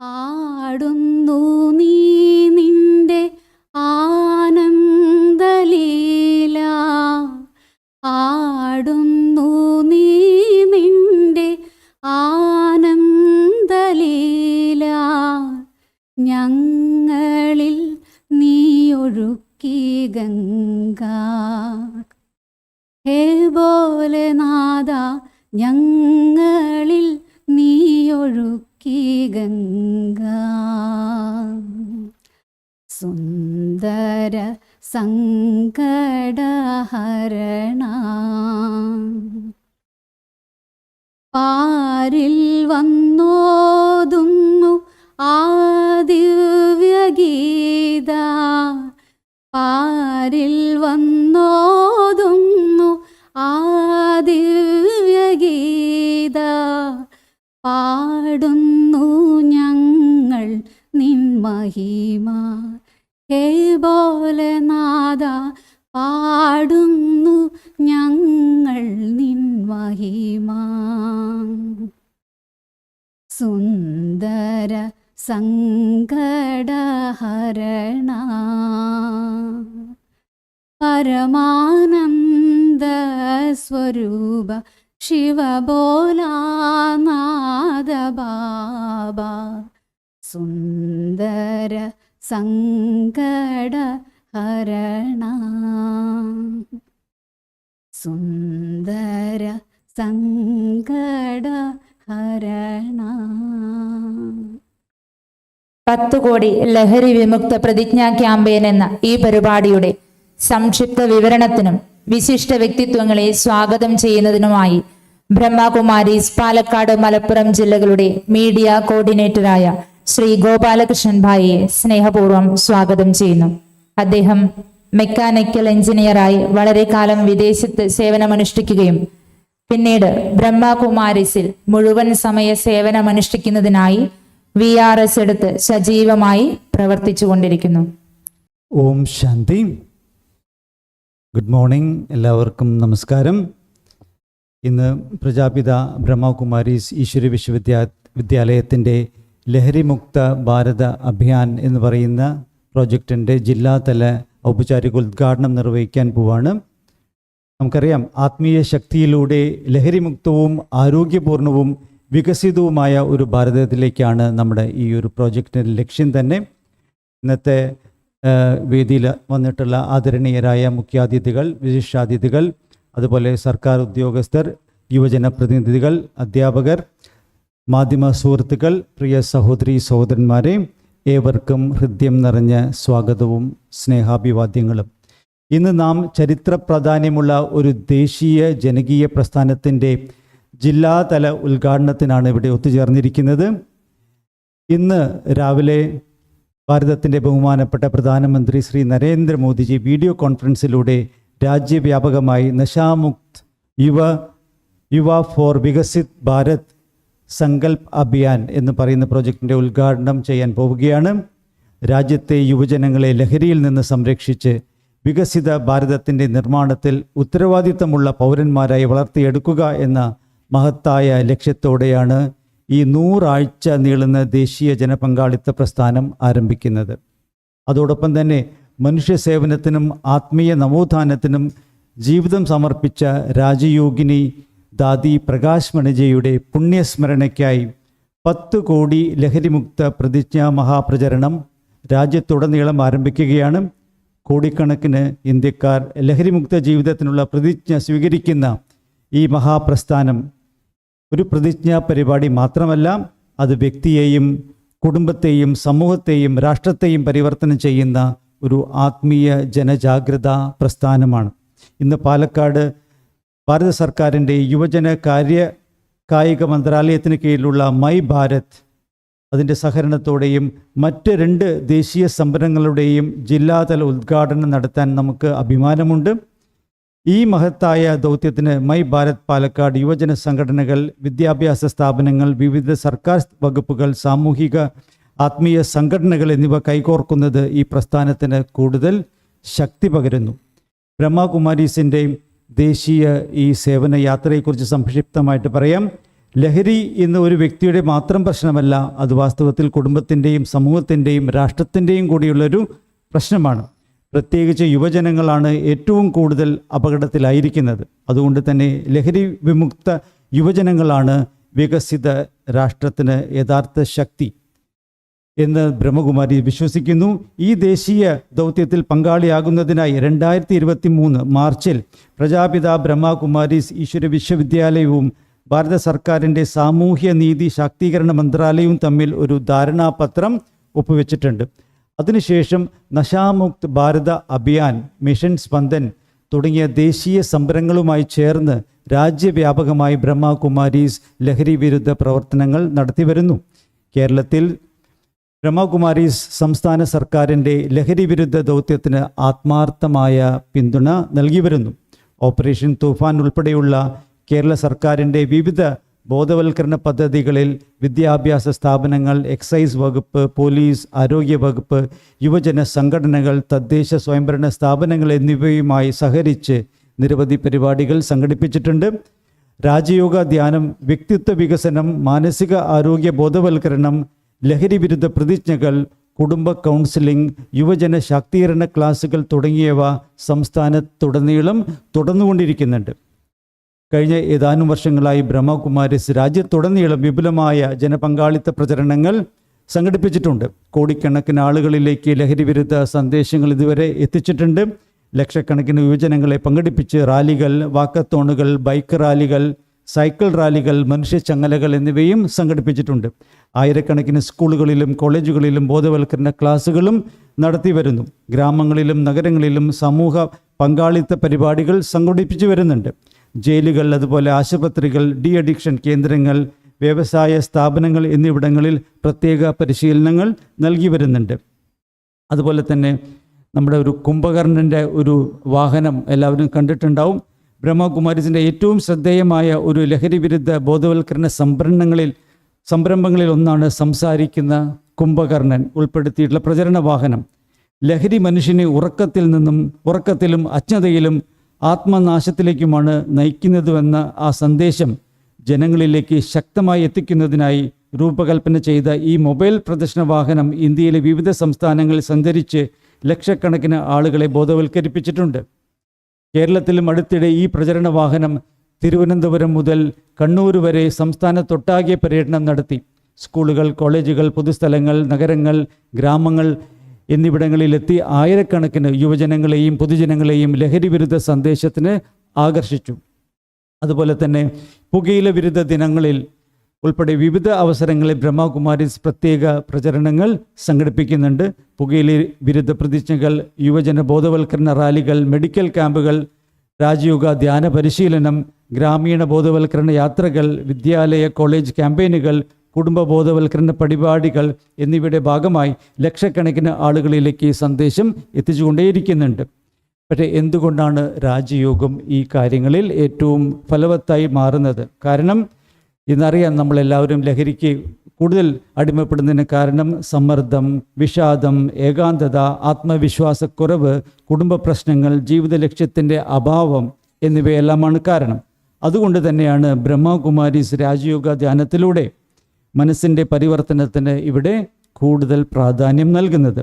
ആടുന്നു നീ നിന്റെ ആനന്ദലീല, ആടുന്നു നീ നിന്റെ ആനന്ദലീല, ഞങ്ങളിൽ നീ ഒഴുക്കി ഗംഗ. ഹേ ഭോലേനാഥ, ഞങ്ങളിൽ നീ ഒഴുക്കി ഗംഗ. സുന്ദര സങ്കടഹരണ, പാരിൽ വന്നോതുന്നു ആ ദിവ്യഗീത, പാരിൽ വന്നോതുന്നു ആ ദിവ്യഗീത. പാടുന്നു ഞങ്ങൾ നിൻ മഹിമ. ഹേ ഭോലേനാഥ, പാടുന്നു ഞങ്ങൾ നിൻ മഹിമ. സുന്ദര സങ്കടഹരണ, പരമാനന്ദ സ്വരൂപ ശിവഭോലാനാഥ ബാബ. സുന്ദര സങ്കടഹരണ, സുന്ദര സങ്കടഹരണ. 10 കോടി ലഹരി വിമുക്ത പ്രതിജ്ഞാ ക്യാമ്പയിൻ എന്ന ഈ പരിപാടിയുടെ സംക്ഷിപ്ത വിവരണത്തിനും വിശിഷ്ട വ്യക്തിത്വങ്ങളെ സ്വാഗതം ചെയ്യുന്നതിനുമായി ബ്രഹ്മകുമാരീസ് പാലക്കാട് മലപ്പുറം ജില്ലകളുടെ മീഡിയ കോർഡിനേറ്ററായ ശ്രീ ഗോപാലകൃഷ്ണൻ ഭായിയെ സ്നേഹപൂർവ്വം സ്വാഗതം ചെയ്യുന്നു. അദ്ദേഹം മെക്കാനിക്കൽ എഞ്ചിനീയറായി വളരെ കാലം വിദേശത്ത് സേവനമനുഷ്ഠിക്കുകയും പിന്നീട് ബ്രഹ്മകുമാരീസിൽ മുഴുവൻ സമയ സേവനമനുഷ്ഠിക്കുന്നതിനായി VRS എടുത്ത് സജീവമായി പ്രവർത്തിച്ചു കൊണ്ടിരിക്കുന്നു. ഓം ശാന്തി. ഗുഡ് മോർണിംഗ്, എല്ലാവർക്കും നമസ്കാരം. ഇന്ന് പ്രജാപിത ബ്രഹ്മകുമാരീസ് ഈശ്വര വിദ്യാലയത്തിൻ്റെ ലഹരിമുക്ത ഭാരത അഭിയാൻ എന്ന് പറയുന്ന പ്രോജക്റ്റിൻ്റെ ജില്ലാതല ഔപചാരിക ഉദ്ഘാടനം നിർവഹിക്കാൻ പോവാണ്. നമുക്കറിയാം, ആത്മീയ ശക്തിയിലൂടെ ലഹരിമുക്തവും ആരോഗ്യപൂർണവും വികസിതവുമായ ഒരു ഭാരതത്തിലേക്കാണ് നമ്മുടെ ഈ ഒരു പ്രോജക്റ്റിൻ്റെ ലക്ഷ്യം തന്നെ. ഇന്നത്തെ വേദിയിൽ വന്നിട്ടുള്ള ആദരണീയരായ മുഖ്യാതിഥികൾ, വിശിഷ്ടാതിഥികൾ, അതുപോലെ സർക്കാർ ഉദ്യോഗസ്ഥർ, യുവജന പ്രതിനിധികൾ, അധ്യാപകർ, മാധ്യമ സുഹൃത്തുക്കൾ, പ്രിയ സഹോദരി സഹോദരന്മാരെ, ഏവർക്കും ഹൃദയം നിറഞ്ഞ സ്വാഗതവും സ്നേഹാഭിവാദ്യങ്ങളും. ഇന്ന് നാം ചരിത്ര പ്രാധാന്യമുള്ള ഒരു ദേശീയ ജനകീയ പ്രസ്ഥാനത്തിൻ്റെ ജില്ലാതല ഉദ്ഘാടനത്തിനാണ് ഇവിടെ ഒത്തുചേർന്നിരിക്കുന്നത്. ഇന്ന് രാവിലെ ഭാരതത്തിൻ്റെ ബഹുമാനപ്പെട്ട പ്രധാനമന്ത്രി ശ്രീ നരേന്ദ്രമോദിജി വീഡിയോ കോൺഫറൻസിലൂടെ രാജ്യവ്യാപകമായി നശാമുക്ത് യുവ ഫോർ വികസിത് ഭാരത് സങ്കൽപ് അഭിയാൻ എന്ന് പറയുന്ന പ്രോജക്റ്റിൻ്റെ ഉദ്ഘാടനം ചെയ്യാൻ പോവുകയാണ്. രാജ്യത്തെ യുവജനങ്ങളെ ലഹരിയിൽ നിന്ന് സംരക്ഷിച്ച് വികസിത ഭാരതത്തിൻ്റെ നിർമ്മാണത്തിൽ ഉത്തരവാദിത്തമുള്ള പൗരന്മാരായി വളർത്തിയെടുക്കുക എന്ന മഹത്തായ ലക്ഷ്യത്തോടെയാണ് ഈ 100 ആഴ്ച നീളുന്ന ദേശീയ ജനപങ്കാളിത്ത പ്രസ്ഥാനം ആരംഭിക്കുന്നത്. അതോടൊപ്പം തന്നെ മനുഷ്യ സേവനത്തിനും ആത്മീയ നവോത്ഥാനത്തിനും ജീവിതം സമർപ്പിച്ച രാജയോഗിനി ദാദി പ്രകാശ് മണിജിയുടെ പുണ്യസ്മരണയ്ക്കായി 10 കോടി ലഹരിമുക്ത പ്രതിജ്ഞാ മഹാപ്രചരണം രാജ്യത്തുടനീളം ആരംഭിക്കുകയാണ്. കോടിക്കണക്കിന് ഇന്ത്യക്കാർ ലഹരിമുക്ത ജീവിതത്തിനുള്ള പ്രതിജ്ഞ സ്വീകരിക്കുന്ന ഈ മഹാപ്രസ്ഥാനം ഒരു പ്രതിജ്ഞാ പരിപാടി മാത്രമല്ല, അത് വ്യക്തിയെയും കുടുംബത്തെയും സമൂഹത്തെയും രാഷ്ട്രത്തെയും പരിവർത്തനം ചെയ്യുന്ന ഒരു ആത്മീയ ജനജാഗ്രത പ്രസ്ഥാനമാണ്. ഇന്ന് പാലക്കാട് ഭാരത സർക്കാരിൻ്റെ യുവജന കായിക മന്ത്രാലയത്തിന് കീഴിലുള്ള മൈ ഭാരത് അതിൻ്റെ സഹകരണത്തോടെയും മറ്റ് 2 ദേശീയ സംരംഭങ്ങളുടെയും ജില്ലാതല ഉദ്ഘാടനം നടത്താൻ നമുക്ക് അഭിമാനമുണ്ട്. ഈ മഹത്തായ ദൗത്യത്തിന് മൈ ഭാരത് പാലക്കാട് യുവജന സംഘടനകൾ, വിദ്യാഭ്യാസ സ്ഥാപനങ്ങൾ, വിവിധ സർക്കാർ വകുപ്പുകൾ, സാമൂഹിക ആത്മീയ സംഘടനകൾ എന്നിവ കൈകോർക്കുന്നത് ഈ പ്രസ്ഥാനത്തിന് കൂടുതൽ ശക്തി പകരുന്നു. ബ്രഹ്മകുമാരീസിൻ്റെ ദേശീയ ഈ സേവന യാത്രയെക്കുറിച്ച് സംക്ഷിപ്തമായിട്ട് പറയാം. ലഹരി ഇന്ന് ഒരു വ്യക്തിയുടെ മാത്രം പ്രശ്നമല്ല, അത് വാസ്തവത്തിൽ കുടുംബത്തിൻ്റെയും സമൂഹത്തിൻ്റെയും രാഷ്ട്രത്തിൻ്റെയും കൂടിയുള്ളൊരു പ്രശ്നമാണ്. പ്രത്യേകിച്ച് യുവജനങ്ങളാണ് ഏറ്റവും കൂടുതൽ അപകടത്തിലായിരിക്കുന്നത്. അതുകൊണ്ട് തന്നെ ലഹരി വിമുക്ത യുവജനങ്ങളാണ് വികസിത രാഷ്ട്രത്തിന് യഥാർത്ഥ ശക്തി എന്ന് ബ്രഹ്മകുമാരി വിശ്വസിക്കുന്നു. ഈ ദേശീയ ദൗത്യത്തിൽ പങ്കാളിയാകുന്നതിനായി 2023 മാർച്ചിൽ പ്രജാപിത ബ്രഹ്മകുമാരീസ് ഈശ്വര വിശ്വവിദ്യാലയവും ഭാരത സർക്കാരിൻ്റെ സാമൂഹ്യ നീതി ശാക്തീകരണ മന്ത്രാലയവും തമ്മിൽ ഒരു ധാരണാപത്രം ഒപ്പുവെച്ചിട്ടുണ്ട്. അതിനുശേഷം നശാമുക്ത് ഭാരത അഭിയാൻ, മിഷൻ സ്പന്ദൻ തുടങ്ങിയ ദേശീയ സംരംഭങ്ങളുമായി ചേർന്ന് രാജ്യവ്യാപകമായി ബ്രഹ്മകുമാരീസ് ലഹരി വിരുദ്ധ പ്രവർത്തനങ്ങൾ നടത്തിവരുന്നു. കേരളത്തിൽ ബ്രഹ്മകുമാരീസ് സംസ്ഥാന സർക്കാരിൻ്റെ ലഹരി വിരുദ്ധ ദൗത്യത്തിന് ആത്മാർത്ഥമായ പിന്തുണ നൽകി വരുന്നു. ഓപ്പറേഷൻ തൂഫാൻ ഉൾപ്പെടെയുള്ള കേരള സർക്കാരിൻ്റെ വിവിധ ബോധവൽക്കരണ പദ്ധതികളിൽ വിദ്യാഭ്യാസ സ്ഥാപനങ്ങൾ, എക്സൈസ് വകുപ്പ്, പോലീസ്, ആരോഗ്യ വകുപ്പ്, യുവജന സംഘടനകൾ, തദ്ദേശ സ്വയംഭരണ സ്ഥാപനങ്ങൾ എന്നിവയുമായി സഹകരിച്ച് നിരവധി പരിപാടികൾ സംഘടിപ്പിച്ചിട്ടുണ്ട്. രാജയോഗ ധ്യാനം, വ്യക്തിത്വ വികസനം, മാനസിക ആരോഗ്യ ബോധവൽക്കരണം, ലഹരി വിരുദ്ധ പ്രതിജ്ഞകൾ, കുടുംബ കൗൺസിലിംഗ്, യുവജന ശാക്തീകരണ ക്ലാസുകൾ തുടങ്ങിയവ സംസ്ഥാനത്തുടനീളം തുടർന്നുകൊണ്ടിരിക്കുന്നുണ്ട്. കഴിഞ്ഞ ഏതാനും വർഷങ്ങളായി ബ്രഹ്മകുമാരീസ് രാജ്യത്തുടനീളം വിപുലമായ ജനപങ്കാളിത്ത പ്രചരണങ്ങൾ സംഘടിപ്പിച്ചിട്ടുണ്ട്. കോടിക്കണക്കിന് ആളുകളിലേക്ക് ലഹരി വിരുദ്ധ സന്ദേശങ്ങൾ ഇതുവരെ എത്തിച്ചിട്ടുണ്ട്. ലക്ഷക്കണക്കിന് യുവജനങ്ങളെ പങ്കെടുപ്പിച്ച് റാലികൾ, വാക്കത്തോണുകൾ, ബൈക്ക് റാലികൾ, സൈക്കിൾ റാലികൾ, മനുഷ്യച്ചങ്ങലകൾ എന്നിവയും സംഘടിപ്പിച്ചിട്ടുണ്ട്. ആയിരക്കണക്കിന് സ്കൂളുകളിലും കോളേജുകളിലും ബോധവൽക്കരണ ക്ലാസുകളും നടത്തി വരുന്നു. ഗ്രാമങ്ങളിലും നഗരങ്ങളിലും സമൂഹ പങ്കാളിത്ത പരിപാടികൾ സംഘടിപ്പിച്ചു വരുന്നുണ്ട്. ജയിലുകൾ, അതുപോലെ ആശുപത്രികൾ, ഡി അഡിക്ഷൻ കേന്ദ്രങ്ങൾ, വ്യവസായ സ്ഥാപനങ്ങൾ എന്നിവിടങ്ങളിൽ പ്രത്യേക പരിശീലനങ്ങൾ നൽകി വരുന്നുണ്ട്. അതുപോലെ തന്നെ നമ്മുടെ ഒരു കുംഭകർണൻ്റെ ഒരു വാഹനം എല്ലാവരും കണ്ടിട്ടുണ്ടാവും. ബ്രഹ്മകുമാരീസിൻ്റെ ഏറ്റവും ശ്രദ്ധേയമായ ഒരു ലഹരി വിരുദ്ധ ബോധവൽക്കരണ സംരംഭങ്ങളിൽ ഒന്നാണ് സംസാരിക്കുന്ന കുംഭകർണൻ ഉൾപ്പെടുത്തിയിട്ടുള്ള പ്രചരണ വാഹനം. ലഹരി മനുഷ്യനെ ഉറക്കത്തിലും അജ്ഞതയിലും ആത്മനാശത്തിലേക്കുമാണ് നയിക്കുന്നതുവെന്ന ആ സന്ദേശം ജനങ്ങളിലേക്ക് ശക്തമായി എത്തിക്കുന്നതിനായി രൂപകൽപ്പന ചെയ്ത ഈ മൊബൈൽ പ്രദർശന വാഹനം ഇന്ത്യയിലെ വിവിധ സംസ്ഥാനങ്ങളിൽ സഞ്ചരിച്ച് ലക്ഷക്കണക്കിന് ആളുകളെ ബോധവൽക്കരിപ്പിച്ചിട്ടുണ്ട്. കേരളത്തിലും അടുത്തിടെ ഈ പ്രചരണ വാഹനം തിരുവനന്തപുരം മുതൽ കണ്ണൂർ വരെ സംസ്ഥാനത്തൊട്ടാകെ പര്യടനം നടത്തി. സ്കൂളുകൾ, കോളേജുകൾ, പൊതുസ്ഥലങ്ങൾ, നഗരങ്ങൾ, ഗ്രാമങ്ങൾ എന്നിവിടങ്ങളിലെത്തി ആയിരക്കണക്കിന് യുവജനങ്ങളെയും പൊതുജനങ്ങളെയും ലഹരി വിരുദ്ധ സന്ദേശത്തിന് ആകർഷിച്ചു. അതുപോലെ തന്നെ പുകയില വിരുദ്ധ ദിനങ്ങളിൽ ഉൾപ്പെടെ വിവിധ അവസരങ്ങളിൽ ബ്രഹ്മകുമാരീസ് പ്രത്യേക പ്രചരണങ്ങൾ സംഘടിപ്പിക്കുന്നുണ്ട്. പുകയില വിരുദ്ധ പ്രതിജ്ഞകൾ, യുവജന ബോധവൽക്കരണ റാലികൾ, മെഡിക്കൽ ക്യാമ്പുകൾ, രാജയോഗ ധ്യാന പരിശീലനം, ഗ്രാമീണ ബോധവൽക്കരണ യാത്രകൾ, വിദ്യാലയ കോളേജ് ക്യാമ്പയിനുകൾ, കുടുംബ ബോധവൽക്കരണ പരിപാടികൾ എന്നിവയുടെ ഭാഗമായി ലക്ഷക്കണക്കിന് ആളുകളിലേക്ക് ഈ സന്ദേശം എത്തിച്ചുകൊണ്ടേയിരിക്കുന്നുണ്ട്. പക്ഷേ എന്തുകൊണ്ടാണ് രാജയോഗം ഈ കാര്യങ്ങളിൽ ഏറ്റവും ഫലവത്തായി മാറുന്നത്? കാരണം ഇന്നറിയാം, നമ്മളെല്ലാവരും ലഹരിക്ക് കൂടുതൽ അടിമപ്പെടുന്നതിന് കാരണം സമ്മർദ്ദം, വിഷാദം, ഏകാന്തത, ആത്മവിശ്വാസക്കുറവ്, കുടുംബ പ്രശ്നങ്ങൾ, ജീവിത ലക്ഷ്യത്തിൻ്റെ അഭാവം എന്നിവയെല്ലാമാണ് കാരണം. അതുകൊണ്ട് തന്നെയാണ് ബ്രഹ്മകുമാരീസ് രാജയോഗ ധ്യാനത്തിലൂടെ മനസ്സിൻ്റെ പരിവർത്തനത്തിന് ഇവിടെ കൂടുതൽ പ്രാധാന്യം നൽകുന്നത്.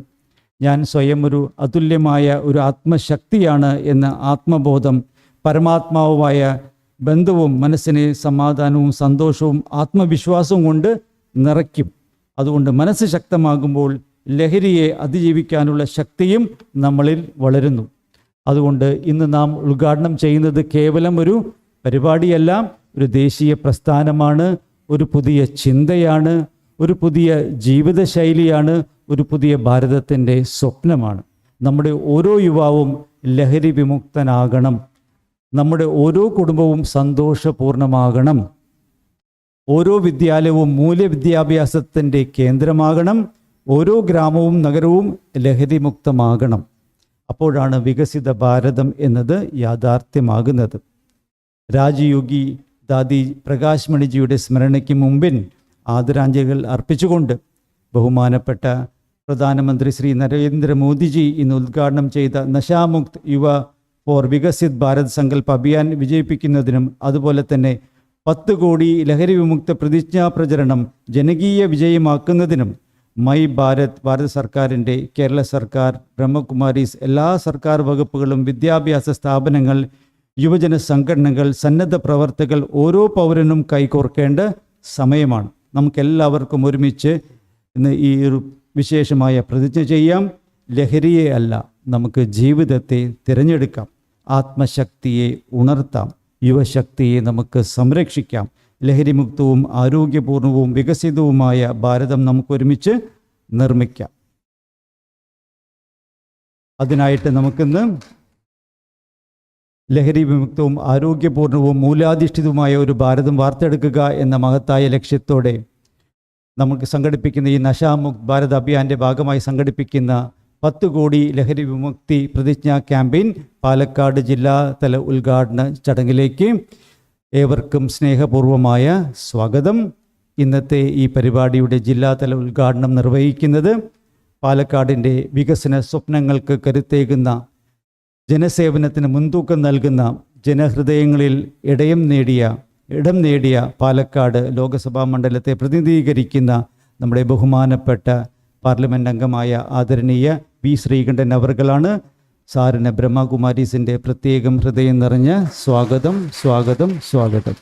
ഞാൻ സ്വയം ഒരു അതുല്യമായ ഒരു ആത്മശക്തിയാണ് എന്ന ആത്മബോധം പരമാത്മാവുമായ ബന്ധവും മനസ്സിനെ സമാധാനവും സന്തോഷവും ആത്മവിശ്വാസവും കൊണ്ട് നിറയ്ക്കും. അതുകൊണ്ട് മനസ്സ് ശക്തമാകുമ്പോൾ ലഹരിയെ അതിജീവിക്കാനുള്ള ശക്തിയും നമ്മളിൽ വളരുന്നു. അതുകൊണ്ട് ഇന്ന് നാം ഉദ്ഘാടനം ചെയ്യുന്നത് കേവലം ഒരു പരിപാടിയല്ല, ഒരു ദേശീയ പ്രസ്ഥാനമാണ്, ഒരു പുതിയ ചിന്തയാണ്, ഒരു പുതിയ ജീവിതശൈലിയാണ്, ഒരു പുതിയ ഭാരതത്തിൻ്റെ സ്വപ്നമാണ്. നമ്മുടെ ഓരോ യുവാവും ലഹരി വിമുക്തനാകണം. നമ്മുടെ ഓരോ കുടുംബവും സന്തോഷപൂർണമാകണം. ഓരോ വിദ്യാലയവും മൂല്യവിദ്യാഭ്യാസത്തിൻ്റെ കേന്ദ്രമാകണം. ഓരോ ഗ്രാമവും നഗരവും ലഹരിമുക്തമാകണം. അപ്പോഴാണ് വികസിത ഭാരതം എന്നത് യാഥാർത്ഥ്യമാകുന്നത്. രാജയോഗി ദാദി പ്രകാശ് മണിജിയുടെ സ്മരണയ്ക്ക് മുമ്പിൽ ആദരാഞ്ജലികൾ അർപ്പിച്ചുകൊണ്ട് ബഹുമാനപ്പെട്ട പ്രധാനമന്ത്രി ശ്രീ നരേന്ദ്രമോദിജി ഇന്ന് ഉദ്ഘാടനം ചെയ്ത നശാമുക്ത് യുവ ഫോർ വികസിത് ഭാരത് സങ്കല്പ് അഭിയാൻ വിജയിപ്പിക്കുന്നതിനും അതുപോലെ തന്നെ 10 കോടി ലഹരി വിമുക്ത പ്രതിജ്ഞാ പ്രചരണം ജനകീയ വിജയമാക്കുന്നതിനും മൈ ഭാരത് സർക്കാരിൻ്റെ, കേരള സർക്കാർ, ബ്രഹ്മകുമാരീസ്, എല്ലാ സർക്കാർ വകുപ്പുകളും, വിദ്യാഭ്യാസ സ്ഥാപനങ്ങൾ, യുവജന സംഘടനകൾ, സന്നദ്ധ പ്രവർത്തകർ, ഓരോ പൗരനും കൈകോർക്കേണ്ട സമയമാണ്. നമുക്കെല്ലാവർക്കും ഒരുമിച്ച് ഇന്ന് ഈ ഒരു വിശേഷമായ പ്രതിജ്ഞ ചെയ്യാം. ലഹരിയെ അല്ല, നമുക്ക് ജീവിതത്തെ തിരഞ്ഞെടുക്കാം. ആത്മശക്തിയെ ഉണർത്താം. യുവശക്തിയെ നമുക്ക് സംരക്ഷിക്കാം. ലഹരിമുക്തവും ആരോഗ്യപൂർണവും വികസിതവുമായ ഭാരതം നമുക്കൊരുമിച്ച് നിർമ്മിക്കാം. അതിനായിട്ട് നമുക്കിന്ന് ലഹരി വിമുക്തവും ആരോഗ്യപൂർണവും മൂല്യാധിഷ്ഠിതവുമായ ഒരു ഭാരതം വാർത്തെടുക്കുക എന്ന മഹത്തായ ലക്ഷ്യത്തോടെ നമുക്ക് സംഘടിപ്പിക്കുന്ന ഈ നശാമുക്ത് ഭാരത് അഭിയാൻ്റെ ഭാഗമായി സംഘടിപ്പിക്കുന്ന 10 കോടി ലഹരി വിമുക്തി പ്രതിജ്ഞാ ക്യാമ്പയിൻ പാലക്കാട് ജില്ലാതല ഉദ്ഘാടന ചടങ്ങിലേക്ക് ഏവർക്കും സ്നേഹപൂർവമായ സ്വാഗതം. ഇന്നത്തെ ഈ പരിപാടിയുടെ ജില്ലാതല ഉദ്ഘാടനം നിർവഹിക്കുന്നത് പാലക്കാടിൻ്റെ വികസന സ്വപ്നങ്ങൾക്ക് കരുത്തേകുന്ന, ജനസേവനത്തിന് മുൻതൂക്കം നൽകുന്ന, ജനഹൃദയങ്ങളിൽ ഇടം നേടിയ പാലക്കാട് ലോകസഭാ മണ്ഡലത്തെ പ്രതിനിധീകരിക്കുന്ന നമ്മുടെ ബഹുമാനപ്പെട്ട പാർലമെൻറ്റ് അംഗമായ ആദരണീയ വി ശ്രീകണ്ഠൻ അവർകളാണ്. സാറിന് ബ്രഹ്മകുമാരീസിൻ്റെ പ്രത്യേകം ഹൃദയം നിറഞ്ഞ സ്വാഗതം, സ്വാഗതം, സ്വാഗതം.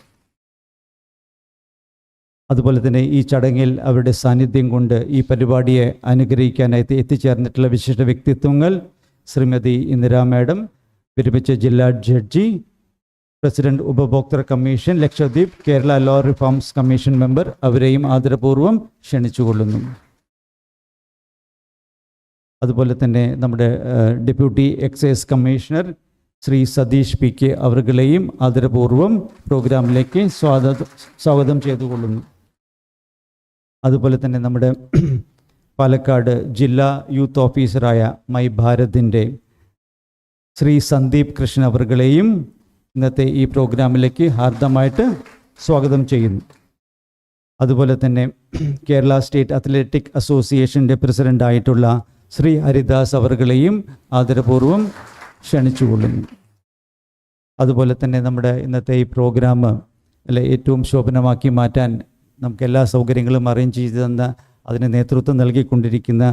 അതുപോലെ തന്നെ ഈ ചടങ്ങിൽ അവരുടെ സാന്നിധ്യം കൊണ്ട് ഈ പരിപാടിയെ അനുഗ്രഹിക്കാനായി എത്തിച്ചേർന്നിട്ടുള്ള വിശിഷ്ട വ്യക്തിത്വങ്ങൾ: ശ്രീമതി ഇന്ദിരാ മാഡം, വിരമിച്ച ജില്ലാ ജഡ്ജി, പ്രസിഡന്റ് ഉപഭോക്തൃ commission Lakshadweep, Kerala law reforms commission member, അവരെയും ആദരപൂർവ്വം ക്ഷണിച്ചുകൊള്ളുന്നു. അതുപോലെ തന്നെ നമ്മുടെ deputy excise commissioner Shri Satheesh P K അവർകളെയും ആദരപൂർവ്വം പ്രോഗ്രാമിലേക്ക് സ്വാഗതം ചെയ്തുകൊള്ളുന്നു. അതുപോലെ തന്നെ നമ്മുടെ പാലക്കാട് ജില്ലാ യൂത്ത് ഓഫീസറായ മൈ ഭാരതിൻ്റെ ശ്രീ സന്ദീപ് കൃഷ്ണൻ അവർകളെയും ഇന്നത്തെ ഈ പ്രോഗ്രാമിലേക്ക് ഹാർദമായിട്ട് സ്വാഗതം ചെയ്യുന്നു. അതുപോലെ തന്നെ കേരള സ്റ്റേറ്റ് അത്ലറ്റിക് അസോസിയേഷൻ്റെ പ്രസിഡൻ്റായിട്ടുള്ള ശ്രീ ഹരിദാസ് അവർകളെയും ആദരപൂർവ്വം ക്ഷണിച്ചുകൊള്ളുന്നു. അതുപോലെ തന്നെ നമ്മുടെ ഇന്നത്തെ ഈ പ്രോഗ്രാം ഏറ്റവും ശോഭനമാക്കി മാറ്റാൻ നമുക്ക് എല്ലാ സൗകര്യങ്ങളും അറേഞ്ച് ചെയ്തു തന്ന, അതിന് നേതൃത്വം നൽകിക്കൊണ്ടിരിക്കുന്ന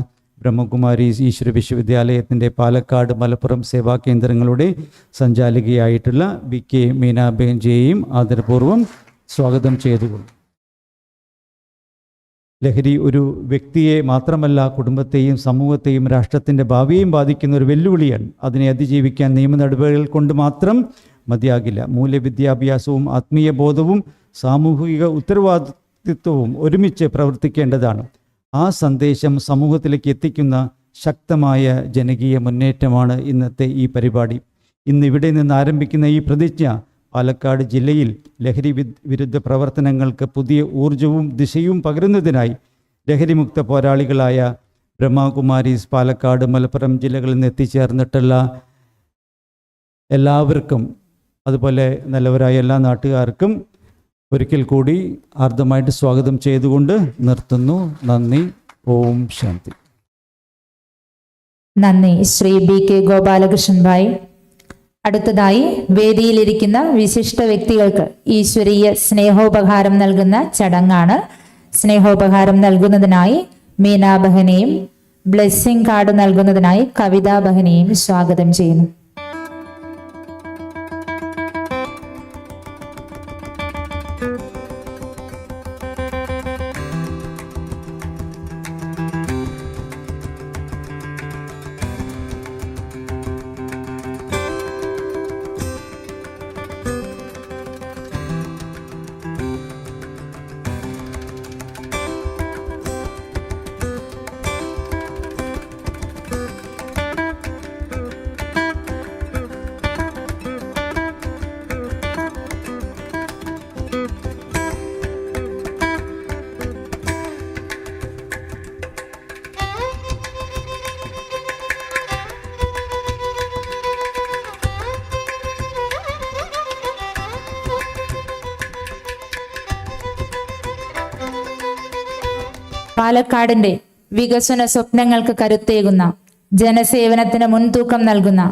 ബ്രഹ്മകുമാരീസ് ഈശ്വര വിശ്വവിദ്യാലയത്തിൻ്റെ പാലക്കാട്, മലപ്പുറം സേവാ കേന്ദ്രങ്ങളുടെ സഞ്ചാലികയായിട്ടുള്ള ബി കെ മീനാബേൻ ജിയെയും ആദരപൂർവ്വം സ്വാഗതം ചെയ്തുകൊള്ളും. ലഹരി ഒരു വ്യക്തിയെ മാത്രമല്ല, കുടുംബത്തെയും സമൂഹത്തെയും രാഷ്ട്രത്തിൻ്റെ ഭാവിയെയും ബാധിക്കുന്ന ഒരു വെല്ലുവിളിയാണ്. അതിനെ അതിജീവിക്കാൻ നിയമ നടപടികൾ കൊണ്ട് മാത്രം മതിയാകില്ല. മൂല്യവിദ്യാഭ്യാസവും ആത്മീയ ബോധവും സാമൂഹിക ഉത്തരവാദിത്വവും ഒരുമിച്ച് പ്രവർത്തിക്കേണ്ടതാണ്. ആ സന്ദേശം സമൂഹത്തിലേക്ക് എത്തിക്കുന്ന ശക്തമായ ജനകീയ മുന്നേറ്റമാണ് ഇന്നത്തെ ഈ പരിപാടി. ഇന്നിവിടെ നിന്ന് ആരംഭിക്കുന്ന ഈ പ്രതിജ്ഞ പാലക്കാട് ജില്ലയിൽ ലഹരി വിരുദ്ധ പ്രവർത്തനങ്ങൾക്ക് പുതിയ ഊർജവും ദിശയും പകരുന്നതിനായി ലഹരിമുക്ത പോരാളികളായ ബ്രഹ്മകുമാരീസ് പാലക്കാട്, മലപ്പുറം ജില്ലകളിൽ നിന്ന് എത്തിച്ചേർന്നിട്ടുള്ള എല്ലാവർക്കും, അതുപോലെ നല്ലവരായ എല്ലാ നാട്ടുകാർക്കും ഒരിക്കൽ കൂടി ആർദ്രമായിട്ട് സ്വാഗതം ചെയ്തുകൊണ്ട് നിർത്തുന്നു. നന്ദി. ഓം ശാന്തി. നന്ദി ശ്രീ ബി കെ ഗോപാലകൃഷ്ണൻ ഭായ്. അടുത്തതായി വേദിയിലിരിക്കുന്ന വിശിഷ്ട വ്യക്തികൾക്ക് ഈശ്വരീയ സ്നേഹോപഹാരം നൽകുന്ന ചടങ്ങാണ്. സ്നേഹോപഹാരം നൽകുന്നതിനായി മീനാ ബഹനെയും ബ്ലെസ്സിംഗ് കാർഡ് നൽകുന്നതിനായി കവിതാ ബഹനെയും സ്വാഗതം ചെയ്യുന്നു. പാലക്കാടിന്റെ വികസന സ്വപ്നങ്ങൾക്ക് കരുത്തേകുന്ന, ജനസേവനത്തിന് മുൻതൂക്കം നൽകുന്ന,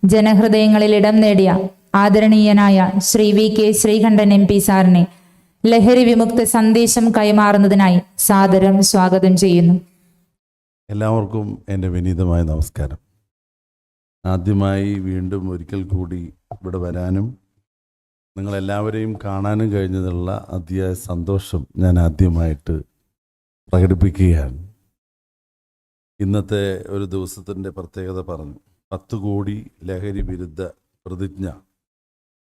ജനഹൃദയങ്ങളിൽ ഇടം നേടിയ ആദരണീയനായ Shri V K Sreekandan MP സാറിനെ ലഹരി വിമുക്ത സന്ദേശം കൈമാറുന്നതിനായി സാദരം സ്വാഗതം ചെയ്യുന്നു. എല്ലാവർക്കും എൻ്റെ വിനീതമായ നമസ്കാരം. ആദ്യമായി വീണ്ടും ഒരിക്കൽ കൂടി ഇവിടെ വരാനും നിങ്ങളെല്ലാവരെയും കാണാനും കഴിഞ്ഞതിലുള്ള അതിയായ സന്തോഷം ഞാൻ ആദ്യമായിട്ട് പ്രകടിപ്പിക്കുകയാണ്. ഇന്നത്തെ ഒരു ദിവസത്തിൻ്റെ പ്രത്യേകത പറഞ്ഞു. 10 കോടി ലഹരി വിരുദ്ധ പ്രതിജ്ഞ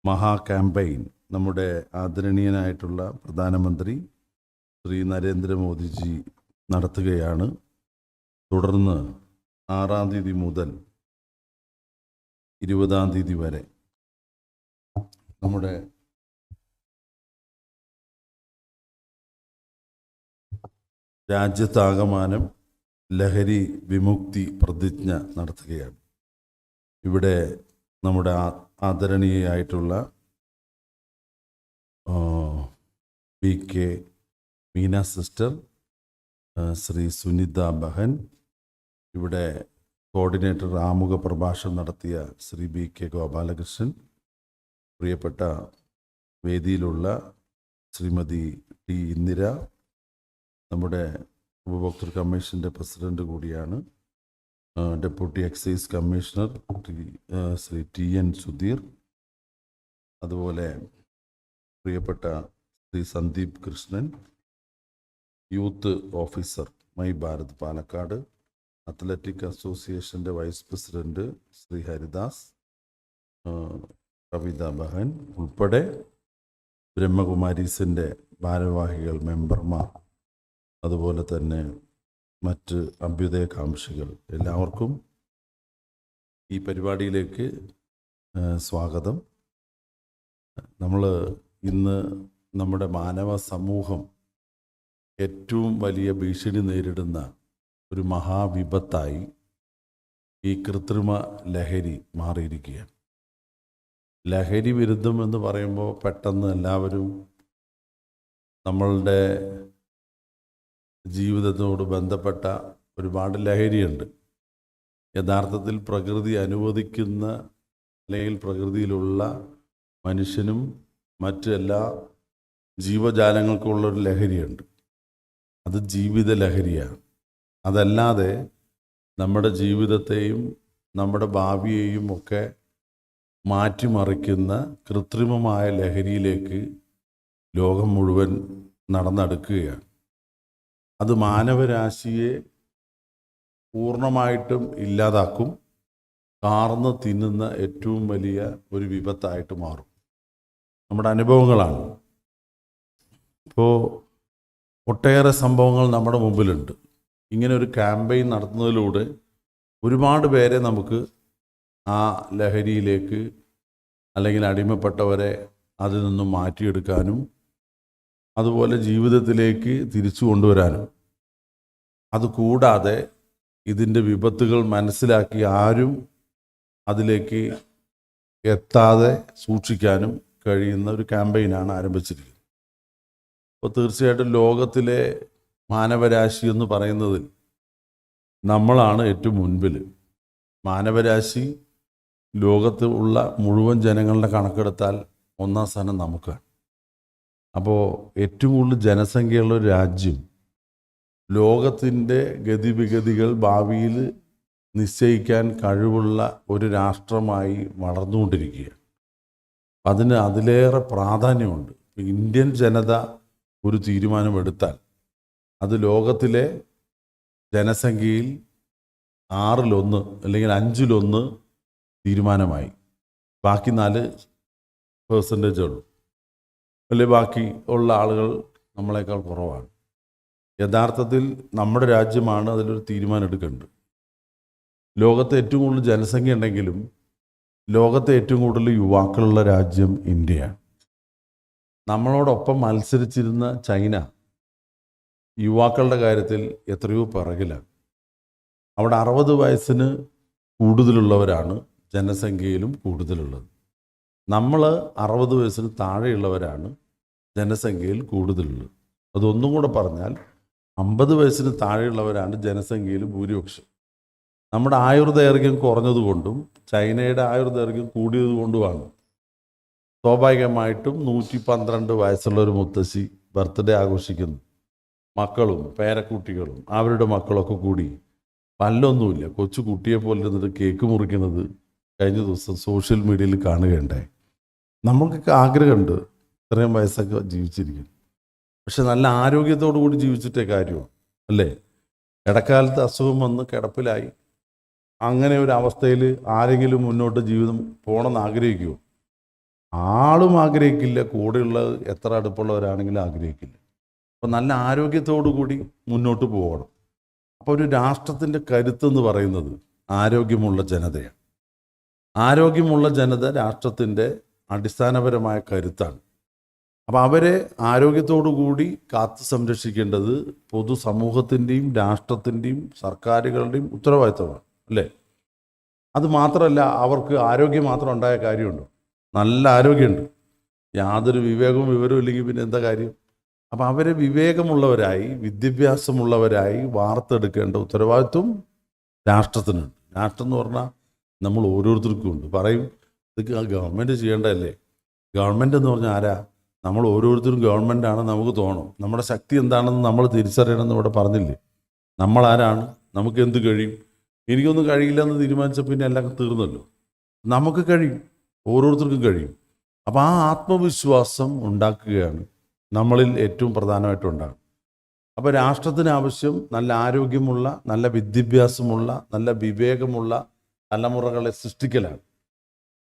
മഹാ ക്യാമ്പയിൻ നമ്മുടെ ആദരണീയനായിട്ടുള്ള പ്രധാനമന്ത്രി ശ്രീ നരേന്ദ്രമോദിജി നടത്തുകയാണ്. തുടർന്ന് 6-ാം തീയതി മുതൽ 20-ാം തീയതി വരെ നമ്മുടെ രാജ്യത്താകമാനം ലഹരി വിമുക്തി പ്രതിജ്ഞ നടത്തുകയാണ്. ഇവിടെ നമ്മുടെ ആദരണീയായിട്ടുള്ള BK മീന സിസ്റ്റർ, ശ്രീ സുനിത ബഹൻ, ഇവിടെ കോർഡിനേറ്റർ ആമുഖ പ്രഭാഷണം നടത്തിയ ശ്രീ BK ഗോപാലകൃഷ്ണൻ, പ്രിയപ്പെട്ട വേദിയിലുള്ള ശ്രീമതി T ഇന്ദിര, നമ്മുടെ ഉപഭോക്തൃ കമ്മീഷൻ്റെ പ്രസിഡന്റ് കൂടിയാണ്, deputy excise commissioner Shri TN Sudheer, അതുപോലെ പ്രിയപ്പെട്ട Shri Sandeep Krishnan, youth officer my Bharat Palakkad, athletic അസോസിയേഷൻ്റെ വൈസ് പ്രസിഡന്റ് ശ്രീ ഹരിദാസ്, കവിത ബഹൻ ഉൾപ്പെടെ ബ്രഹ്മകുമാരീസിൻ്റെ ഭാരവാഹികൾ, മെമ്പർമാർ, അതുപോലെ തന്നെ മറ്റ് അഭ്യുദയകാംക്ഷികൾ, എല്ലാവർക്കും ഈ പരിപാടിയിലേക്ക് സ്വാഗതം. നമ്മൾ ഇന്ന് നമ്മുടെ മാനവ സമൂഹം ഏറ്റവും വലിയ ഭീഷണി നേരിടുന്ന ഒരു മഹാവിപത്തായി ഈ കൃത്രിമ ലഹരി മാറിയിരിക്കുകയാണ്. ലഹരി വിരുദ്ധം എന്ന് പറയുമ്പോൾ പെട്ടെന്ന് എല്ലാവരും നമ്മളുടെ ജീവിതത്തോട് ബന്ധപ്പെട്ട ഒരുപാട് ലഹരിയുണ്ട്. യഥാർത്ഥത്തിൽ പ്രകൃതി അനുവദിക്കുന്ന അല്ലെങ്കിൽ പ്രകൃതിയിലുള്ള മനുഷ്യനും മറ്റ് എല്ലാ ജീവജാലങ്ങൾക്കുള്ളൊരു ലഹരിയുണ്ട്. അത് ജീവിത ലഹരിയാണ്. അതല്ലാതെ നമ്മുടെ ജീവിതത്തെയും നമ്മുടെ ഭാവിയെയും ഒക്കെ മാറ്റിമറിക്കുന്ന കൃത്രിമമായ ലഹരിയിലേക്ക് ലോകം മുഴുവൻ നടന്നെടുക്കുകയാണ്. അത് മാനവരാശിയെ പൂർണ്ണമായിട്ടും ഇല്ലാതാക്കും, കാർന്ന് തിന്നുന്ന ഏറ്റവും വലിയ ഒരു വിപത്തായിട്ട് മാറും. നമ്മുടെ അനുഭവങ്ങളാണ്. ഇപ്പോൾ ഒട്ടേറെ സംഭവങ്ങൾ നമ്മുടെ മുമ്പിലുണ്ട്. ഇങ്ങനെ ഒരു ക്യാമ്പയിൻ നടത്തുന്നതിലൂടെ ഒരുപാട് പേരെ നമുക്ക് ആ ലഹരിയിലേക്ക് അല്ലെങ്കിൽ അടിമപ്പെട്ടവരെ അതിൽ നിന്നും മാറ്റിയെടുക്കാനും അതുപോലെ ജീവിതത്തിലേക്ക് തിരിച്ചു കൊണ്ടുവരാനും, അതുകൂടാതെ ഇതിൻ്റെ വിപത്തുകൾ മനസ്സിലാക്കി ആരും അതിലേക്ക് എത്താതെ സൂക്ഷിക്കാനും കഴിയുന്ന ഒരു ക്യാമ്പയിനാണ് ആരംഭിച്ചിരിക്കുന്നത്. അപ്പോൾ തീർച്ചയായിട്ടും ലോകത്തിലെ മാനവരാശി എന്ന് പറയുന്നതിൽ നമ്മളാണ് ഏറ്റവും മുൻപിൽ. മാനവരാശി ലോകത്ത് ഉള്ള മുഴുവൻ ജനങ്ങളുടെ കണക്കെടുത്താൽ 1-ാം സ്ഥാനം നമുക്കാണ്. അപ്പോൾ ഏറ്റവും കൂടുതൽ ജനസംഖ്യയുള്ള ഒരു രാജ്യം ലോകത്തിൻ്റെ ഗതിവിഗതികൾ ഭാവിയിൽ നിശ്ചയിക്കാൻ കഴിവുള്ള ഒരു രാഷ്ട്രമായി വളർന്നുകൊണ്ടിരിക്കുകയാണ്. അതിന് അതിലേറെ പ്രാധാന്യമുണ്ട്. ഇന്ത്യൻ ജനത ഒരു തീരുമാനമെടുത്താൽ അത് ലോകത്തിലെ ജനസംഖ്യയിൽ 6-ൽ-1 അല്ലെങ്കിൽ 5-ൽ-1 തീരുമാനമായി. ബാക്കി 4% ഉള്ളൂ, അല്ലെങ്കിൽ ബാക്കി ഉള്ള ആളുകൾ നമ്മളെക്കാൾ കുറവാണ്. യഥാർത്ഥത്തിൽ നമ്മുടെ രാജ്യമാണ് അതിലൊരു തീരുമാനം എടുക്കേണ്ടത്. ലോകത്തെ ഏറ്റവും കൂടുതൽ ജനസംഖ്യ ഉണ്ടെങ്കിലും ലോകത്തെ ഏറ്റവും കൂടുതൽ യുവാക്കളുള്ള രാജ്യം ഇന്ത്യയാണ്. നമ്മളോടൊപ്പം മത്സരിച്ചിരുന്ന ചൈന യുവാക്കളുടെ കാര്യത്തിൽ എത്രയോ പിറകിലാണ്. അവിടെ 60 വയസ്സിന് കൂടുതലുള്ളവരാണ് ജനസംഖ്യയിലും കൂടുതലുള്ളത്. നമ്മൾ 60 വയസ്സിന് താഴെയുള്ളവരാണ് ജനസംഖ്യയിൽ കൂടുതലുള്ളത്. അതൊന്നും കൂടെ പറഞ്ഞാൽ 50 വയസ്സിന് താഴെയുള്ളവരാണ് ജനസംഖ്യയിൽ ഭൂരിപക്ഷം. നമ്മുടെ ആയുർദൈർഘ്യം കുറഞ്ഞതുകൊണ്ടും ചൈനയുടെ ആയുർദൈർഘ്യം കൂടിയതുകൊണ്ടുമാണ് സ്വാഭാവികമായിട്ടും 112 വയസ്സുള്ള ഒരു മുത്തശ്ശി ബർത്ത്ഡേ ആഘോഷിക്കുന്നു. മക്കളും പേരക്കുട്ടികളും അവരുടെ മക്കളൊക്കെ കൂടി പല്ലൊന്നുമില്ല, കൊച്ചു കുട്ടിയെ പോലെ ഇരുന്നിട്ട് കേക്ക് മുറിക്കുന്നത് കഴിഞ്ഞ ദിവസം സോഷ്യൽ മീഡിയയിൽ കാണുകയുണ്ടായി. നമ്മൾക്കൊക്കെ ആഗ്രഹമുണ്ട് ഇത്രയും വയസ്സൊക്കെ ജീവിച്ചിരിക്കും, പക്ഷെ നല്ല ആരോഗ്യത്തോടു കൂടി ജീവിച്ചിട്ടേ കാര്യമോ അല്ലേ? ഇടക്കാലത്ത് അസുഖം വന്ന് കിടപ്പിലായി, അങ്ങനെ ഒരു അവസ്ഥയിൽ ആരെങ്കിലും മുന്നോട്ട് ജീവിതം പോകണമെന്ന് ആഗ്രഹിക്കുമോ? ആളും ആഗ്രഹിക്കില്ല, കൂടെയുള്ള എത്ര അടുപ്പുള്ളവരാണെങ്കിലും ആഗ്രഹിക്കില്ല. അപ്പോൾ നല്ല ആരോഗ്യത്തോടു കൂടി മുന്നോട്ട് പോകണം. അപ്പോൾ ഒരു രാഷ്ട്രത്തിൻ്റെ കരുത്തെന്ന് പറയുന്നത് ആരോഗ്യമുള്ള ജനതയാണ്. ആരോഗ്യമുള്ള ജനത രാഷ്ട്രത്തിൻ്റെ അടിസ്ഥാനപരമായ കരുത്താണ്. അപ്പോൾ അവരെ ആരോഗ്യത്തോടു കൂടി കാത്തു സംരക്ഷിക്കേണ്ടത് പൊതുസമൂഹത്തിൻ്റെയും രാഷ്ട്രത്തിൻ്റെയും സർക്കാരുകളുടെയും ഉത്തരവാദിത്തമാണ് അല്ലേ? അത് മാത്രമല്ല, അവർക്ക് ആരോഗ്യം മാത്രം ഉണ്ടായ കാര്യമുണ്ടോ? നല്ല ആരോഗ്യമുണ്ട്, യാതൊരു വിവേകവും വിവരവും ഇല്ലെങ്കിൽ പിന്നെ എന്താ കാര്യം? അപ്പം അവരെ വിവേകമുള്ളവരായി വിദ്യാഭ്യാസമുള്ളവരായി വാർത്തെടുക്കേണ്ട ഉത്തരവാദിത്വം രാഷ്ട്രത്തിനുണ്ട്. രാഷ്ട്രം എന്ന് പറഞ്ഞാൽ നമ്മൾ ഓരോരുത്തർക്കും ഉണ്ട്. പറയും ഇത് ഗവൺമെൻറ് ചെയ്യേണ്ടതല്ലേ? ഗവൺമെൻറ് എന്ന് പറഞ്ഞാൽ ആരാ? നമ്മൾ ഓരോരുത്തരും ഗവൺമെൻറ്റാണ് നമുക്ക് തോന്നും. നമ്മുടെ ശക്തി എന്താണെന്ന് നമ്മൾ തിരിച്ചറിയണമെന്ന് ഇവിടെ പറഞ്ഞില്ലേ? നമ്മളാരാണ്? നമുക്ക് എന്ത് കഴിയും? എനിക്കൊന്നും കഴിയില്ലെന്ന് തീരുമാനിച്ച പിന്നെ എല്ലാം തീർന്നല്ലോ. നമുക്ക് കഴിയും, ഓരോരുത്തർക്കും കഴിയും. അപ്പോൾ ആ ആത്മവിശ്വാസം ഉണ്ടാക്കുകയാണ് നമ്മളിൽ ഏറ്റവും പ്രധാനമായിട്ടുണ്ടാകും. അപ്പോൾ രാഷ്ട്രത്തിന് ആവശ്യം നല്ല ആരോഗ്യമുള്ള, നല്ല വിദ്യാഭ്യാസമുള്ള, നല്ല വിവേകമുള്ള തലമുറകളെ സൃഷ്ടിക്കലാണ്.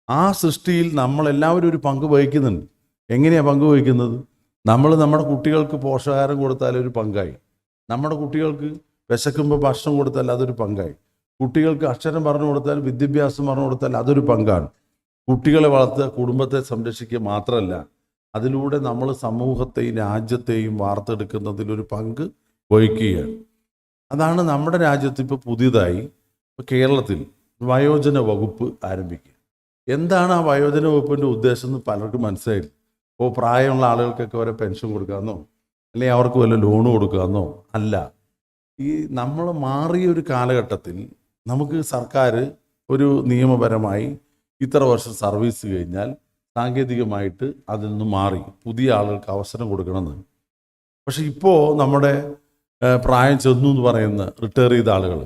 ആ സൃഷ്ടിയിൽ നമ്മളെല്ലാവരും ഒരു പങ്ക് വഹിക്കുന്നുണ്ട്. എങ്ങനെയാണ് പങ്ക് വഹിക്കുന്നത്? നമ്മൾ നമ്മുടെ കുട്ടികൾക്ക് പോഷകാഹാരം കൊടുത്താൽ ഒരു പങ്കായി, നമ്മുടെ കുട്ടികൾക്ക് വിശക്കുമ്പോൾ ഭക്ഷണം കൊടുത്താൽ അതൊരു പങ്കായി, കുട്ടികൾക്ക് അക്ഷരം പറഞ്ഞു കൊടുത്താൽ, വിദ്യാഭ്യാസം പറഞ്ഞു കൊടുത്താൽ അതൊരു പങ്കാണ്. കുട്ടികളെ വളർത്തുക, കുടുംബത്തെ സംരക്ഷിക്കുക മാത്രമല്ല, അതിലൂടെ നമ്മൾ സമൂഹത്തെയും രാജ്യത്തെയും വാർത്തെടുക്കുന്നതിലൊരു പങ്ക് വഹിക്കുകയാണ്. അതാണ് നമ്മുടെ രാജ്യത്ത് ഇപ്പോൾ പുതിയതായി കേരളത്തിൽ വയോജന വകുപ്പ് ആരംഭിക്കുക. എന്താണ് ആ വയോജന വകുപ്പിൻ്റെ ഉദ്ദേശം എന്ന് പലർക്കും മനസ്സിലായില്ല. ഇപ്പോൾ പ്രായമുള്ള ആളുകൾക്കൊക്കെ വരെ പെൻഷൻ കൊടുക്കാമെന്നോ അല്ലെങ്കിൽ അവർക്ക് വല്ല ലോൺ കൊടുക്കാമെന്നോ അല്ല. ഈ നമ്മൾ മാറിയ ഒരു കാലഘട്ടത്തിൽ നമുക്ക് സർക്കാർ ഒരു നിയമപരമായി ഇത്ര വർഷം സർവീസ് കഴിഞ്ഞാൽ സാങ്കേതികമായിട്ട് അതിൽ നിന്ന് മാറി പുതിയ ആളുകൾക്ക് അവസരം കൊടുക്കണമെന്ന്. പക്ഷെ ഇപ്പോൾ നമ്മുടെ പ്രായം ചെന്നു എന്ന് പറയുന്ന റിട്ടയർ ചെയ്ത ആളുകൾ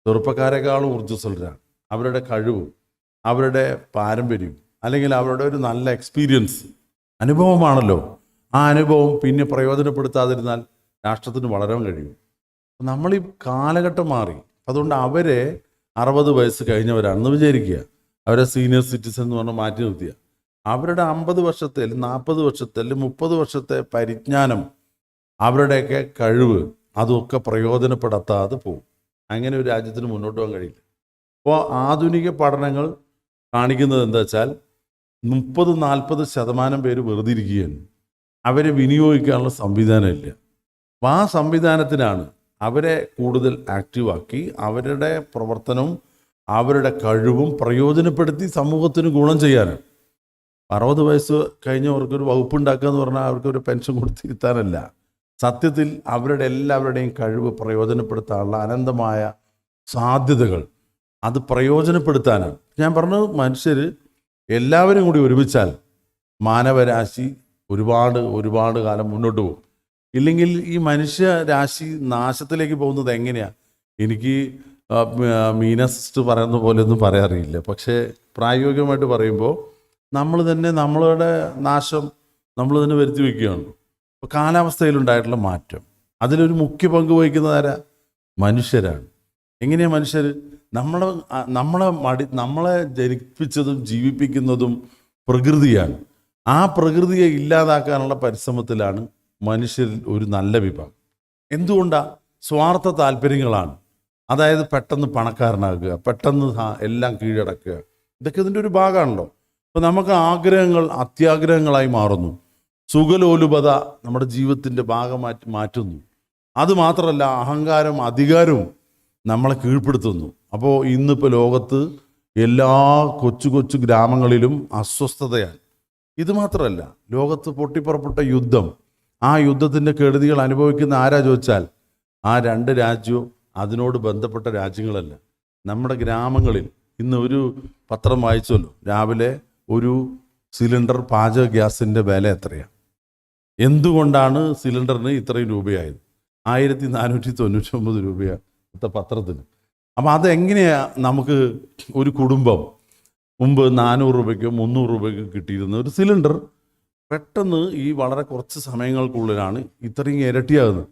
ചെറുപ്പക്കാരെക്കാളും ഊർജ്ജസ്വലരാണ്. അവരുടെ കഴിവും അവരുടെ പാരമ്പര്യവും അല്ലെങ്കിൽ അവരുടെ ഒരു നല്ല എക്സ്പീരിയൻസ് അനുഭവമാണല്ലോ. ആ അനുഭവം പിന്നെ പ്രയോജനപ്പെടുത്താതിരുന്നാൽ രാഷ്ട്രത്തിന് വളരാൻ കഴിയും. നമ്മളീ കാലഘട്ടം മാറി. അതുകൊണ്ട് അവരെ 60 വയസ്സ് കഴിഞ്ഞവരാണെന്ന് വിചാരിക്കുക, അവരെ സീനിയർ സിറ്റിസൺ എന്ന് പറഞ്ഞാൽ മാറ്റി നിർത്തിയ അവരുടെ 50 വർഷത്തെ 40 വർഷത്തെ 30 വർഷത്തെ പരിജ്ഞാനം, അവരുടെയൊക്കെ കഴിവ് അതൊക്കെ പ്രയോജനപ്പെടുത്താതെ പോകും. അങ്ങനെ ഒരു രാജ്യത്തിന് മുന്നോട്ട് പോകാൻ കഴിയില്ല. അപ്പോൾ ആധുനിക പഠനങ്ങൾ കാണിക്കുന്നത് എന്താ വെച്ചാൽ 30-40% പേര് വെറുതെ ഇരിക്കുകയാണ്. അവരെ വിനിയോഗിക്കാനുള്ള സംവിധാനമില്ല. അപ്പോൾ ആ സംവിധാനത്തിനാണ് അവരെ കൂടുതൽ ആക്റ്റീവാക്കി അവരുടെ പ്രവർത്തനവും അവരുടെ കഴിവും പ്രയോജനപ്പെടുത്തി സമൂഹത്തിന് ഗുണം ചെയ്യാനാണ്. 60 വയസ്സ് കഴിഞ്ഞവർക്കൊരു വകുപ്പുണ്ടാക്കുക എന്ന് പറഞ്ഞാൽ അവർക്കൊരു പെൻഷൻ കൊടുത്തിരുത്താനല്ല. സത്യത്തിൽ അവരുടെ എല്ലാവരുടെയും കഴിവ് പ്രയോജനപ്പെടുത്താനുള്ള അനന്തമായ സാധ്യതകൾ അത് പ്രയോജനപ്പെടുത്താനാണ്. ഞാൻ പറഞ്ഞത് മനുഷ്യർ എല്ലാവരും കൂടി ഒരുമിച്ചാൽ മാനവരാശി ഒരുപാട് കാലം മുന്നോട്ട് പോകും. ഇല്ലെങ്കിൽ ഈ മനുഷ്യരാശി നാശത്തിലേക്ക് പോകുന്നത് എങ്ങനെയാണ്? എനിക്ക് മീനസിസ്റ്റ് പറയുന്ന പോലെ ഒന്നും പറയാറില്ല. പക്ഷേ പ്രായോഗികമായിട്ട് പറയുമ്പോൾ നമ്മൾ തന്നെ നമ്മളുടെ നാശം നമ്മൾ തന്നെ വരുത്തി വയ്ക്കുകയാണ്. അപ്പോൾ കാലാവസ്ഥയിലുണ്ടായിട്ടുള്ള മാറ്റം അതിലൊരു മുഖ്യ പങ്ക് വഹിക്കുന്നത് ആരാ? മനുഷ്യരാണ്. എങ്ങനെയാണ് മനുഷ്യർ? നമ്മളെ ജനിപ്പിച്ചതും ജീവിപ്പിക്കുന്നതും പ്രകൃതിയാണ്. ആ പ്രകൃതിയെ ഇല്ലാതാക്കാനുള്ള പരിശ്രമത്തിലാണ് മനുഷ്യരിൽ ഒരു നല്ല വിഭാഗം. എന്തുകൊണ്ടാണ്? സ്വാർത്ഥ താല്പര്യങ്ങളാണ്. അതായത് പെട്ടെന്ന് പണക്കാരനാകുക, പെട്ടെന്ന് എല്ലാം കീഴടക്കുക, ഇതൊക്കെ ഇതിൻ്റെ ഒരു ഭാഗമാണല്ലോ. അപ്പോൾ നമുക്ക് ആഗ്രഹങ്ങൾ അത്യാഗ്രഹങ്ങളായി മാറുന്നു. സുഖലോലുപത നമ്മുടെ ജീവിതത്തിൻ്റെ ഭാഗമാറ്റി മാറ്റുന്നു. അതുമാത്രമല്ല, അഹങ്കാരം അധികാരവും നമ്മളെ കീഴ്പ്പെടുത്തുന്നു. അപ്പോൾ ഇന്നിപ്പോൾ ലോകത്ത് എല്ലാ കൊച്ചു ഗ്രാമങ്ങളിലും അസ്വസ്ഥതയാണ്. ഇത് മാത്രമല്ല, ലോകത്ത് പൊട്ടിപ്പുറപ്പെട്ട യുദ്ധം, ആ യുദ്ധത്തിൻ്റെ കെടുതികൾ അനുഭവിക്കുന്ന ആരാ ചോദിച്ചാൽ ആ 2 രാജ്യവും അതിനോട് ബന്ധപ്പെട്ട രാജ്യങ്ങളല്ല. നമ്മുടെ ഗ്രാമങ്ങളിൽ ഇന്ന് ഒരു പത്രം വായിച്ചല്ലോ, രാവിലെ ഒരു സിലിണ്ടർ പാചക ഗ്യാസിൻ്റെ വില എത്രയാണ്? എന്തുകൊണ്ടാണ് സിലിണ്ടറിന് ഇത്രയും രൂപയായത്? 1499 രൂപയാണ് ഇന്നത്തെ പത്രത്തിന്. അപ്പം അതെങ്ങനെയാണ് നമുക്ക് ഒരു കുടുംബം മുമ്പ് 400 രൂപയ്ക്കോ 300 രൂപയ്ക്കോ കിട്ടിയിരുന്ന ഒരു സിലിണ്ടർ പെട്ടെന്ന് ഈ വളരെ കുറച്ച് സമയങ്ങൾക്കുള്ളിലാണ് ഇത്രയും ഇരട്ടിയാകുന്നത്?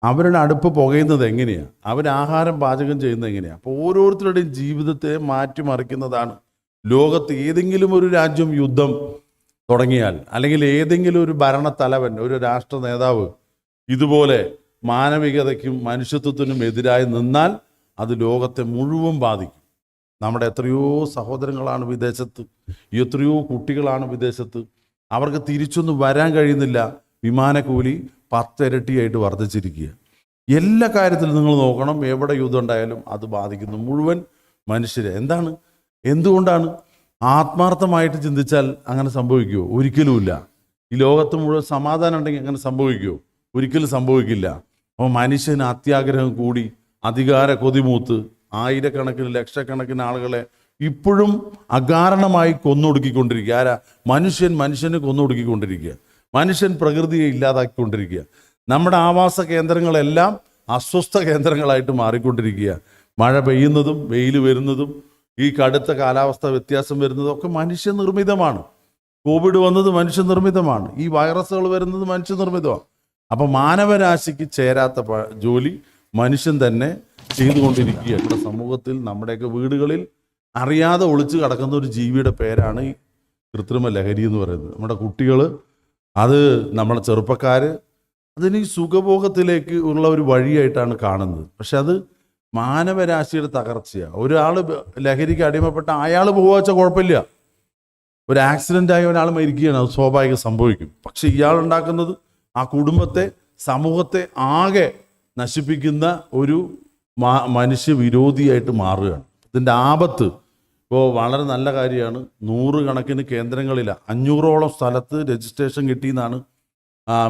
അവരുടെ അടുപ്പ് പുകയുന്നത് എങ്ങനെയാണ്? അവരാഹാരം പാചകം ചെയ്യുന്നത് എങ്ങനെയാണ്? അപ്പോൾ ഓരോരുത്തരുടെയും ജീവിതത്തെ മാറ്റിമറിക്കുന്നതാണ്. ലോകത്ത് ഏതെങ്കിലും ഒരു രാജ്യം യുദ്ധം തുടങ്ങിയാൽ, അല്ലെങ്കിൽ ഏതെങ്കിലും ഒരു ഭരണത്തലവൻ, ഒരു രാഷ്ട്ര നേതാവ് ഇതുപോലെ മാനവികതയ്ക്കും മനുഷ്യത്വത്തിനും എതിരായി നിന്നാൽ അത് ലോകത്തെ മുഴുവൻ ബാധിക്കും. നമ്മുടെ എത്രയോ സഹോദരങ്ങളാണ് വിദേശത്ത്, എത്രയോ കുട്ടികളാണ് വിദേശത്ത്. അവർക്ക് തിരിച്ചൊന്നും വരാൻ കഴിയുന്നില്ല. വിമാനക്കൂലി 10 ഇരട്ടിയായിട്ട് വർദ്ധിച്ചിരിക്കുക. എല്ലാ കാര്യത്തിലും നിങ്ങൾ നോക്കണം, എവിടെ യുദ്ധം ഉണ്ടായാലും അത് ബാധിക്കുന്നു മുഴുവൻ മനുഷ്യരെ. എന്തുകൊണ്ടാണ്? ആത്മാർത്ഥമായിട്ട് ചിന്തിച്ചാൽ അങ്ങനെ സംഭവിക്കുമോ? ഒരിക്കലുമില്ല. ഈ ലോകത്ത് മുഴുവൻ സമാധാനം ഉണ്ടെങ്കിൽ അങ്ങനെ സംഭവിക്കുമോ? ഒരിക്കലും സംഭവിക്കില്ല. അപ്പോൾ മനുഷ്യന് അത്യാഗ്രഹം കൂടി, അധികാര കൊതിമൂത്ത് ആയിരക്കണക്കിന് ലക്ഷക്കണക്കിന് ആളുകളെ ഇപ്പോഴും അകാരണമായി കൊന്നൊടുക്കിക്കൊണ്ടിരിക്കുക. ആരാ? മനുഷ്യനെ കൊന്നൊടുക്കിക്കൊണ്ടിരിക്കുക. മനുഷ്യൻ പ്രകൃതിയെ ഇല്ലാതാക്കിക്കൊണ്ടിരിക്കുക. നമ്മുടെ ആവാസ കേന്ദ്രങ്ങളെല്ലാം അസ്വസ്ഥ കേന്ദ്രങ്ങളായിട്ട് മാറിക്കൊണ്ടിരിക്കുക. മഴ പെയ്യുന്നതും വെയിൽ വരുന്നതും ഈ കടുത്ത കാലാവസ്ഥ വ്യത്യാസം വരുന്നതും ഒക്കെ മനുഷ്യനിർമ്മിതമാണ്. കോവിഡ് വന്നത് മനുഷ്യനിർമ്മിതമാണ്. ഈ വൈറസുകൾ വരുന്നത് മനുഷ്യനിർമ്മിതമാണ്. അപ്പം മാനവരാശിക്ക് ചേരാത്ത ജോലി മനുഷ്യൻ തന്നെ ചെയ്തുകൊണ്ടിരിക്കുക. നമ്മുടെ സമൂഹത്തിൽ, നമ്മുടെയൊക്കെ വീടുകളിൽ അറിയാതെ ഒളിച്ചു കിടക്കുന്ന ഒരു ജീവിയുടെ പേരാണ് ഈ കൃത്രിമ ലഹരി എന്ന് പറയുന്നത്. നമ്മുടെ കുട്ടികൾ, അത് നമ്മുടെ ചെറുപ്പക്കാർ അതിന് ഈ സുഖഭോഗത്തിലേക്ക് ഉള്ള ഒരു വഴിയായിട്ടാണ് കാണുന്നത്. പക്ഷെ അത് മാനവരാശിയുടെ തകർച്ചയാണ്. ഒരാൾ ലഹരിക്ക് അടിമപ്പെട്ട അയാൾ പോവാച്ച കുഴപ്പമില്ല. ഒരു ആക്സിഡൻ്റ് ആയ ഒരാൾ മരിക്കുകയാണ്, അത് സ്വാഭാവികം സംഭവിക്കും. പക്ഷെ ഇയാൾ ഉണ്ടാക്കുന്നത് ആ കുടുംബത്തെ, സമൂഹത്തെ ആകെ നശിപ്പിക്കുന്ന ഒരു മനുഷ്യവിരോധിയായിട്ട് മാറുകയാണ്. ഇതിൻ്റെ ആപത്ത് ഇപ്പോൾ വളരെ നല്ല കാര്യമാണ്. 100 കണക്കിന് കേന്ദ്രങ്ങളില്ല, 500ഓളം സ്ഥലത്ത് രജിസ്ട്രേഷൻ കിട്ടിയെന്നാണ്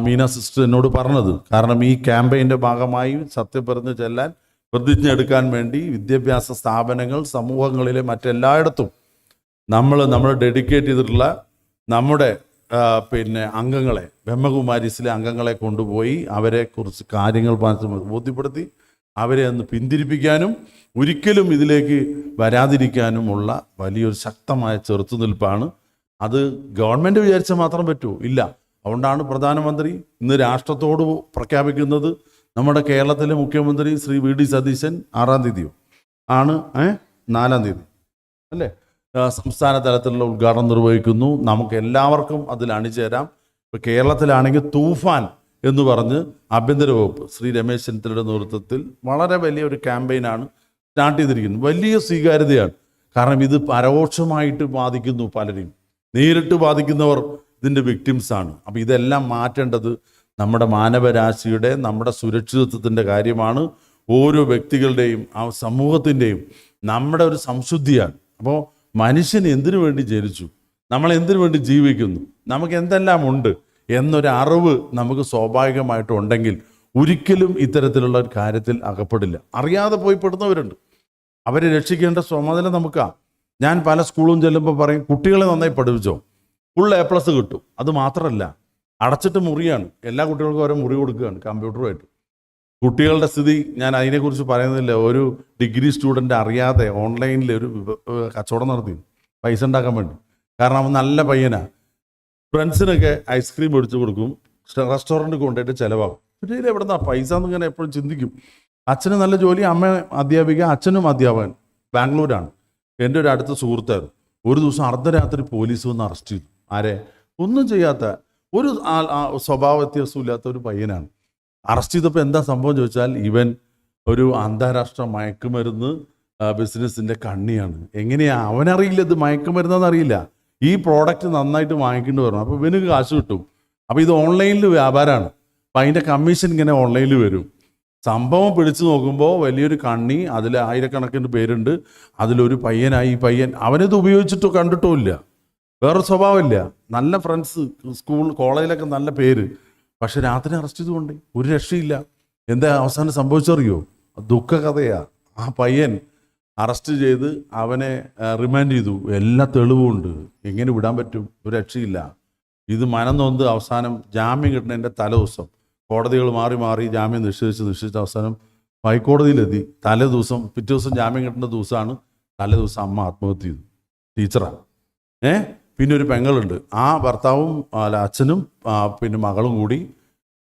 മീന സിസ്റ്റർ എന്നോട് പറഞ്ഞത്. കാരണം ഈ ക്യാമ്പയിൻ്റെ ഭാഗമായി സത്യപ്രതിജ്ഞ ചെല്ലാൻ, പ്രതിജ്ഞ എടുക്കാൻ വേണ്ടി വിദ്യാഭ്യാസ സ്ഥാപനങ്ങൾ, സമൂഹങ്ങളിലെ മറ്റെല്ലായിടത്തും നമ്മൾ ഡെഡിക്കേറ്റ് ചെയ്തിട്ടുള്ള നമ്മുടെ അംഗങ്ങളെ, ബ്രഹ്മകുമാരീസിലെ അംഗങ്ങളെ കൊണ്ടുപോയി അവരെ കുറിച്ച് കാര്യങ്ങൾ ബോധ്യപ്പെടുത്തി അവരെ ഒന്ന് പിന്തിരിപ്പിക്കാനും ഒരിക്കലും ഇതിലേക്ക് വരാതിരിക്കാനുമുള്ള വലിയൊരു ശക്തമായ ചെറുത്തുനിൽപ്പാണ്. അത് ഗവൺമെൻറ് വിചാരിച്ചാൽ മാത്രം പറ്റുമോ? ഇല്ല. അതുകൊണ്ടാണ് പ്രധാനമന്ത്രി ഇന്ന് രാഷ്ട്രത്തോട് പ്രഖ്യാപിക്കുന്നത്. നമ്മുടെ കേരളത്തിലെ മുഖ്യമന്ത്രി ശ്രീ VD സതീശൻ 6-ാം തീയതിയോ ആണ് 4-ാം തീയതി അല്ലേ സംസ്ഥാന തലത്തിലുള്ള ഉദ്ഘാടനം നിർവഹിക്കുന്നു. നമുക്ക് എല്ലാവർക്കും അതിൽ അണിചേരാം. ഇപ്പോൾ കേരളത്തിലാണെങ്കിൽ തൂഫാൻ എന്ന് പറഞ്ഞ് ആഭ്യന്തര വകുപ്പ് ശ്രീ രമേശ് ചെന്നിത്തലയുടെ നേതൃത്വത്തിൽ വളരെ വലിയൊരു ക്യാമ്പയിനാണ് സ്റ്റാർട്ട് ചെയ്തിരിക്കുന്നത്. വലിയ സ്വീകാര്യതയാണ്. കാരണം ഇത് പരോക്ഷമായിട്ട് ബാധിക്കുന്നു പലരെയും, നേരിട്ട് ബാധിക്കുന്നവർ ഇതിൻ്റെ വിക്ടിംസാണ്. അപ്പോൾ ഇതെല്ലാം മാറ്റേണ്ടത് നമ്മുടെ മാനവരാശിയുടെ, നമ്മുടെ സുരക്ഷിതത്വത്തിൻ്റെ കാര്യമാണ്. ഓരോ വ്യക്തികളുടെയും ആ സമൂഹത്തിൻ്റെയും നമ്മുടെ ഒരു സംശുദ്ധിയാണ്. അപ്പോൾ മനുഷ്യൻ എന്തിനു വേണ്ടി ജനിച്ചു, നമ്മൾ എന്തിനു വേണ്ടി ജീവിക്കുന്നു, നമുക്ക് എന്തെല്ലാം ഉണ്ട് എന്നൊരു അറിവ് നമുക്ക് സ്വാഭാവികമായിട്ടുണ്ടെങ്കിൽ ഒരിക്കലും ഇത്തരത്തിലുള്ള ഒരു കാര്യത്തിൽ അകപ്പെടില്ല. അറിയാതെ പോയി പെടുന്നവരുണ്ട്, അവരെ രക്ഷിക്കേണ്ട ചുമതല നമുക്കാണ്. ഞാൻ പല സ്കൂളും ചെല്ലുമ്പോൾ പറയും, കുട്ടികളെ നന്നായി പഠിപ്പിച്ചോ, ഫുൾ A+ കിട്ടും. അത് മാത്രമല്ല, അടച്ചിട്ട് മുറിയാണ്, എല്ലാ കുട്ടികൾക്കും ഓരോ മുറി കൊടുക്കുകയാണ് കമ്പ്യൂട്ടറുമായിട്ട്. കുട്ടികളുടെ സ്ഥിതി ഞാൻ അതിനെക്കുറിച്ച് പറയുന്നില്ല. ഒരു ഡിഗ്രി സ്റ്റുഡൻ്റ് അറിയാതെ ഓൺലൈനിൽ ഒരു കച്ചവടം നടത്തി പൈസ ഉണ്ടാക്കാൻ വേണ്ടി. കാരണം അവൻ നല്ല പയ്യനാണ്, ഫ്രണ്ട്സിനൊക്കെ ഐസ്ക്രീം മേടിച്ചു കൊടുക്കും, റെസ്റ്റോറൻറ്റ് കൊണ്ടുപോയിട്ട് ചിലവാകും. പിന്നെ എവിടെ നിന്നാ പൈസ എന്നിങ്ങനെ എപ്പോഴും ചിന്തിക്കും. അച്ഛന് നല്ല ജോലി, അമ്മ അധ്യാപിക, അച്ഛനും അധ്യാപകൻ, ബാംഗ്ലൂരാണ്. എൻ്റെ ഒരു അടുത്ത സുഹൃത്തായിരുന്നു. ഒരു ദിവസം അർദ്ധരാത്രി പോലീസ് വന്ന് അറസ്റ്റ് ചെയ്തു. ആരെ? ഒന്നും ചെയ്യാത്ത, ഒരു സ്വഭാവ വ്യത്യാസമില്ലാത്ത ഒരു പയ്യനാണ്. അറസ്റ്റ് ചെയ്തപ്പോൾ എന്താ സംഭവം ചോദിച്ചാൽ, ഇവൻ ഒരു അന്താരാഷ്ട്ര മയക്കുമരുന്ന് ബിസിനസ്സിൻ്റെ കണ്ണിയാണ്. എങ്ങനെയാണ് അവനറിയില്ല ഇത് മയക്കുമരുന്നെന്നറിയില്ല. ഈ പ്രോഡക്റ്റ് നന്നായിട്ട് വാങ്ങിക്കേണ്ടി വരണം. അപ്പോൾ ഇവന് കാശ് കിട്ടും. അപ്പോൾ ഇത് ഓൺലൈനിൽ വ്യാപാരമാണ്. അപ്പം അതിൻ്റെ കമ്മീഷൻ ഇങ്ങനെ ഓൺലൈനിൽ വരും. സംഭവം പിടിച്ചു നോക്കുമ്പോൾ വലിയൊരു കണ്ണി, അതിൽ ആയിരക്കണക്കിന് പേരുണ്ട്. അതിലൊരു പയ്യനായി. ഈ പയ്യൻ അവനിത് ഉപയോഗിച്ചിട്ടോ കണ്ടിട്ടോ ഇല്ല, വേറെ സ്വഭാവമില്ല, നല്ല ഫ്രണ്ട്സ്, സ്കൂൾ കോളേജിലൊക്കെ നല്ല പേര്. പക്ഷെ രാത്രി അറസ്റ്റ് ചെയ്തുകൊണ്ട് ഒരു രക്ഷയില്ല. എന്താ അവസാനം സംഭവിച്ചറിയോ? ദുഃഖകഥയാ. ആ പയ്യൻ അറസ്റ്റ് ചെയ്ത് അവനെ റിമാൻഡ് ചെയ്തു. എല്ലാ തെളിവുമുണ്ട്. എങ്ങനെ വിടാൻ പറ്റും? ഒരു രക്ഷയില്ല. ഇത് മനം നൊന്ത് അവസാനം ജാമ്യം കിട്ടുന്നതിൻ്റെ തലേ ദിവസം കോടതികൾ മാറി മാറി ജാമ്യം നിശ്ചയിച്ച് അവസാനം ഹൈക്കോടതിയിലെത്തി. തലേ ദിവസം പിറ്റേ ദിവസം ജാമ്യം കിട്ടുന്ന ദിവസമാണ് തലേ ദിവസം അമ്മ ആത്മഹത്യ ചെയ്തു. ടീച്ചറാണ്. പിന്നെ ഒരു പെങ്ങളുണ്ട്. ആ ഭർത്താവും അച്ഛനും പിന്നെ മകളും കൂടി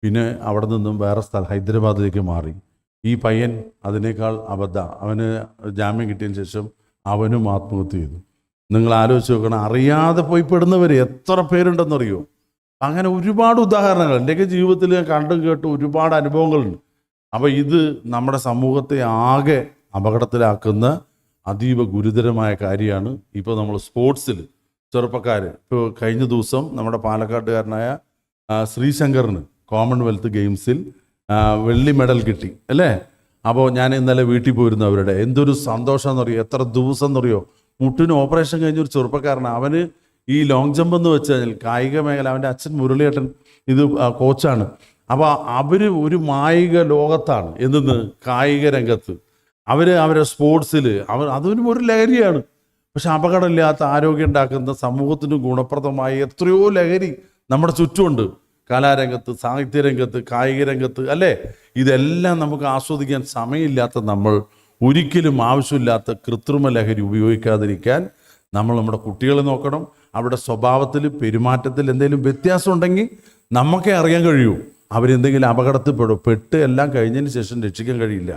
പിന്നെ അവിടെ നിന്നും വേറെ സ്ഥലം ഹൈദരാബാദിലേക്ക് മാറി. ഈ പയ്യൻ അതിനേക്കാൾ അവന് ജാമ്യം കിട്ടിയതിന് ശേഷം അവനും ആത്മഹത്യ ചെയ്തു. നിങ്ങൾ ആലോചിച്ച് നോക്കണം, അറിയാതെ പോയി പെടുന്നവർ എത്ര പേരുണ്ടെന്നറിയോ? അങ്ങനെ ഒരുപാട് ഉദാഹരണങ്ങൾ എൻ്റെയൊക്കെ ജീവിതത്തിൽ ഞാൻ കണ്ടും കേട്ടും ഒരുപാട് അനുഭവങ്ങളുണ്ട്. അപ്പോൾ ഇത് നമ്മുടെ സമൂഹത്തെ ആകെ അപകടത്തിലാക്കുന്ന അതീവ ഗുരുതരമായ കാര്യമാണ്. ഇപ്പോൾ നമ്മൾ സ്പോർട്സിൽ ചെറുപ്പക്കാർ, ഇപ്പോൾ കഴിഞ്ഞ ദിവസം നമ്മുടെ പാലക്കാട്ടുകാരനായ ശ്രീശങ്കറിന് കോമൺവെൽത്ത് ഗെയിംസിൽ വെള്ളി മെഡൽ കിട്ടി അല്ലേ? അപ്പോൾ ഞാൻ ഇന്നലെ വീട്ടിൽ പോയിരുന്നു. അവരുടെ എന്തൊരു സന്തോഷം എന്നറിയോ, എത്ര ദിവസം എന്നറിയോ. മുട്ടിന് ഓപ്പറേഷൻ കഴിഞ്ഞൊരു ചെറുപ്പക്കാരനാണ്. അവന് ഈ ലോങ് ജമ്പ് എന്ന് വെച്ച് കഴിഞ്ഞാൽ കായിക മേഖല, അവൻ്റെ അച്ഛൻ മുരളിയേട്ടൻ ഇത് കോച്ചാണ്. അപ്പോൾ അവർ ഒരു മായിക ലോകത്താണ്. എന്തെന്ന് കായിക രംഗത്ത് അവരെ സ്പോർട്സിൽ അതൊരു ഒരു ലഹരിയാണ്. പക്ഷെ അപകടമില്ലാത്ത ആരോഗ്യം ഉണ്ടാക്കുന്ന സമൂഹത്തിന് ഗുണപ്രദമായ എത്രയോ ലഹരി നമ്മുടെ ചുറ്റുമുണ്ട്. കലാരംഗത്ത്, സാഹിത്യരംഗത്ത്, കായിക രംഗത്ത് അല്ലേ? ഇതെല്ലാം നമുക്ക് ആസ്വദിക്കാൻ സമയമില്ലാത്ത നമ്മൾ ഒരിക്കലും ആവശ്യമില്ലാത്ത കൃത്രിമ ലഹരി ഉപയോഗിക്കാതിരിക്കാൻ നമ്മൾ നമ്മുടെ കുട്ടികളെ നോക്കണം. അവരുടെ സ്വഭാവത്തിൽ, പെരുമാറ്റത്തിൽ എന്തെങ്കിലും വ്യത്യാസം ഉണ്ടെങ്കിൽ നമുക്കേ അറിയാൻ കഴിയൂ. അവരെന്തെങ്കിലും അപകടത്തിൽ പെട്ട് എല്ലാം കഴിഞ്ഞതിന് ശേഷം രക്ഷിക്കാൻ കഴിയില്ല.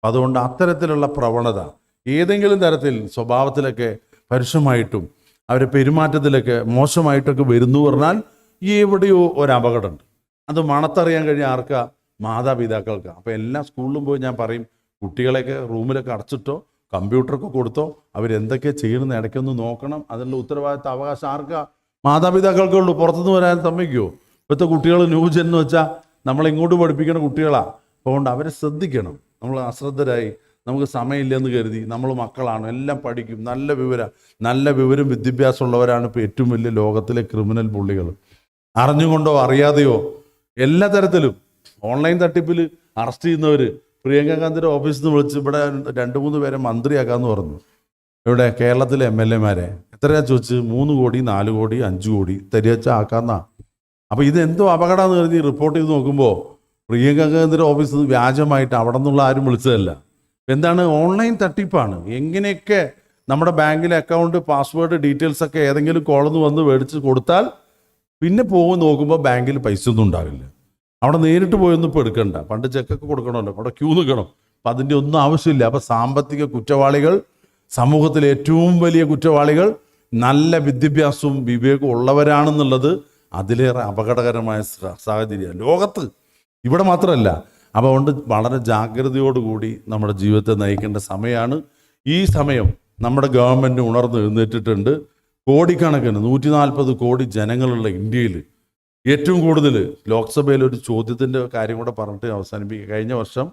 അതുകൊണ്ട് അത്തരത്തിലുള്ള പ്രവണത ഏതെങ്കിലും തരത്തിൽ സ്വഭാവത്തിലൊക്കെ പരുഷമായിട്ടും അവരെ പെരുമാറ്റത്തിലൊക്കെ മോശമായിട്ടൊക്കെ വരുന്നു പറഞ്ഞാൽ എവിടെയോ ഒരു അപകടമുണ്ട്. അത് മണത്തറിയാൻ കഴിയാൻ ആർക്കാ? മാതാപിതാക്കൾക്ക്. അപ്പോൾ എല്ലാ സ്കൂളിലും പോയി ഞാൻ പറയും, കുട്ടികളെയൊക്കെ റൂമിലൊക്കെ അടച്ചിട്ടോ കമ്പ്യൂട്ടറൊക്കെ കൊടുത്തോ അവരെന്തൊക്കെ ചെയ്യണമെന്ന് ഇടയ്ക്കൊന്ന് നോക്കണം. അതിനുള്ള ഉത്തരവാദിത്ത അവകാശം ആർക്കാ? മാതാപിതാക്കൾക്കേ ഉള്ളൂ. പുറത്തുനിന്ന് വരാൻ സമ്മതിക്കുമോ? ഇപ്പോഴത്തെ കുട്ടികൾ ന്യൂജൻ എന്ന് വെച്ചാൽ നമ്മളിങ്ങോട്ട് പഠിപ്പിക്കുന്ന കുട്ടികളാണ്. അതുകൊണ്ട് അവരെ ശ്രദ്ധിക്കണം. നമ്മൾ അശ്രദ്ധരായി നമുക്ക് സമയമില്ലെന്ന് കരുതി നമ്മൾ മക്കളാണ്, എല്ലാം പഠിക്കും, നല്ല വിവരം വിദ്യാഭ്യാസം ഉള്ളവരാണ് ഇപ്പോൾ ഏറ്റവും വലിയ ലോകത്തിലെ ക്രിമിനൽ പുള്ളികൾ. അറിഞ്ഞുകൊണ്ടോ അറിയാതെയോ എല്ലാ തരത്തിലും ഓൺലൈൻ തട്ടിപ്പിൽ അറസ്റ്റ് ചെയ്യുന്നവർ പ്രിയങ്ക ഗാന്ധിയുടെ ഓഫീസിൽ നിന്ന് വിളിച്ച് ഇവിടെ 2-3 പേരെ മന്ത്രിയാക്കാമെന്ന് പറഞ്ഞു. ഇവിടെ കേരളത്തിലെ MLA-മാരെ എത്രയാ ചോദിച്ച്? 3 കോടി 4 കോടി 5 കോടി തരിയച്ച ആക്കാന്നാ. അപ്പോൾ ഇതെന്തോ അപകടമെന്ന് കരുതി റിപ്പോർട്ട് ചെയ്ത് നോക്കുമ്പോൾ പ്രിയങ്ക ഗാന്ധിയുടെ ഓഫീസിൽ നിന്ന് വ്യാജമായിട്ട് അവിടെ നിന്നുള്ള ആരും വിളിച്ചതല്ല. എന്താണ്? ഓൺലൈൻ തട്ടിപ്പാണ്. എങ്ങനെയൊക്കെ നമ്മുടെ ബാങ്കിലെ അക്കൗണ്ട് പാസ്വേഡ് ഡീറ്റെയിൽസ് ഒക്കെ ഏതെങ്കിലും കോളിൽ നിന്ന് വന്ന് മേടിച്ച് കൊടുത്താൽ പിന്നെ പോകും നോക്കുമ്പോൾ ബാങ്കിൽ പൈസ ഒന്നും ഉണ്ടാവില്ല. അവിടെ നേരിട്ട് പോയൊന്നും ഇപ്പോൾ എടുക്കണ്ട. പണ്ട് ചെക്കൊക്കെ കൊടുക്കണമല്ലോ, അവിടെ ക്യൂ നിൽക്കണം. അപ്പം അതിൻ്റെ ഒന്നും ആവശ്യമില്ല. അപ്പം സാമ്പത്തിക കുറ്റവാളികൾ, സമൂഹത്തിലെ ഏറ്റവും വലിയ കുറ്റവാളികൾ നല്ല വിദ്യാഭ്യാസവും വിവേകവും ഉള്ളവരാണെന്നുള്ളത് അതിലേറെ അപകടകരമായ സാഹചര്യമാണ് ലോകത്ത്, ഇവിടെ മാത്രമല്ല. അപ്പോൾ അതുകൊണ്ട് വളരെ ജാഗ്രതയോടുകൂടി നമ്മുടെ ജീവിതത്തെ നയിക്കേണ്ട സമയമാണ്. ഈ സമയം നമ്മുടെ ഗവൺമെൻറ് ഉണർന്ന് എഴുന്നേറ്റിട്ടുണ്ട്. കോടിക്കണക്കിന് 140 കോടി ജനങ്ങളുള്ള ഇന്ത്യയിൽ ഏറ്റവും കൂടുതൽ ലോക്സഭയിൽ ഒരു ചോദ്യത്തിൻ്റെ കാര്യം കൂടെ പറഞ്ഞിട്ട് അവസാനിപ്പിക്കുക. കഴിഞ്ഞ വർഷം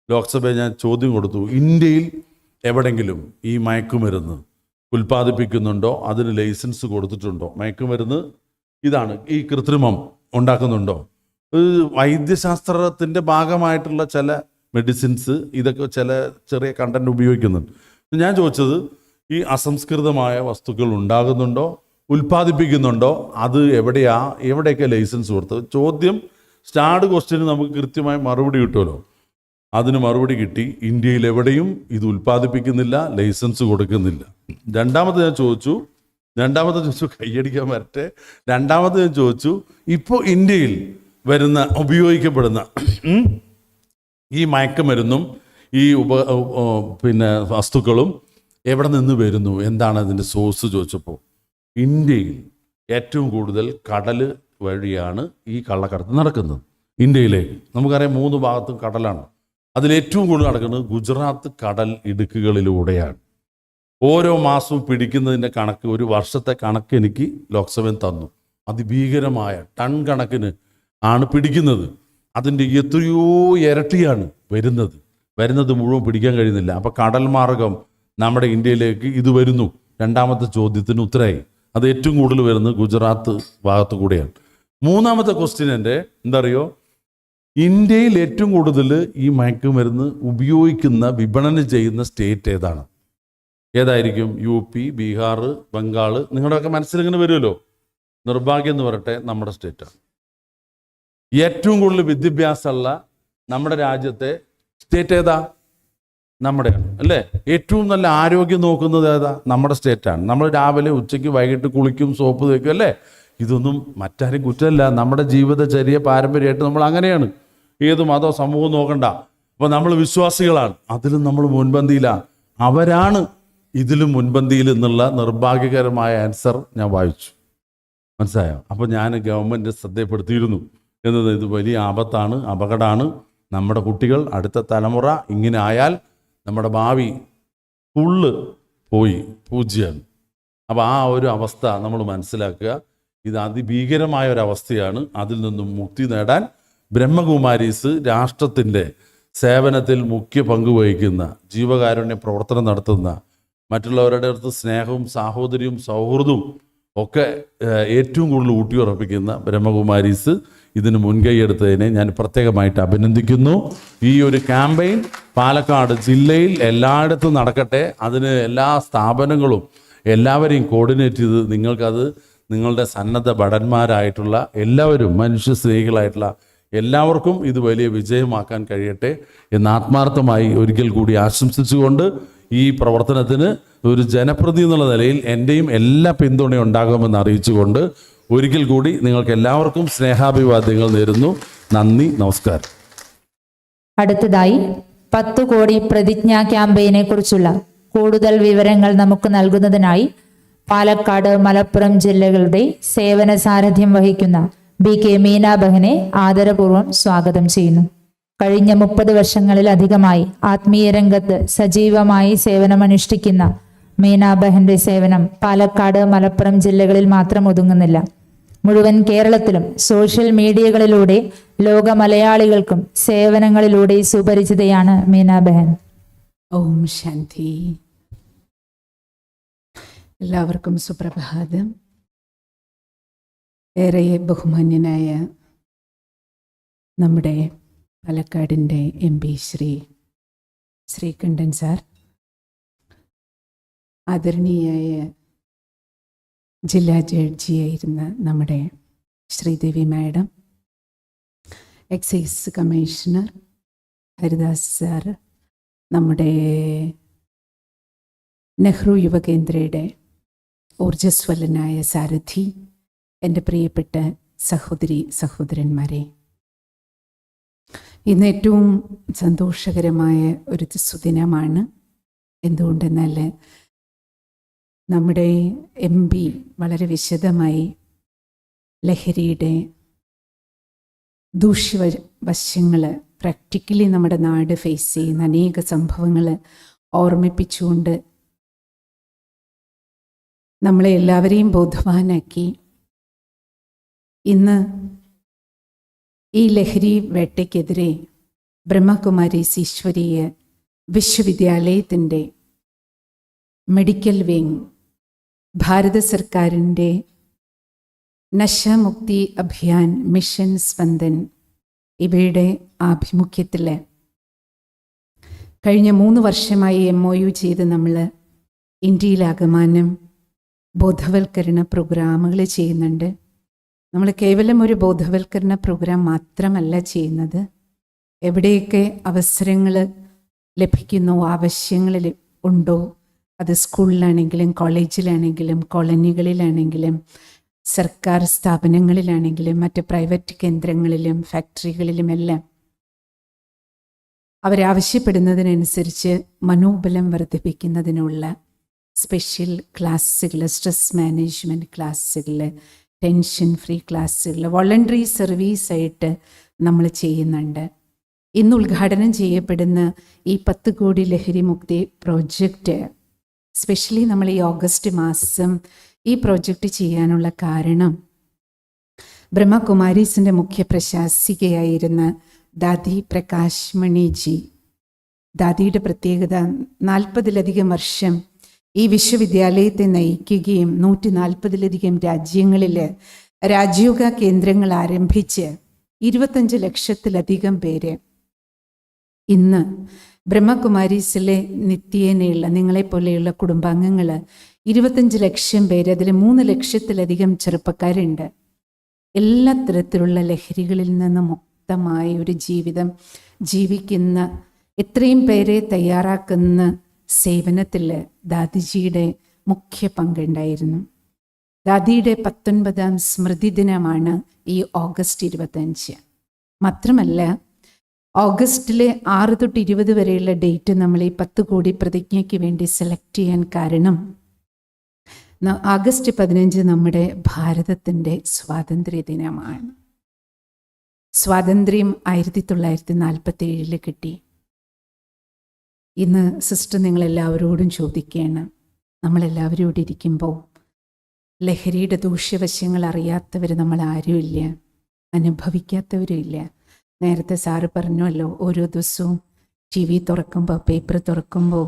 ലോക്സഭയിൽ ഞാൻ ചോദ്യം കൊടുത്തു, ഇന്ത്യയിൽ എവിടെങ്കിലും ഈ മയക്കുമരുന്ന് ഉൽപ്പാദിപ്പിക്കുന്നുണ്ടോ, അതിന് ലൈസൻസ് കൊടുത്തിട്ടുണ്ടോ? മയക്കുമരുന്ന് ഇതാണ്, ഈ കൃത്രിമം ഉണ്ടാക്കുന്നുണ്ടോ? വൈദ്യശാസ്ത്രത്തിൻ്റെ ഭാഗമായിട്ടുള്ള ചില മെഡിസിൻസ് ഇതൊക്കെ ചില ചെറിയ കണ്ടന്റ് ഉപയോഗിക്കുന്നുണ്ട്. ഞാൻ ചോദിച്ചത്, ഈ അസംസ്കൃതമായ വസ്തുക്കൾ ഉണ്ടാകുന്നുണ്ടോ, ഉൽപ്പാദിപ്പിക്കുന്നുണ്ടോ, അത് എവിടെയൊക്കെ ലൈസൻസ് കൊടുത്തത്? ചോദ്യം സ്റ്റാർഡ് ക്വസ്റ്റ്യന് നമുക്ക് കൃത്യമായി മറുപടി കിട്ടുമല്ലോ. അതിന് മറുപടി കിട്ടി, ഇന്ത്യയിൽ എവിടെയും ഇത് ഉൽപ്പാദിപ്പിക്കുന്നില്ല, ലൈസൻസ് കൊടുക്കുന്നില്ല. രണ്ടാമത് ഞാൻ ചോദിച്ചു, കൈയടിക്കാൻ വരട്ടെ. രണ്ടാമത് ഞാൻ ചോദിച്ചു, ഇപ്പോൾ ഇന്ത്യയിൽ ഉപയോഗിക്കപ്പെടുന്ന ഈ മയക്കുമരുന്നും ഈ വസ്തുക്കളും എവിടെ നിന്ന് വരുന്നു, എന്താണ് അതിൻ്റെ സോഴ്സ് ചോദിച്ചപ്പോൾ ഇന്ത്യയിൽ ഏറ്റവും കൂടുതൽ കടൽ വഴിയാണ് ഈ കള്ളക്കടത്ത് നടക്കുന്നത്. ഇന്ത്യയിലേക്ക് നമുക്കറിയാം 3 ഭാഗത്തും കടലാണ്. അതിലേറ്റവും കൂടുതൽ നടക്കുന്നത് ഗുജറാത്ത് കടൽ ഇടുക്കുകളിലൂടെയാണ്. ഓരോ മാസവും പിടിക്കുന്നതിൻ്റെ കണക്ക്, ഒരു വർഷത്തെ കണക്ക് എനിക്ക് ലോക്സഭയിൽ തന്നു. അതിഭീകരമായ ടൺ കണക്കിന് ആണ് പിടിക്കുന്നത്. അതിൻ്റെ എത്രയോ ഇരട്ടിയാണ് വരുന്നത് മുഴുവൻ പിടിക്കാൻ കഴിയുന്നില്ല. അപ്പോൾ കടൽ മാർഗം നമ്മുടെ ഇന്ത്യയിലേക്ക് ഇത് വരുന്നു. രണ്ടാമത്തെ ചോദ്യത്തിന് ഉത്തരമായി. അത് ഏറ്റവും കൂടുതൽ വരുന്നത് ഗുജറാത്ത് ഭാഗത്തു കൂടെയാണ്. മൂന്നാമത്തെ ക്വസ്റ്റ്യൻ എൻ്റെ എന്താ അറിയോ, ഇന്ത്യയിൽ ഏറ്റവും കൂടുതൽ ഈ മയക്കുമരുന്ന് ഉപയോഗിക്കുന്ന, വിപണനം ചെയ്യുന്ന സ്റ്റേറ്റ് ഏതാണ്? ഏതായിരിക്കും? UP, ബീഹാർ, ബംഗാൾ, നിങ്ങളുടെയൊക്കെ മനസ്സിലിങ്ങനെ വരുമല്ലോ. നിർഭാഗ്യം എന്ന് പറയട്ടെ, നമ്മുടെ സ്റ്റേറ്റാണ്. ഏറ്റവും കൂടുതൽ വിദ്യാഭ്യാസമുള്ള നമ്മുടെ രാജ്യത്തെ സ്റ്റേറ്റ് ഏതാ? നമ്മുടെയാണ്, അല്ലേ? ഏറ്റവും നല്ല ആരോഗ്യം നോക്കുന്നത് ഏതാ? നമ്മുടെ സ്റ്റേറ്റാണ്. നമ്മൾ രാവിലെ ഉച്ചയ്ക്ക് വൈകിട്ട് കുളിക്കും, സോപ്പ് തേക്കും, അല്ലേ? ഇതൊന്നും മറ്റാരും കുറ്റമല്ല, നമ്മുടെ ജീവിതചര്യ പാരമ്പര്യമായിട്ട് നമ്മൾ അങ്ങനെയാണ്. ഏത് മതമോ സമൂഹം നോക്കണ്ട. അപ്പോൾ നമ്മൾ വിശ്വാസികളാണ്, അതിലും നമ്മൾ മുൻപന്തിയിലാണ്. അവരാണ് ഇതിലും മുൻപന്തിയിൽ എന്നുള്ള നിർഭാഗ്യകരമായ ആൻസർ ഞാൻ വായിച്ചു. മനസ്സിലായോ? അപ്പോൾ ഞാൻ ഗവൺമെൻറ് ശ്രദ്ധപ്പെടുത്തിയിരുന്നു എന്നത് ഇത് വലിയ ആപത്താണ്, അപകടമാണ്. നമ്മുടെ കുട്ടികൾ, അടുത്ത തലമുറ ഇങ്ങനെ ആയാൽ നമ്മുടെ ഭാവി ഫുള്ള് പോയി, പൂജ്യമാണ്. അപ്പോൾ ആ ഒരു അവസ്ഥ നമ്മൾ മനസ്സിലാക്കുക. ഇത് അതിഭീകരമായ ഒരവസ്ഥയാണ്. അതിൽ നിന്നും മുക്തി നേടാൻ ബ്രഹ്മകുമാരീസ് രാഷ്ട്രത്തിൻ്റെ സേവനത്തിൽ മുഖ്യ പങ്ക് വഹിക്കുന്ന, ജീവകാരുണ്യ പ്രവർത്തനം നടത്തുന്ന, മറ്റുള്ളവരുടെ അടുത്ത് സ്നേഹവും സാഹോദര്യവും സൗഹൃദവും ഒക്കെ ഏറ്റവും കൂടുതൽ ഊട്ടിയുറപ്പിക്കുന്ന ബ്രഹ്മകുമാരീസ് ഇതിന് മുൻകൈയെടുത്തതിനെ ഞാൻ പ്രത്യേകമായിട്ട് അഭിനന്ദിക്കുന്നു. ഈ ഒരു ക്യാമ്പയിൻ പാലക്കാട് ജില്ലയിൽ എല്ലായിടത്തും നടക്കട്ടെ. അതിന് എല്ലാ സ്ഥാപനങ്ങളും എല്ലാവരെയും കോർഡിനേറ്റ് ചെയ്ത് നിങ്ങൾക്കത് നിങ്ങളുടെ സന്നദ്ധ ഭടന്മാരായിട്ടുള്ള എല്ലാവരും, മനുഷ്യ സ്നേഹികളായിട്ടുള്ള എല്ലാവർക്കും ഇത് വലിയ വിജയമാക്കാൻ കഴിയട്ടെ എന്ന് ആത്മാർത്ഥമായി ഒരിക്കൽ കൂടി ആശംസിച്ചുകൊണ്ട് ഈ പ്രവർത്തനത്തിന് ഒരു ജനപ്രതി എന്നുള്ള നിലയിൽ എൻ്റെയും എല്ലാ പിന്തുണയും ഉണ്ടാകുമെന്ന് അറിയിച്ചുകൊണ്ട് ഒരിക്കൽ കൂടി നിങ്ങൾക്ക് എല്ലാവർക്കും സ്നേഹാഭിവാദ്യങ്ങൾ നേരുന്നു. നന്ദി, നമസ്കാരം. അടുത്തതായി 10 കോടി പ്രതിജ്ഞാ ക്യാമ്പയിനെ കുറിച്ചുള്ള കൂടുതൽ വിവരങ്ങൾ നമുക്ക് നൽകുന്നതിനായി പാലക്കാട്, മലപ്പുറം ജില്ലകളുടെ സേവന സാരഥ്യം വഹിക്കുന്ന BK മീന ബഹനെ ആദരപൂർവ്വം സ്വാഗതം ചെയ്യുന്നു. കഴിഞ്ഞ 30 വർഷങ്ങളിലധികമായി ആത്മീയ രംഗത്ത് സജീവമായി സേവനമനുഷ്ഠിക്കുന്ന മീന ബഹന്റെ സേവനം പാലക്കാട്, മലപ്പുറം ജില്ലകളിൽ മാത്രം ഒതുങ്ങുന്നില്ല. മുഴുവൻ കേരളത്തിലും സോഷ്യൽ മീഡിയകളിലൂടെ ലോക മലയാളികൾക്കും സേവനങ്ങളിലൂടെ സുപരിചിതയാണ് മീന ബഹൻ. ഓം ശാന്തി. എല്ലാവർക്കും സുപ്രഭാതം. ഏറെ ബഹുമാന്യനായ നമ്മുടെ പാലക്കാടിൻ്റെ MP ശ്രീകണ്ഠൻ സാർ, ആദരണീയായ ജില്ലാ ജഡ്ജിയായിരുന്ന നമ്മുടെ Sreedevi madam, excise commissioner Haridas sir, നമ്മുടെ നെഹ്റു യുവകേന്ദ്രയുടെ ഊർജ്ജസ്വലനായ സാരഥി, എൻ്റെ പ്രിയപ്പെട്ട സഹോദരന്മാരെ, ഇന്ന് ഏറ്റവും സന്തോഷകരമായ ഒരു സുദിനമാണ്. എന്തുകൊണ്ടെന്നാൽ നമ്മുടെ MP വളരെ വിശദമായി ലഹരിയുടെ ദൂഷ്യവശങ്ങൾ പ്രാക്ടിക്കലി നമ്മുടെ നാട് ഫേസ് ചെയ്യുന്ന അനേക സംഭവങ്ങൾ ഓർമ്മിപ്പിച്ചുകൊണ്ട് നമ്മളെ എല്ലാവരെയും ബോധവാനാക്കി ഇന്ന് ഈ ലഹരി വേട്ടയ്ക്കെതിരെ ബ്രഹ്മകുമാരീസ് ഈശ്വരീയ വിശ്വവിദ്യാലയത്തിൻ്റെ മെഡിക്കൽ വിങ്, ഭാരത സർക്കാരിൻ്റെ നശാമുക്തി അഭിയാൻ, മിഷൻ സ്പന്ദൻ ഇവയുടെ ആഭിമുഖ്യത്തിൽ കഴിഞ്ഞ 3 വർഷമായി MOU ചെയ്ത് നമ്മൾ ഇന്ത്യയിലാകമാനം ബോധവൽക്കരണ പ്രോഗ്രാമുകൾ ചെയ്യുന്നുണ്ട്. നമ്മൾ കേവലം ഒരു ബോധവൽക്കരണ പ്രോഗ്രാം മാത്രമല്ല ചെയ്യുന്നത്. എവിടെയൊക്കെ അവസരങ്ങൾ ലഭിക്കുന്നോ, ആവശ്യങ്ങൾ ഉണ്ടോ, അത് സ്കൂളിലാണെങ്കിലും കോളേജിലാണെങ്കിലും കോളനികളിലാണെങ്കിലും സർക്കാർ സ്ഥാപനങ്ങളിലാണെങ്കിലും മറ്റ് പ്രൈവറ്റ് കേന്ദ്രങ്ങളിലും ഫാക്ടറികളിലുമെല്ലാം അവരാവശ്യപ്പെടുന്നതിനനുസരിച്ച് മനോബലം വർദ്ധിപ്പിക്കുന്നതിനുള്ള സ്പെഷ്യൽ ക്ലാസ്സുകൾ, സ്ട്രെസ് മാനേജ്മെൻറ്റ് ക്ലാസ്സുകൾ, ടെൻഷൻ ഫ്രീ ക്ലാസ്സുകൾ വോളണ്ടറി സർവീസായിട്ട് നമ്മൾ ചെയ്യുന്നുണ്ട്. ഇന്ന് ഉദ്ഘാടനം ചെയ്യപ്പെടുന്ന ഈ 10 കോടി ലഹരി മുക്തി പ്രോജക്റ്റ്, സ്പെഷ്യലി നമ്മൾ ഈ ഓഗസ്റ്റ് മാസം ഈ പ്രോജക്റ്റ് ചെയ്യാനുള്ള കാരണം ബ്രഹ്മകുമാരീസിൻ്റെ മുഖ്യ പ്രശാസികയായിരുന്ന ദാദി പ്രകാശ് മണിജി. ദാദിയുടെ പ്രത്യേകത 40-ലധികം വർഷം ഈ വിശ്വവിദ്യാലയത്തെ നയിക്കുകയും 140-ലധികം രാജ്യങ്ങളിൽ രാജയോഗ കേന്ദ്രങ്ങൾ ആരംഭിച്ച് 25 ലക്ഷത്തിലധികം പേര് ഇന്ന് ബ്രഹ്മകുമാരീസിലെ നിത്യേനയുള്ള നിങ്ങളെപ്പോലെയുള്ള കുടുംബാംഗങ്ങൾ 25 ലക്ഷം പേര്, അതിൽ 3 ലക്ഷത്തിലധികം ചെറുപ്പക്കാരുണ്ട്. എല്ലാ തരത്തിലുള്ള ലഹരികളിൽ നിന്ന് മുക്തമായ ഒരു ജീവിതം ജീവിക്കുന്ന എത്രയും പേരെ തയ്യാറാക്കുന്ന സേവനത്തിൽ ദാദിജിയുടെ മുഖ്യ പങ്കുണ്ടായിരുന്നു. ദാദിയുടെ 19ാം സ്മൃതി ദിനമാണ് ഈ ഓഗസ്റ്റ് 25. മാത്രമല്ല, ഓഗസ്റ്റിലെ 6 തൊട്ട് 20 വരെയുള്ള ഡേറ്റ് നമ്മൾ ഈ 10 കോടി പ്രതിജ്ഞയ്ക്ക് വേണ്ടി സെലക്ട് ചെയ്യാൻ കാരണം ആഗസ്റ്റ് 15 നമ്മുടെ ഭാരതത്തിൻ്റെ സ്വാതന്ത്ര്യ ദിനമാണ്. സ്വാതന്ത്ര്യം 1947 കിട്ടി. ഇന്ന് സിസ്റ്റർ നിങ്ങളെല്ലാവരോടും ചോദിക്കുകയാണ്, നമ്മളെല്ലാവരും ഇവിടെ ഇരിക്കുമ്പോൾ ലഹരിയുടെ ദൂഷ്യവശങ്ങൾ അറിയാത്തവർ നമ്മൾ ആരുമില്ല, അനുഭവിക്കാത്തവരും ഇല്ല. നേരത്തെ സാറ് പറഞ്ഞല്ലോ, ഓരോ ദിവസവും TV തുറക്കുമ്പോൾ, പേപ്പർ തുറക്കുമ്പോൾ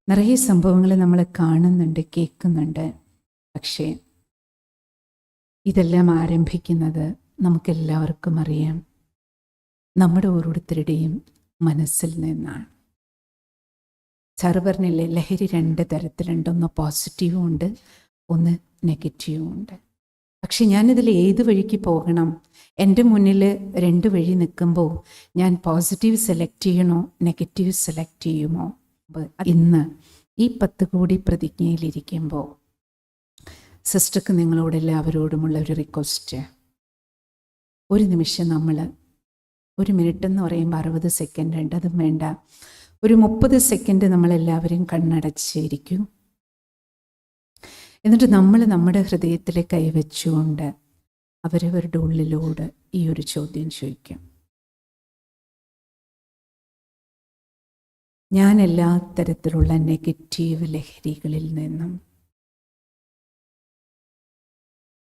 നിറയെ സംഭവങ്ങൾ നമ്മൾ കാണുന്നുണ്ട്, കേൾക്കുന്നുണ്ട്. പക്ഷേ ഇതെല്ലാം ആരംഭിക്കുന്നത് നമുക്കെല്ലാവർക്കും അറിയാം, നമ്മുടെ ഓരോരുത്തരുടെയും മനസ്സിൽ നിന്നാണ്. സാറ് പറഞ്ഞില്ലേ, ലഹരി 2 തരത്തിലുണ്ട്. ഒന്ന് പോസിറ്റീവും ഉണ്ട്, ഒന്ന് നെഗറ്റീവും ഉണ്ട്. പക്ഷെ ഞാനിതിൽ ഏത് വഴിക്ക് പോകണം? എൻ്റെ മുന്നിൽ 2 വഴി നിൽക്കുമ്പോൾ ഞാൻ പോസിറ്റീവ് സെലക്ട് ചെയ്യണോ, നെഗറ്റീവ് സെലക്ട് ചെയ്യുമോ? ഇന്ന് ഈ 10 കോടി പ്രതിജ്ഞയിലിരിക്കുമ്പോൾ സിസ്റ്റർക്ക് നിങ്ങളോടെല്ലാവരോടുമുള്ള ഒരു റിക്വസ്റ്റ്, ഒരു നിമിഷം നമ്മൾ, 1 മിനിറ്റ് എന്ന് പറയുമ്പോൾ 60 സെക്കൻഡ് ഉണ്ട്, അതും വേണ്ട, ഒരു 30 സെക്കൻഡ് നമ്മളെല്ലാവരും കണ്ണടച്ചിരിക്കും. എന്നിട്ട് നമ്മൾ നമ്മുടെ ഹൃദയത്തിൽ കൈവച്ചുകൊണ്ട് അവരവരുടെ ഉള്ളിലോട് ഈ ഒരു ചോദ്യം ചോദിക്കും: ഞാൻ എല്ലാ തരത്തിലുള്ള നെഗറ്റീവ് ലഹരികളിൽ നിന്നും,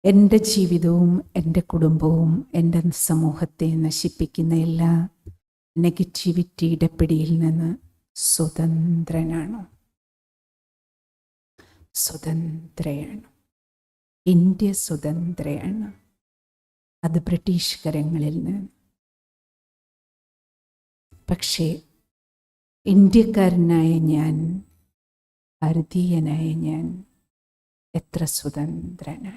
എൻ്റെ ജീവിതവും എൻ്റെ കുടുംബവും എൻ്റെ സമൂഹത്തെ നശിപ്പിക്കുന്ന എല്ലാ നെഗറ്റിവിറ്റിയുടെ പിടിയിൽ നിന്ന് സ്വതന്ത്രനാണോ? സ്വതന്ത്രയാണ്. ഇന്ത്യ സ്വതന്ത്രയാണ്. അത് ബ്രിട്ടീഷ് കരങ്ങളിൽ നിന്ന്. പക്ഷേ ഇന്ത്യക്കാരനായ ഞാൻ, ഭാരതീയനായ ഞാൻ എത്ര സ്വതന്ത്രനാണ്?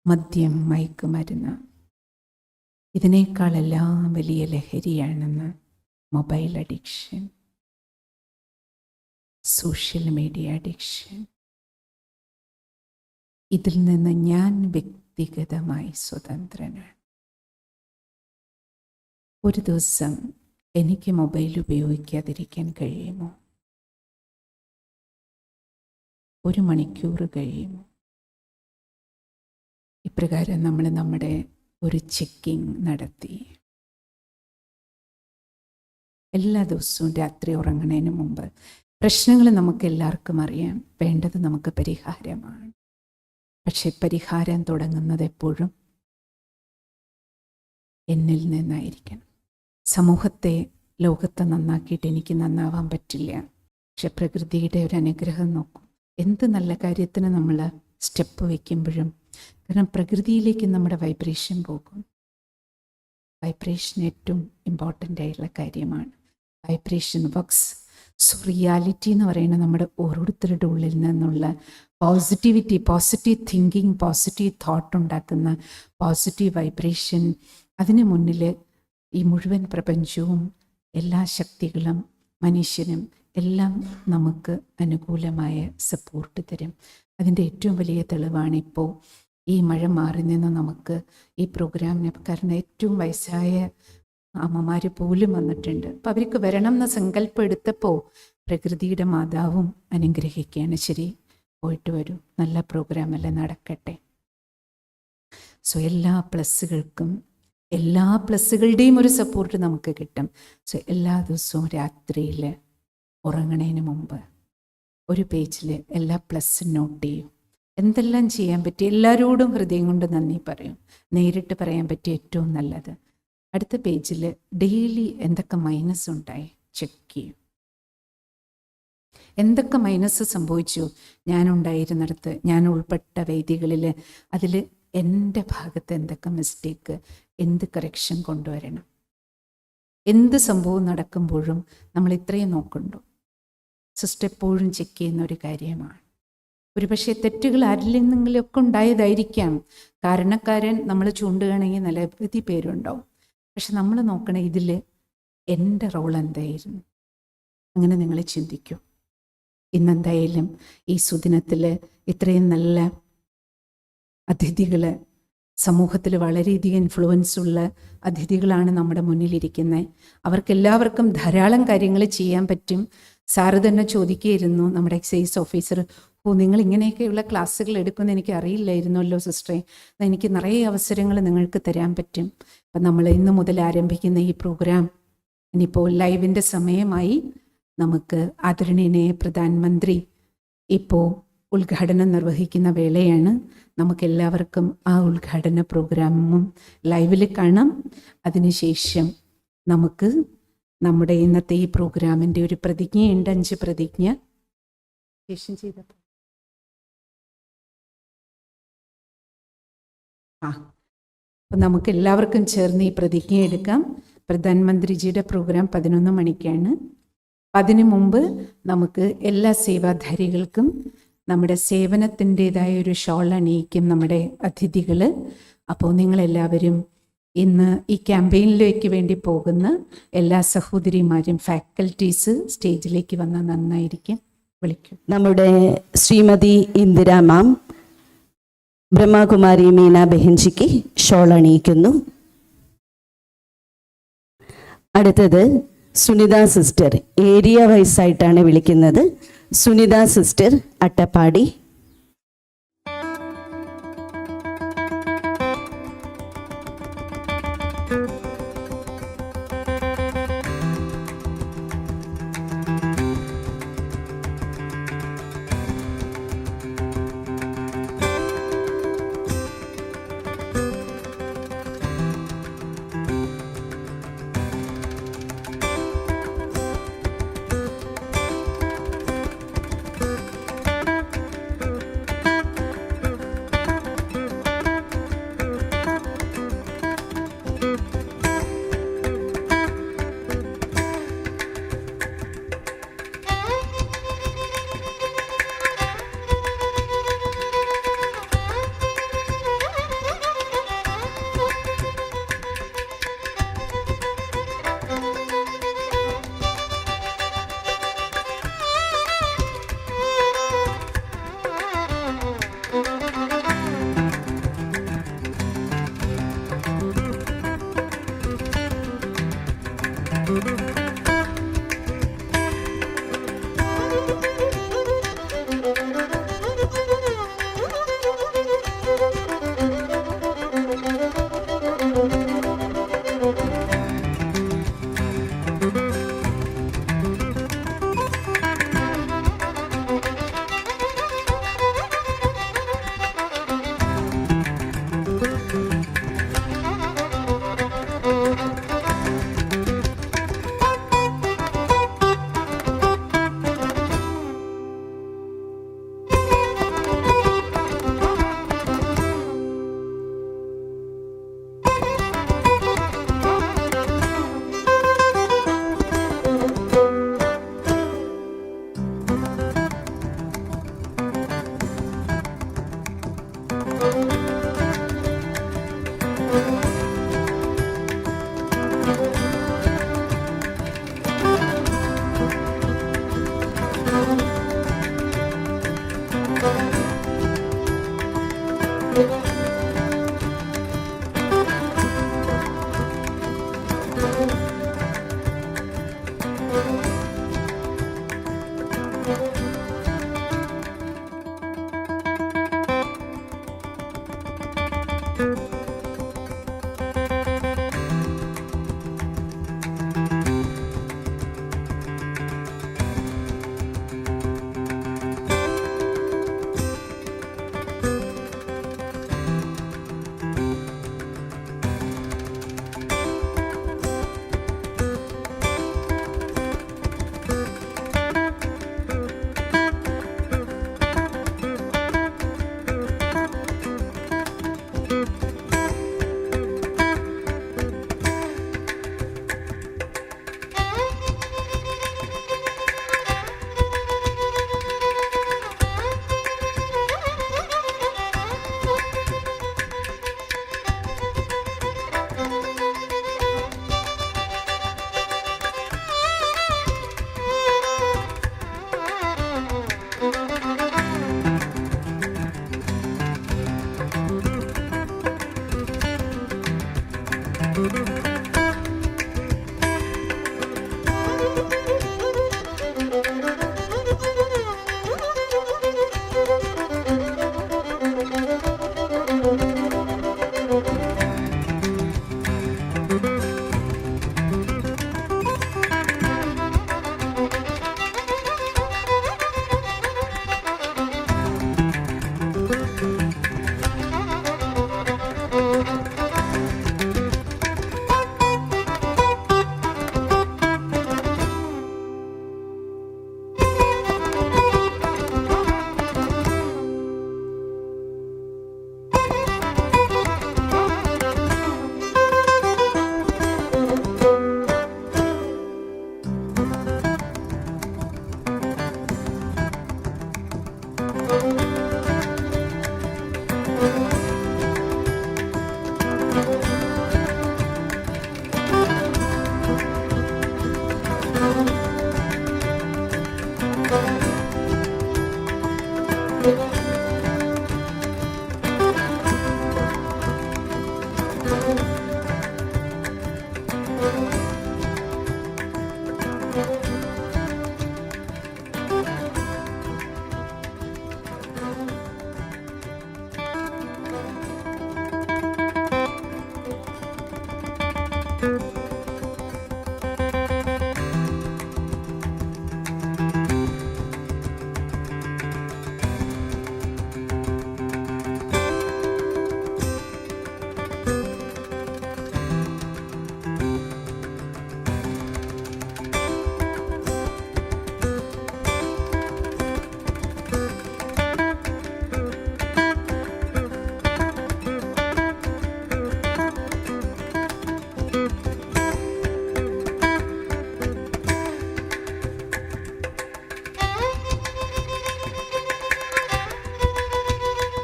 മദ്യം, മയക്കുമരുന്ന്, ഇതിനേക്കാളെല്ലാം വലിയ ലഹരിയാണെന്ന് mobile addiction, social media addiction. ഇതിൽ നിന്ന് ഞാൻ വ്യക്തിഗതമായി സ്വതന്ത്രനാണ്. ഒരു ദിവസം എനിക്ക് മൊബൈൽ ഉപയോഗിക്കാതിരിക്കാൻ കഴിയുമോ? 1 മണിക്കൂർ കഴിയുമോ? ഇപ്രകാരം നമ്മൾ നമ്മുടെ ഒരു ചെക്കിംഗ് നടത്തി. എല്ലാ ദിവസവും രാത്രി ഉറങ്ങുന്നതിന് മുമ്പ് പ്രശ്നങ്ങൾ നമുക്ക് എല്ലാവർക്കും അറിയാം, വേണ്ടത് നമുക്ക് പരിഹാരമാണ്. പക്ഷെ പരിഹാരം തുടങ്ങുന്നത് എപ്പോഴും എന്നിൽ നിന്നായിരിക്കണം. സമൂഹത്തെ, ലോകത്തെ നന്നാക്കിയിട്ട് എനിക്ക് നന്നാവാൻ പറ്റില്ല. പക്ഷെ പ്രകൃതിയുടെ ഒരു അനുഗ്രഹം നോക്കും. എന്ത് നല്ല കാര്യത്തിന് നമ്മൾ സ്റ്റെപ്പ് വയ്ക്കുമ്പോഴും, കാരണം പ്രകൃതിയിലേക്ക് നമ്മുടെ വൈബ്രേഷൻ പോകും. വൈബ്രേഷൻ ഏറ്റവും ഇമ്പോർട്ടൻ്റ് ആയിട്ടുള്ള കാര്യമാണ്. Vibration works. സോ റിയാലിറ്റി എന്ന് പറയുന്നത് നമ്മുടെ ഓരോരുത്തരുടെ ഉള്ളിൽ നിന്നുള്ള positivity, positive thinking, positive thought ഉണ്ടാക്കുന്ന പോസിറ്റീവ് വൈബ്രേഷൻ. അതിന് മുന്നിൽ ഈ മുഴുവൻ പ്രപഞ്ചവും, എല്ലാ ശക്തികളും, മനുഷ്യനും എല്ലാം നമുക്ക് അനുകൂലമായ സപ്പോർട്ട് തരും. അതിൻ്റെ ഏറ്റവും വലിയ തെളിവാണ് ഇപ്പോൾ ഈ മഴ മാറി നിന്ന് നമുക്ക് ഈ പ്രോഗ്രാമിന്, കാരണം ഏറ്റവും വയസ്സായ അമ്മമാർ പോലും വന്നിട്ടുണ്ട്. അപ്പം അവർക്ക് വരണം എന്ന സങ്കല്പം എടുത്തപ്പോൾ പ്രകൃതിയുടെ മാതാവും അനുഗ്രഹിക്കുകയാണ്. ശരി, പോയിട്ട് വരൂ, നല്ല പ്രോഗ്രാമല്ലേ, നടക്കട്ടെ. സോ എല്ലാ പ്ലസ്സുകളുടെയും ഒരു സപ്പോർട്ട് നമുക്ക് കിട്ടും. സോ എല്ലാ ദിവസവും രാത്രിയിൽ ഉറങ്ങണതിന് മുമ്പ് ഒരു പേജിൽ എല്ലാ പ്ലസ്സും നോട്ട് ചെയ്യും. എന്തെല്ലാം ചെയ്യാൻ പറ്റി, എല്ലാവരോടും ഹൃദയം കൊണ്ട് നന്ദി പറയും. നേരിട്ട് പറയാൻ പറ്റിയ ഏറ്റവും നല്ലത്. അടുത്ത പേജിൽ ഡെയിലി എന്തൊക്കെ മൈനസ് ഉണ്ടായി ചെക്ക് ചെയ്യും. എന്തൊക്കെ മൈനസ് സംഭവിച്ചു ഞാനുണ്ടായിരുന്നിടത്ത്, ഞാൻ ഉൾപ്പെട്ട വേദികളിൽ, അതിൽ എൻ്റെ ഭാഗത്ത് എന്തൊക്കെ മിസ്റ്റേക്ക്, എന്ത് കറക്ഷൻ കൊണ്ടുവരണം. എന്ത് സംഭവം നടക്കുമ്പോഴും നമ്മൾ ഇത്രയും നോക്കുന്നുണ്ടോ? സിസ്റ്റർ എപ്പോഴും ചെക്ക് ചെയ്യുന്ന ഒരു കാര്യമാണ്. ഒരുപക്ഷെ തെറ്റുകൾ ആരിൽ നിന്നെങ്കിലുമൊക്കെ ഉണ്ടായതായിരിക്കാം. കാരണക്കാരൻ നമ്മൾ ചൂണ്ടുകയാണെങ്കിൽ നിരവധി പേരുണ്ടാവും. പക്ഷെ നമ്മൾ നോക്കണേ ഇതിൽ എൻ്റെ റോൾ എന്തായിരുന്നു? അങ്ങനെ നിങ്ങൾ ചിന്തിക്കൂ. ഇന്നെന്തായാലും ഈ സുദിനത്തിൽ ഇത്രയും നല്ല അതിഥികൾ, സമൂഹത്തിൽ വളരെയധികം ഇൻഫ്ലുവൻസ് ഉള്ള അതിഥികളാണ് നമ്മുടെ മുന്നിലിരിക്കുന്നത്. അവർക്കെല്ലാവർക്കും ധാരാളം കാര്യങ്ങൾ ചെയ്യാൻ പറ്റും. സാറ് തന്നെ ചോദിക്കുകയായിരുന്നു, നമ്മുടെ എക്സൈസ് ഓഫീസർ, നിങ്ങൾ ഇങ്ങനെയൊക്കെയുള്ള ക്ലാസ്സുകൾ എടുക്കുമെന്ന് എനിക്ക് അറിയില്ലായിരുന്നല്ലോ സിസ്റ്ററെ, എനിക്ക് നിറയെ അവസരങ്ങൾ നിങ്ങൾക്ക് തരാൻ പറ്റും. അപ്പം നമ്മൾ ഇന്ന് മുതൽ ആരംഭിക്കുന്ന ഈ പ്രോഗ്രാം ഇനിയിപ്പോൾ ലൈവിൻ്റെ സമയമായി. നമുക്ക് ആദരണീയനായ പ്രധാനമന്ത്രി ഇപ്പോൾ ഉദ്ഘാടനം നിർവഹിക്കുന്ന വേളയാണ്. നമുക്കെല്ലാവർക്കും ആ ഉദ്ഘാടന പ്രോഗ്രാമും ലൈവിൽ കാണാം. അതിനുശേഷം നമുക്ക് നമ്മുടെ ഇന്നത്തെ ഈ പ്രോഗ്രാമിൻ്റെ ഒരു പ്രതിജ്ഞയുണ്ട്, 5 പ്രതിജ്ഞ ശേഷം ചെയ്തപ്പോൾ അപ്പം നമുക്ക് എല്ലാവർക്കും ചേർന്ന് ഈ പ്രതിജ്ഞ എടുക്കാം. പ്രധാനമന്ത്രിജിയുടെ പ്രോഗ്രാം 11 മണിക്കാണ്. അതിനു മുമ്പ് നമുക്ക് എല്ലാ സേവാധാരികൾക്കും നമ്മുടെ സേവനത്തിൻ്റെതായ ഒരു ഷോൾ അണിയിക്കും നമ്മുടെ അതിഥികൾ. അപ്പോൾ നിങ്ങളെല്ലാവരും ഇന്ന് ഈ ക്യാമ്പയിനിലേക്ക് വേണ്ടി പോകുന്ന എല്ലാ സഹോദരിമാരും ഫാക്കൽറ്റീസ് സ്റ്റേജിലേക്ക് വന്നാൽ നന്നായിരിക്കും. വിളിക്കും. നമ്മുടെ ശ്രീമതി ഇന്ദിര മാം ബ്രഹ്മകുമാരി മീന ബെഹൻജിക്ക് ഷോൾ അണിയിക്കുന്നു. അടുത്തത് സുനിത സിസ്റ്റർ, ഏരിയ വൈസായിട്ടാണ് വിളിക്കുന്നത്. സുനിത സിസ്റ്റർ അട്ടപ്പാടി.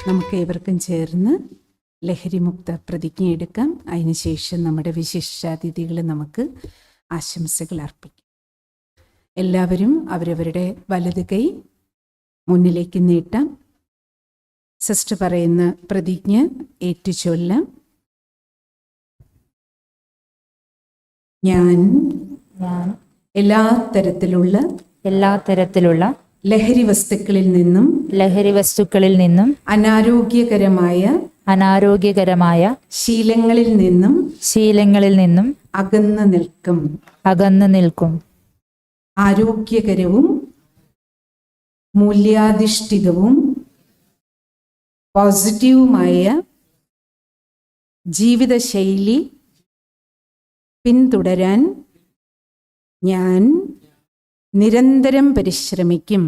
നമുക്ക് ഏവർക്കും ചേർന്ന് ലഹരിമുക്ത പ്രതിജ്ഞ എടുക്കാം. അതിനുശേഷം നമ്മുടെ വിശിഷ്ടാതിഥികൾ നമുക്ക് ആശംസകൾ അർപ്പിക്കും. എല്ലാവരും അവരവരുടെ വലത് കൈ മുന്നിലേക്ക് നീട്ടാം. സിസ്റ്റർ പറയുന്ന പ്രതിജ്ഞ ഏറ്റുചൊല്ലാം. ഞാൻ എല്ലാ തരത്തിലുള്ള ലഹരി വസ്തുക്കളിൽ നിന്നും അനാരോഗ്യകരമായ ശീലങ്ങളിൽ നിന്നും അകന്നു നിൽക്കും. ആരോഗ്യകരവും മൂല്യാധിഷ്ഠിതവും പോസിറ്റീവുമായ ജീവിതശൈലി പിന്തുടരാൻ ഞാൻ നിരന്തരം പരിശ്രമിക്കും.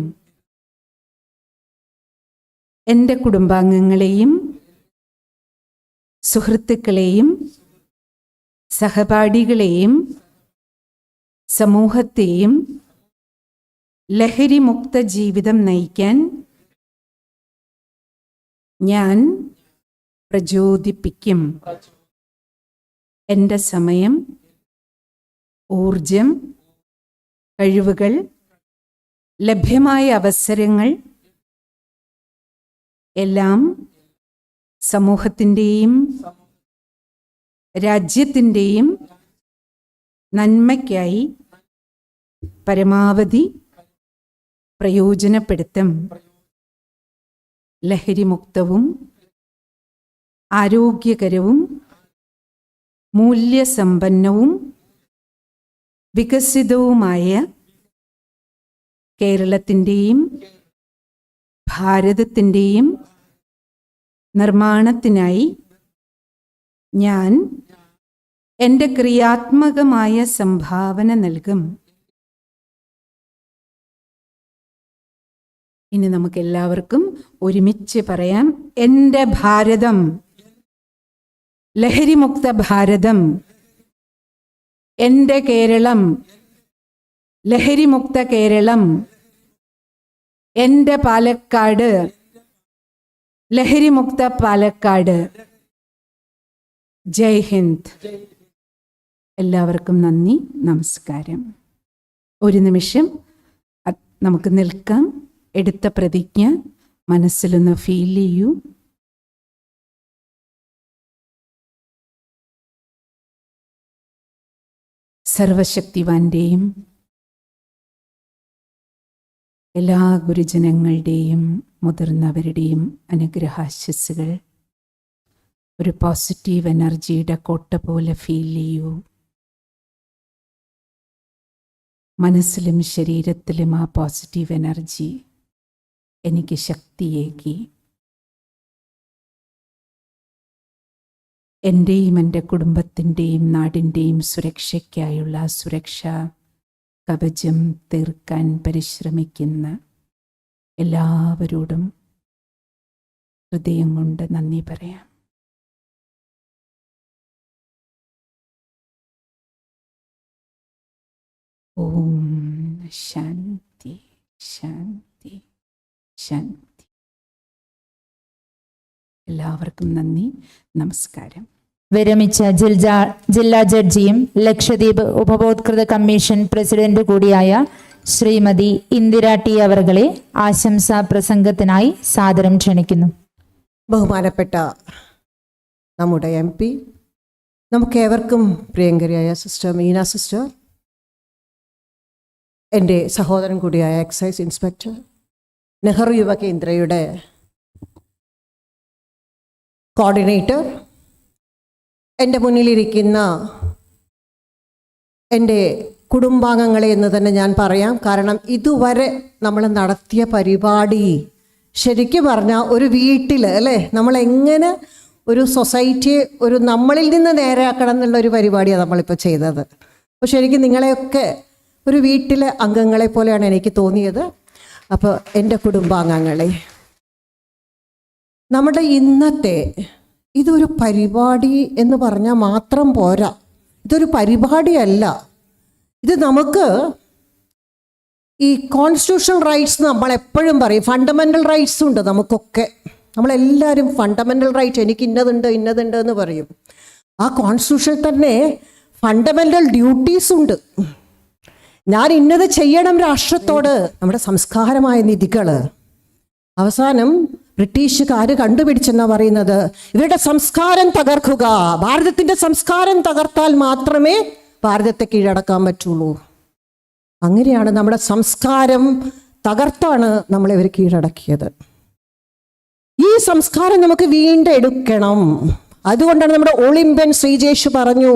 എൻ്റെ കുടുംബാംഗങ്ങളെയും സുഹൃത്തുക്കളെയും സഹപാഠികളെയും സമൂഹത്തെയും ലഹരിമുക്ത ജീവിതം നയിക്കാൻ ഞാൻ പ്രചോദിപ്പിക്കും. എൻ്റെ സമയം, ഊർജം, കഴിവുകൾ, ലഭ്യമായ അവസരങ്ങൾ എല്ലാം സമൂഹത്തിൻ്റെയും രാജ്യത്തിൻ്റെയും നന്മയ്ക്കായി പരമാവധി പ്രയോജനപ്പെടുത്തും. ലഹരിമുക്തവും ആരോഗ്യകരവും മൂല്യസമ്പന്നവും വികസിതവുമായ കേരളത്തിൻ്റെയും ഭാരതത്തിൻ്റെയും നിർമ്മാണത്തിനായി ഞാൻ എൻ്റെ ക്രിയാത്മകമായ സംഭാവന നൽകും. ഇനി നമുക്കെല്ലാവർക്കും ഒരുമിച്ച് പറയാം. എൻ്റെ ഭാരതം, ലഹരിമുക്ത ഭാരതം. എൻ്റെ കേരളം, ലഹരിമുക്ത കേരളം. എൻ്റെ പാലക്കാട്, ലഹരിമുക്ത പാലക്കാട്. ജയ് ഹിന്ദ്. എല്ലാവർക്കും നന്ദി, നമസ്കാരം. ഒരു നിമിഷം നമുക്ക് നിൽക്കാം. എടുത്ത പ്രതിജ്ഞ മനസ്സിലൊന്ന് ഫീൽ ചെയ്യൂ. സർവശക്തിവാന്റെയും എല്ലാ ഗുരുജനങ്ങളുടെയും മുതിർന്നവരുടെയും അനുഗ്രഹാശസ്സുകൾ ഒരു പോസിറ്റീവ് എനർജിയുടെ കോട്ട പോലെ ഫീൽ ചെയ്യൂ. മനസ്സിലും ശരീരത്തിലും ആ പോസിറ്റീവ് എനർജി എനിക്ക് ശക്തിയേകി. എൻ്റെയും എൻ്റെ കുടുംബത്തിൻ്റെയും നാടിൻ്റെയും സുരക്ഷയ്ക്കായുള്ള സുരക്ഷാ കവചം തീർക്കാൻ പരിശ്രമിക്കുന്ന എല്ലാവരോടും ഹൃദയം കൊണ്ട് നന്ദി പറയാം. ഓം ശാന്തി ശാന്തി ശാന്തി. എല്ലാവർക്കും നന്ദി, നമസ്കാരം. വിരമിച്ച ജില്ലാ ജഡ്ജിയും ലക്ഷദ്വീപ് ഉപഭോക്തൃ കമ്മീഷൻ പ്രസിഡന്റ് കൂടിയായ ശ്രീമതി ഇന്ദിര ടി അവർകളെ ആശംസാ പ്രസംഗത്തിനായി സാദരം ക്ഷണിക്കുന്നു. ബഹുമാനപ്പെട്ട നമ്മുടെ MP, നമുക്കേവർക്കും പ്രിയങ്കരിയായ സിസ്റ്റർ മീന സിസ്റ്റർ, എൻ്റെ സഹോദരൻ കൂടിയായ എക്സൈസ് ഇൻസ്പെക്ടർ, നെഹ്റു യുവ കേന്ദ്രയുടെ കോർഡിനേറ്റർ, എൻ്റെ മുന്നിലിരിക്കുന്ന എൻ്റെ കുടുംബാംഗങ്ങളെ എന്ന് തന്നെ ഞാൻ പറയാം. കാരണം ഇതുവരെ നമ്മൾ നടത്തിയ പരിപാടി ശരിക്കും പറഞ്ഞാൽ ഒരു വീട്ടിൽ അല്ലേ, നമ്മളെങ്ങനെ ഒരു സൊസൈറ്റിയെ ഒരു നമ്മളിൽ നിന്ന് നേരെയാക്കണം എന്നുള്ളൊരു പരിപാടിയാണ് നമ്മളിപ്പോൾ ചെയ്തത്. അപ്പോൾ ശരിക്കും നിങ്ങളെയൊക്കെ ഒരു വീട്ടിലെ അംഗങ്ങളെ പോലെയാണ് എനിക്ക് തോന്നിയത്. അപ്പോൾ എൻ്റെ കുടുംബാംഗങ്ങളെ, നമ്മുടെ ഇന്നത്തെ ഇതൊരു പരിപാടി എന്ന് പറഞ്ഞാൽ മാത്രം പോരാ. ഇതൊരു പരിപാടിയല്ല, ഇത് നമുക്ക് ഈ കോൺസ്റ്റിറ്റ്യൂഷണൽ റൈറ്റ്സ് നമ്മളെപ്പോഴും പറയും, ഫണ്ടമെൻ്റൽ റൈറ്റ്സ് ഉണ്ട് നമുക്കൊക്കെ. നമ്മളെല്ലാവരും ഫണ്ടമെൻ്റൽ റൈറ്റ്, എനിക്ക് ഇന്നതുണ്ട് എന്ന് പറയും. ആ കോൺസ്റ്റിറ്റ്യൂഷനിൽ തന്നെ ഫണ്ടമെൻ്റൽ ഡ്യൂട്ടീസ് ഉണ്ട്. ഞാൻ ഇന്നത് ചെയ്യണം രാഷ്ട്രത്തോട്. നമ്മുടെ സംസ്കാരമായ നിധികൾ അവസാനം ബ്രിട്ടീഷുകാർ കണ്ടുപിടിച്ചെന്നാ പറയുന്നത്, ഇവരുടെ സംസ്കാരം തകർക്കുക. ഭാരതത്തിൻ്റെ സംസ്കാരം തകർത്താൽ മാത്രമേ ഭാരതത്തെ കീഴടക്കാൻ പറ്റുള്ളൂ. അങ്ങനെയാണ് നമ്മുടെ സംസ്കാരം തകർത്താണ് നമ്മളെ ഇവർ കീഴടക്കിയത്. ഈ സംസ്കാരം നമുക്ക് വീണ്ടെടുക്കണം. അതുകൊണ്ടാണ് നമ്മുടെ ഒളിമ്പ്യൻ ശ്രീജേഷ് പറഞ്ഞു,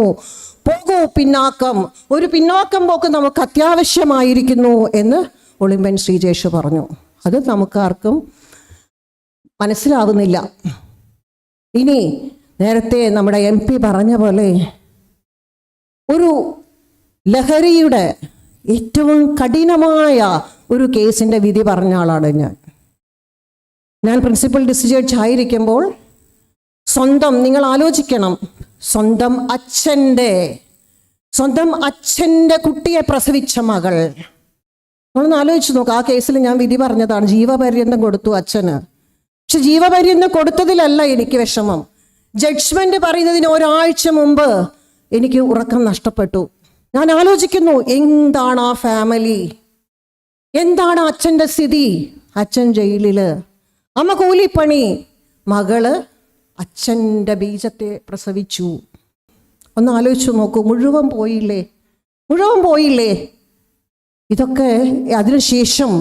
പോകൂ പിന്നാക്കം, ഒരു പിന്നോക്കം പോക്ക് നമുക്ക് അത്യാവശ്യമായിരിക്കുന്നു എന്ന് ഒളിമ്പ്യൻ ശ്രീജേഷ് പറഞ്ഞു. അത് നമുക്കാർക്കും മനസ്സിലാവുന്നില്ല. ഇനി നേരത്തെ നമ്മുടെ MP പറഞ്ഞ പോലെ ഒരു ലഹരിയുടെ ഏറ്റവും കഠിനമായ ഒരു കേസിൻ്റെ വിധി പറഞ്ഞ ആളാണ് ഞാൻ പ്രിൻസിപ്പൽ ഡിസ്ട്രിക്ട് ആയിരിക്കുമ്പോൾ നിങ്ങൾ ആലോചിക്കണം, സ്വന്തം അച്ഛൻ്റെ കുട്ടിയെ പ്രസവിച്ച മകൾ. നമ്മളൊന്ന് ആലോചിച്ച് നോക്കുക. ആ കേസിൽ ഞാൻ വിധി പറഞ്ഞതാണ്, ജീവപര്യന്തം കൊടുത്തു അച്ഛന്. പക്ഷെ ജീവപര്യന്തം കൊടുത്തതിലല്ല എനിക്ക് വിഷമം. ജഡ്ജ്മെന്റ് പറയുന്നതിന് ഒരാഴ്ച മുമ്പ് എനിക്ക് ഉറക്കം നഷ്ടപ്പെട്ടു. ഞാൻ ആലോചിക്കുന്നു, എന്താണ് ആ ഫാമിലി, എന്താണ് അച്ഛൻ്റെ സ്ഥിതി? അച്ഛൻ ജയിലില്, അമ്മ കൂലിപ്പണി, മകള് അച്ഛൻ്റെ ബീജത്തെ പ്രസവിച്ചു. ഒന്ന് ആലോചിച്ചു നോക്കൂ, മുഴുവൻ പോയില്ലേ? ഇതൊക്കെ അതിനുശേഷം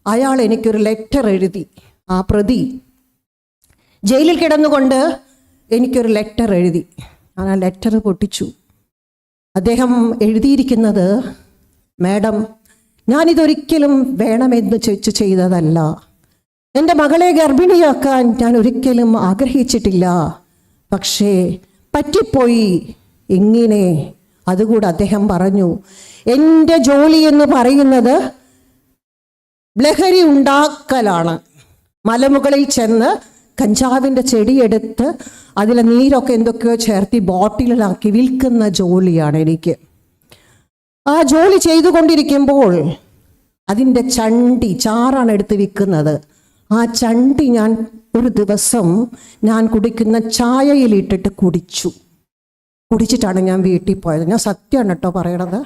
അയാൾ എനിക്കൊരു ലെറ്റർ എഴുതി. ആ പ്രതി ജയിലിൽ കിടന്നുകൊണ്ട് എനിക്കൊരു ലെറ്റർ എഴുതി. ഞാൻ ആ ലെറ്റർ പൊട്ടിച്ചു. അദ്ദേഹം എഴുതിയിരിക്കുന്നത്, മാഡം, ഞാനിതൊരിക്കലും വേണമെന്ന് ചെയ്തതല്ല. എൻ്റെ മകളെ ഗർഭിണിയാക്കാൻ ഞാൻ ഒരിക്കലും ആഗ്രഹിച്ചിട്ടില്ല. പക്ഷേ പറ്റിപ്പോയി ഇങ്ങനെ. അതുകൂടെ അദ്ദേഹം പറഞ്ഞു, എൻ്റെ ജോലി എന്ന് പറയുന്നത് ലഹരി ഉണ്ടാക്കലാണ്. മലമുകളിൽ ചെന്ന് കഞ്ചാവിൻ്റെ ചെടിയെടുത്ത് അതിലെ നീരൊക്കെ എന്തൊക്കെയോ ചേർത്തി ബോട്ടിലാക്കി വിൽക്കുന്ന ജോലിയാണ് എനിക്ക്. ആ ജോലി ചെയ്തുകൊണ്ടിരിക്കുമ്പോൾ അതിൻ്റെ ചാറാണ് എടുത്ത് വിൽക്കുന്നത്. ആ ചണ്ടി ഞാൻ ഒരു ദിവസം ഞാൻ കുടിക്കുന്ന ചായയിലിട്ടിട്ട് കുടിച്ചിട്ടാണ് ഞാൻ വീട്ടിൽ പോയത്. ഞാൻ സത്യമാണ് കേട്ടോ പറയണത്.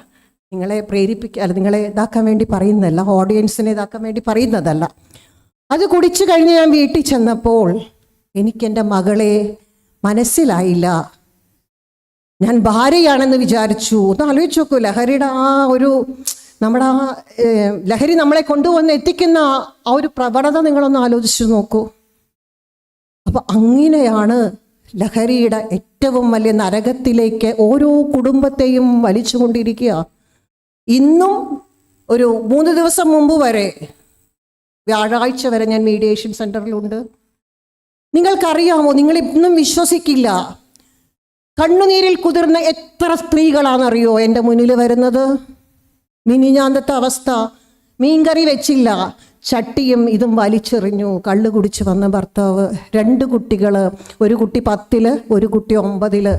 നിങ്ങളെ പ്രേരിപ്പിക്കുക, നിങ്ങളെ ഇതാക്കാൻ വേണ്ടി പറയുന്നതല്ല, ഓഡിയൻസിനെ ഇതാക്കാൻ വേണ്ടി പറയുന്നതല്ല. അത് കുടിച്ചു കഴിഞ്ഞ് ഞാൻ വീട്ടിൽ ചെന്നപ്പോൾ എനിക്കെൻ്റെ മകളെ മനസ്സിലായില്ല. ഞാൻ ഭാര്യയാണെന്ന് വിചാരിച്ചു. ഒന്ന് ആലോചിച്ച് നോക്കൂ, ലഹരിയുടെ നമ്മുടെ ലഹരി നമ്മളെ കൊണ്ടുവന്ന് എത്തിക്കുന്ന ആ ഒരു പ്രവണത നിങ്ങളൊന്ന് ആലോചിച്ചു നോക്കൂ. അപ്പം അങ്ങനെയാണ് ലഹരിയുടെ ഏറ്റവും വലിയ നരകത്തിലേക്ക് ഓരോ കുടുംബത്തെയും വലിച്ചുകൊണ്ടിരിക്കുക. ഇന്നും ഒരു 3 ദിവസം മുമ്പ് വരെ, വ്യാഴാഴ്ച വരെ ഞാൻ മീഡിയേഷൻ സെൻ്ററിലുണ്ട്. നിങ്ങൾക്കറിയാമോ, നിങ്ങളിന്നും വിശ്വസിക്കില്ല, കണ്ണുനീരിൽ കുതിർന്ന എത്ര സ്ത്രീകളാണെന്നറിയോ എൻ്റെ മുന്നിൽ വരുന്നത്. മിനിഞ്ഞാന്തത്തെ അവസ്ഥ, മീൻകറി വെച്ചില്ല, ചട്ടിയും ഇതും വലിച്ചെറിഞ്ഞു. കള്ള് കുടിച്ച് വന്ന ഭർത്താവ്, 2 കുട്ടികൾ, ഒരു കുട്ടി 10-ല്, ഒരു കുട്ടി 9-ല്.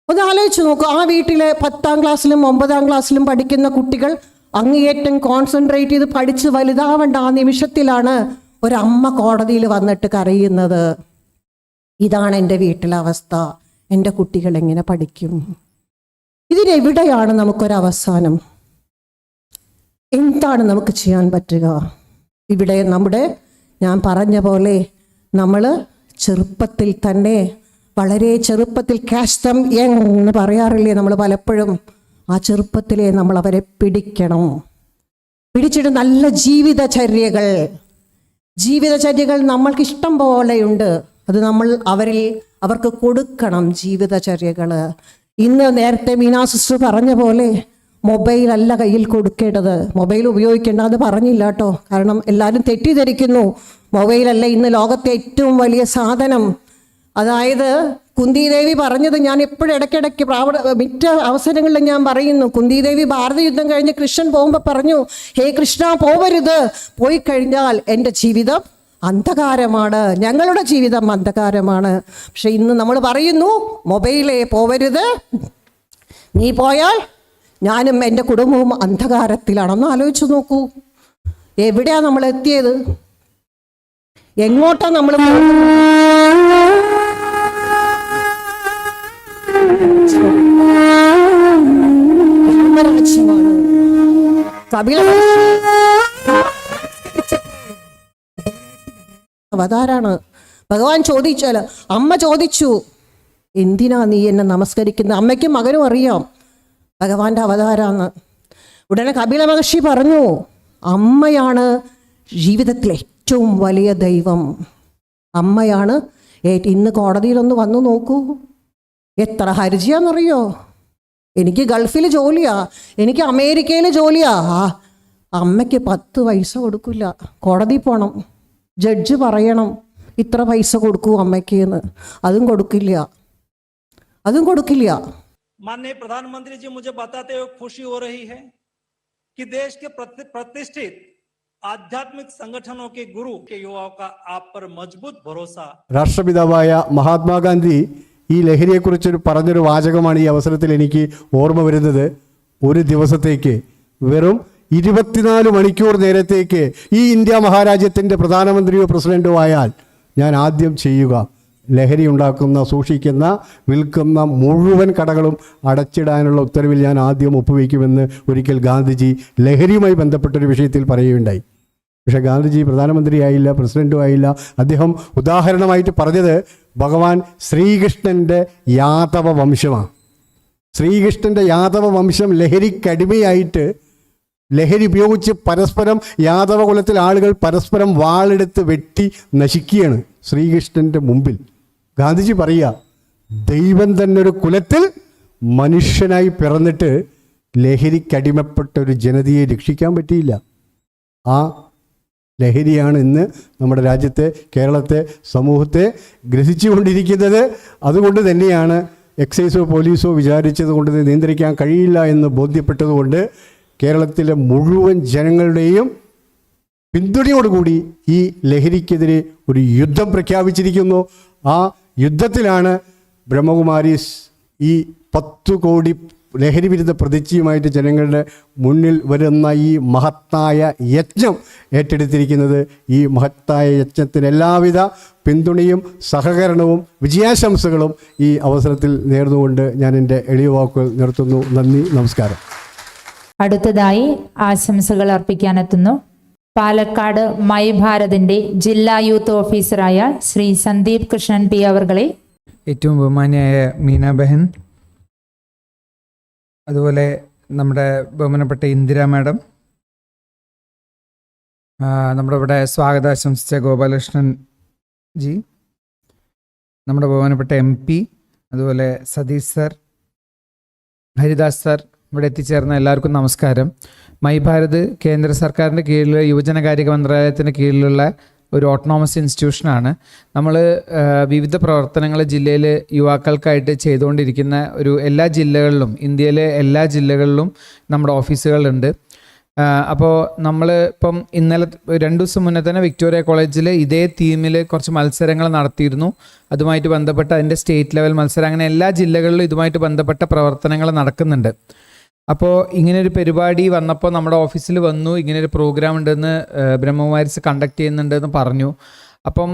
ഒന്ന് ആലോചിച്ച് നോക്കൂ, ആ വീട്ടിലെ 10ാം ക്ലാസ്സിലും 9ാം ക്ലാസ്സിലും പഠിക്കുന്ന കുട്ടികൾ അങ്ങേയറ്റം കോൺസെൻട്രേറ്റ് ചെയ്ത് പഠിച്ച് വലുതാവേണ്ട ആ നിമിഷത്തിലാണ് ഒരമ്മ കോടതിയിൽ വന്നിട്ട് കരയുന്നത്. ഇതാണ് എൻ്റെ വീട്ടിലെ അവസ്ഥ, എൻ്റെ കുട്ടികൾ എങ്ങനെ പഠിക്കും? ഇതിനെവിടെയാണ് നമുക്കൊരവസാനം? എന്താണ് നമുക്ക് ചെയ്യാൻ പറ്റുക? ഇവിടെ ഞാൻ പറഞ്ഞ പോലെ നമ്മൾ ചെറുപ്പത്തിൽ തന്നെ, വളരെ ചെറുപ്പത്തിൽ, ക്യാച്ച് ദം യങ് എന്ന് പറയാറില്ലേ നമ്മൾ പലപ്പോഴും, ആ ചെറുപ്പത്തിലെ നമ്മൾ അവരെ പിടിച്ചിട്ട് നല്ല ജീവിതചര്യകൾ നമ്മൾക്ക് ഇഷ്ടം പോലെയുണ്ട്. അത് നമ്മൾ അവർക്ക് കൊടുക്കണം ജീവിതചര്യകൾ. ഇന്ന് നേരത്തെ മീനാ സിസ്റ്റർ പറഞ്ഞ പോലെ മൊബൈലല്ല കയ്യിൽ കൊടുക്കേണ്ടത്. മൊബൈൽ ഉപയോഗിക്കേണ്ട അത് പറഞ്ഞില്ല കേട്ടോ, കാരണം എല്ലാവരും തെറ്റിദ്ധരിക്കുന്നു. മൊബൈലല്ല ഇന്ന് ലോകത്തെ ഏറ്റവും വലിയ സാധനം. അതായത് കുന്തിദേവി പറഞ്ഞത് ഞാൻ എപ്പോഴും ഇടയ്ക്കിടയ്ക്ക് മിക്ക അവസരങ്ങളിലും ഞാൻ പറയുന്നു. കുന്തിദേവി ഭാരത യുദ്ധം കഴിഞ്ഞ് കൃഷ്ണൻ പോകുമ്പോൾ പറഞ്ഞു, ഹേ കൃഷ്ണ പോവരുത്, പോയി കഴിഞ്ഞാൽ എൻ്റെ ജീവിതം അന്ധകാരമാണ്, ഞങ്ങളുടെ ജീവിതം അന്ധകാരമാണ്. പക്ഷെ ഇന്ന് നമ്മൾ പറയുന്നു, മൊബൈലേ പോവരുത്, നീ പോയാൽ ഞാനും എൻ്റെ കുടുംബവും അന്ധകാരത്തിലാണെന്ന് ആലോചിച്ച് നോക്കൂ. എവിടെയാണ് നമ്മൾ എത്തിയത്? എങ്ങോട്ടാ നമ്മൾ രാജ്യമാണ് കപില അവതാരാണ്. ഭഗവാൻ ചോദിച്ചാൽ അമ്മ ചോദിച്ചു, എന്തിനാ നീ എന്നെ നമസ്കരിക്കുന്നത്? അമ്മയ്ക്കും മകനും അറിയാം ഭഗവാന്റെ അവതാരാന്ന്. ഉടനെ കപില മഹർഷി പറഞ്ഞു, അമ്മയാണ് ജീവിതത്തിലെ ഏറ്റവും വലിയ ദൈവം. അമ്മയാണ്. ഇന്ന് കോടതിയിലൊന്ന് വന്നു നോക്കൂ, എത്ര ഹർജിയാന്നറിയോ? എനിക്ക് ഗൾഫിൽ ജോലിയാ, എനിക്ക് അമേരിക്കയിൽ ജോലിയാ. അമ്മയ്ക്ക് 10 പൈസ കൊടുക്കില്ല. കോടതി പോണം, ജഡ്ജ് പറയണം ഇത്ര പൈസ കൊടുക്കൂ അമ്മയ്ക്ക് എന്ന്. അതും കൊടുക്കില്ല. माननीय प्रधानमंत्री जी, मुझे बताते हुए खुशी हो रही है कि देश के प्रतिष्ठित आध्यात्मिक संगठनों के गुरु के युवाओं का आप पर मजबूत भरोसा। രാഷ്ട്രപിതാവായ മഹാത്മാഗാന്ധി ഈ ലഹരിയെക്കുറിച്ചൊരു പറഞ്ഞൊരു വാചകമാണ് ഈ അവസരത്തിൽ എനിക്ക് ഓർമ്മ വരുന്നത്. ഒരു ദിവസത്തേക്ക് വെറും 24 മണിക്കൂർ നേരത്തേക്ക് ഈ ഇന്ത്യ മഹാരാജ്യത്തിൻ്റെ പ്രധാനമന്ത്രിയോ പ്രസിഡന്റോ ആയാൽ ഞാൻ ആദ്യം ചെയ്യുക ലഹരി ഉണ്ടാക്കുന്ന, സൂക്ഷിക്കുന്ന, വിൽക്കുന്ന മുഴുവൻ കടകളും അടച്ചിടാനുള്ള ഉത്തരവിൽ ഞാൻ ആദ്യം ഒപ്പുവയ്ക്കുമെന്ന് ഒരിക്കൽ ഗാന്ധിജി ലഹരിയുമായി ബന്ധപ്പെട്ടൊരു വിഷയത്തിൽ പറയുകയുണ്ടായി. പക്ഷേ ഗാന്ധിജി പ്രധാനമന്ത്രിയായില്ല, പ്രസിഡന്റും ആയില്ല. അദ്ദേഹം ഉദാഹരണമായിട്ട് പറഞ്ഞത് ഭഗവാൻ ശ്രീകൃഷ്ണൻ്റെ യാദവ വംശമാണ്. ശ്രീകൃഷ്ണൻ്റെ യാദവ വംശം ലഹരിക്കടിമയായിട്ട് ലഹരി ഉപയോഗിച്ച് പരസ്പരം യാദവ കുലത്തിൽ ആളുകൾ പരസ്പരം വാളെടുത്ത് വെട്ടി നശിക്കുകയാണ് ശ്രീകൃഷ്ണൻ്റെ മുമ്പിൽ. ഗാന്ധിജി പറയുക, ദൈവം തന്നെ ഒരു കുലത്തിൽ മനുഷ്യനായി പിറന്നിട്ട് ലഹരിക്കടിമപ്പെട്ട ഒരു ജനതയെ രക്ഷിക്കാൻ പറ്റിയില്ല. ആ ലഹരിയാണ് ഇന്ന് നമ്മുടെ രാജ്യത്തെ, കേരളത്തെ, സമൂഹത്തെ ഗ്രഹിച്ചുകൊണ്ടിരിക്കുന്നത്. അതുകൊണ്ട് തന്നെയാണ് എക്സൈസോ പോലീസോ വിചാരിച്ചത് കൊണ്ട് നിയന്ത്രിക്കാൻ കഴിയില്ല എന്ന് ബോധ്യപ്പെട്ടതുകൊണ്ട് കേരളത്തിലെ മുഴുവൻ ജനങ്ങളുടെയും പിന്തുണയോടുകൂടി ഈ ലഹരിക്കെതിരെ ഒരു യുദ്ധം പ്രഖ്യാപിച്ചിരിക്കുന്നു. ആ യുദ്ധത്തിലാണ് ബ്രഹ്മകുമാരീസ് ഈ 10 കോടി ലഹരി വിരുദ്ധ പ്രതിജ്ഞയുമായിട്ട് ജനങ്ങളുടെ മുന്നിൽ വരുന്ന ഈ മഹത്തായ യജ്ഞം ഏറ്റെടുത്തിരിക്കുന്നത്. ഈ മഹത്തായ യജ്ഞത്തിന് എല്ലാവിധ പിന്തുണയും സഹകരണവും വിജയാശംസകളും ഈ അവസരത്തിൽ നേർന്നുകൊണ്ട് ഞാൻ എൻ്റെ എളിയ വാക്കുകൾ നിർത്തുന്നു. നന്ദി, നമസ്കാരം. അടുത്തതായി ആശംസകൾ അർപ്പിക്കാനെത്തുന്നു പാലക്കാട് മൈ ഭാരതിന്റെ ജില്ലാ യൂത്ത് ഓഫീസറായ ശ്രീ സന്ദീപ് കൃഷ്ണൻ പി അവർകളെ. ഏറ്റവും ബഹുമാനിയായ മീന ബഹൻ, അതുപോലെ നമ്മുടെ ബഹുമാനപ്പെട്ട ഇന്ദിര മാഡം, നമ്മുടെ ഇവിടെ സ്വാഗതം ആശംസിച്ച ഗോപാലകൃഷ്ണൻ ജി, നമ്മുടെ ബഹുമാനപ്പെട്ട MP, അതുപോലെ സതീഷ് സർ, ഹരിദാസ് സർ, ഇവിടെ എത്തിച്ചേർന്ന എല്ലാവർക്കും നമസ്കാരം. മൈ ഭാരത് കേന്ദ്ര സർക്കാരിൻ്റെ കീഴിലുള്ള യുവജനകാര്യ മന്ത്രാലയത്തിന് കീഴിലുള്ള ഒരു ഓട്ടോണോമസ് ഇൻസ്റ്റിറ്റ്യൂഷനാണ്. നമ്മൾ വിവിധ പ്രവർത്തനങ്ങൾ ജില്ലയിൽ യുവാക്കൾക്കായിട്ട് ചെയ്തുകൊണ്ടിരിക്കുന്ന എല്ലാ ജില്ലകളിലും, ഇന്ത്യയിലെ എല്ലാ ജില്ലകളിലും നമ്മുടെ ഓഫീസുകളുണ്ട്. അപ്പോൾ നമ്മൾ ഇപ്പം ഇന്നലെ 2 ദിവസം മുന്നേ തന്നെ വിക്ടോറിയ കോളേജിൽ ഇതേ തീമിൽ കുറച്ച് മത്സരങ്ങൾ നടത്തിയിരുന്നു. അതുമായിട്ട് ബന്ധപ്പെട്ട അതിൻ്റെ സ്റ്റേറ്റ് ലെവൽ മത്സരം, അങ്ങനെ എല്ലാ ജില്ലകളിലും ഇതുമായിട്ട് ബന്ധപ്പെട്ട പ്രവർത്തനങ്ങൾ നടക്കുന്നുണ്ട്. അപ്പോൾ ഇങ്ങനൊരു പരിപാടി വന്നപ്പോൾ നമ്മുടെ ഓഫീസിൽ വന്നു, ഇങ്ങനൊരു പ്രോഗ്രാം ഉണ്ടെന്ന് ബ്രഹ്മകുമാരീസ് കണ്ടക്ട് ചെയ്യുന്നുണ്ടെന്ന് പറഞ്ഞു. അപ്പം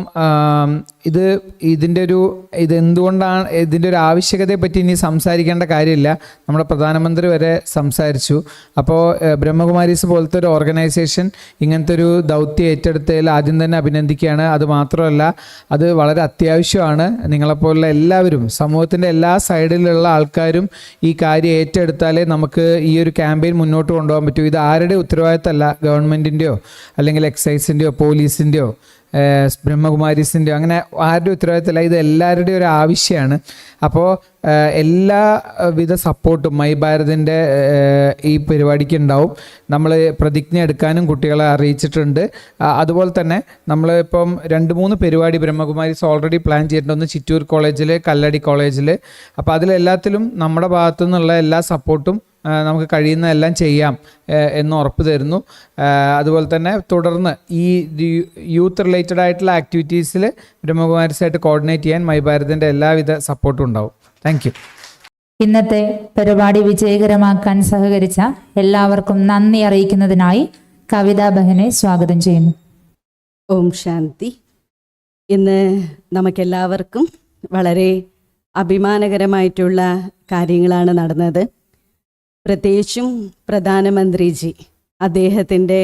ഇതെന്തുകൊണ്ടാണ്, ഇതിൻ്റെ ഒരു ആവശ്യകതയെ പറ്റി ഇനി സംസാരിക്കേണ്ട കാര്യമില്ല, നമ്മുടെ പ്രധാനമന്ത്രി വരെ സംസാരിച്ചു. അപ്പോൾ ബ്രഹ്മകുമാരീസ് പോലത്തെ ഒരു ഓർഗനൈസേഷൻ ഇങ്ങനത്തെ ഒരു ദൗത്യം ഏറ്റെടുത്തതിൽ ആദ്യം തന്നെ അഭിനന്ദിക്കുകയാണ്. അതുമാത്രമല്ല, അത് വളരെ അത്യാവശ്യമാണ്. നിങ്ങളെപ്പോലുള്ള എല്ലാവരും, സമൂഹത്തിൻ്റെ എല്ലാ സൈഡിലുള്ള ആൾക്കാരും ഈ കാര്യം ഏറ്റെടുത്താലേ നമുക്ക് ഈ ഒരു ക്യാമ്പയിൻ മുന്നോട്ട് കൊണ്ടുപോകാൻ പറ്റൂ. ഇത് ആരുടെ ഉത്തരവാദിത്തമല്ല, ഗവൺമെൻറ്റിൻ്റെയോ അല്ലെങ്കിൽ എക്സൈസിൻ്റെയോ പോലീസിൻ്റെയോ ബ്രഹ്മകുമാരീസിൻ്റെയോ, അങ്ങനെ ആരുടെ ഉത്തരവാദിത്തമല്ല, ഇത് എല്ലാവരുടെയും ഒരു ആവശ്യമാണ്. അപ്പോൾ എല്ലാവിധ സപ്പോർട്ടും മൈ ഭാരതിൻ്റെ ഈ പരിപാടിക്ക് ഉണ്ടാവും. നമ്മൾ പ്രതിജ്ഞ എടുക്കാനും കുട്ടികളെ അറിയിച്ചിട്ടുണ്ട്. അതുപോലെ തന്നെ നമ്മളിപ്പം 2-3 പരിപാടി ബ്രഹ്മകുമാരീസ് ഓൾറെഡി പ്ലാൻ ചെയ്തിട്ടുണ്ട്. ഒന്ന് ചിറ്റൂർ കോളേജിൽ, കല്ലടി കോളേജിൽ. അപ്പോൾ അതിലെല്ലാത്തിലും നമ്മുടെ ഭാഗത്തു നിന്നുള്ള എല്ലാ സപ്പോർട്ടും നമുക്ക് കഴിയുന്ന എല്ലാം ചെയ്യാം എന്ന് ഉറപ്പ് തരുന്നു. അതുപോലെ തന്നെ തുടർന്ന് ഈ യൂത്ത് റിലേറ്റഡ് ആയിട്ടുള്ള ആക്ടിവിറ്റീസിൽ ബ്രഹ്മകുമാരീസായിട്ട് കോർഡിനേറ്റ് ചെയ്യാൻ മൈ ഭാരതിൻ്റെ എല്ലാവിധ സപ്പോർട്ടും ഉണ്ടാവും. Thank you. ഇന്നത്തെ പരിപാടി വിജയകരമാക്കാൻ സഹകരിച്ച എല്ലാവർക്കും നന്ദി അറിയിക്കുന്നതിനായി കവിതാ ബഹനെ സ്വാഗതം ചെയ്യുന്നു. ഓം ശാന്തി. ഇന്ന് നമുക്കെല്ലാവർക്കും വളരെ അഭിമാനകരമായിട്ടുള്ള കാര്യങ്ങളാണ് നടന്നത്. പ്രത്യേകിച്ചും പ്രധാനമന്ത്രിജി അദ്ദേഹത്തിൻ്റെ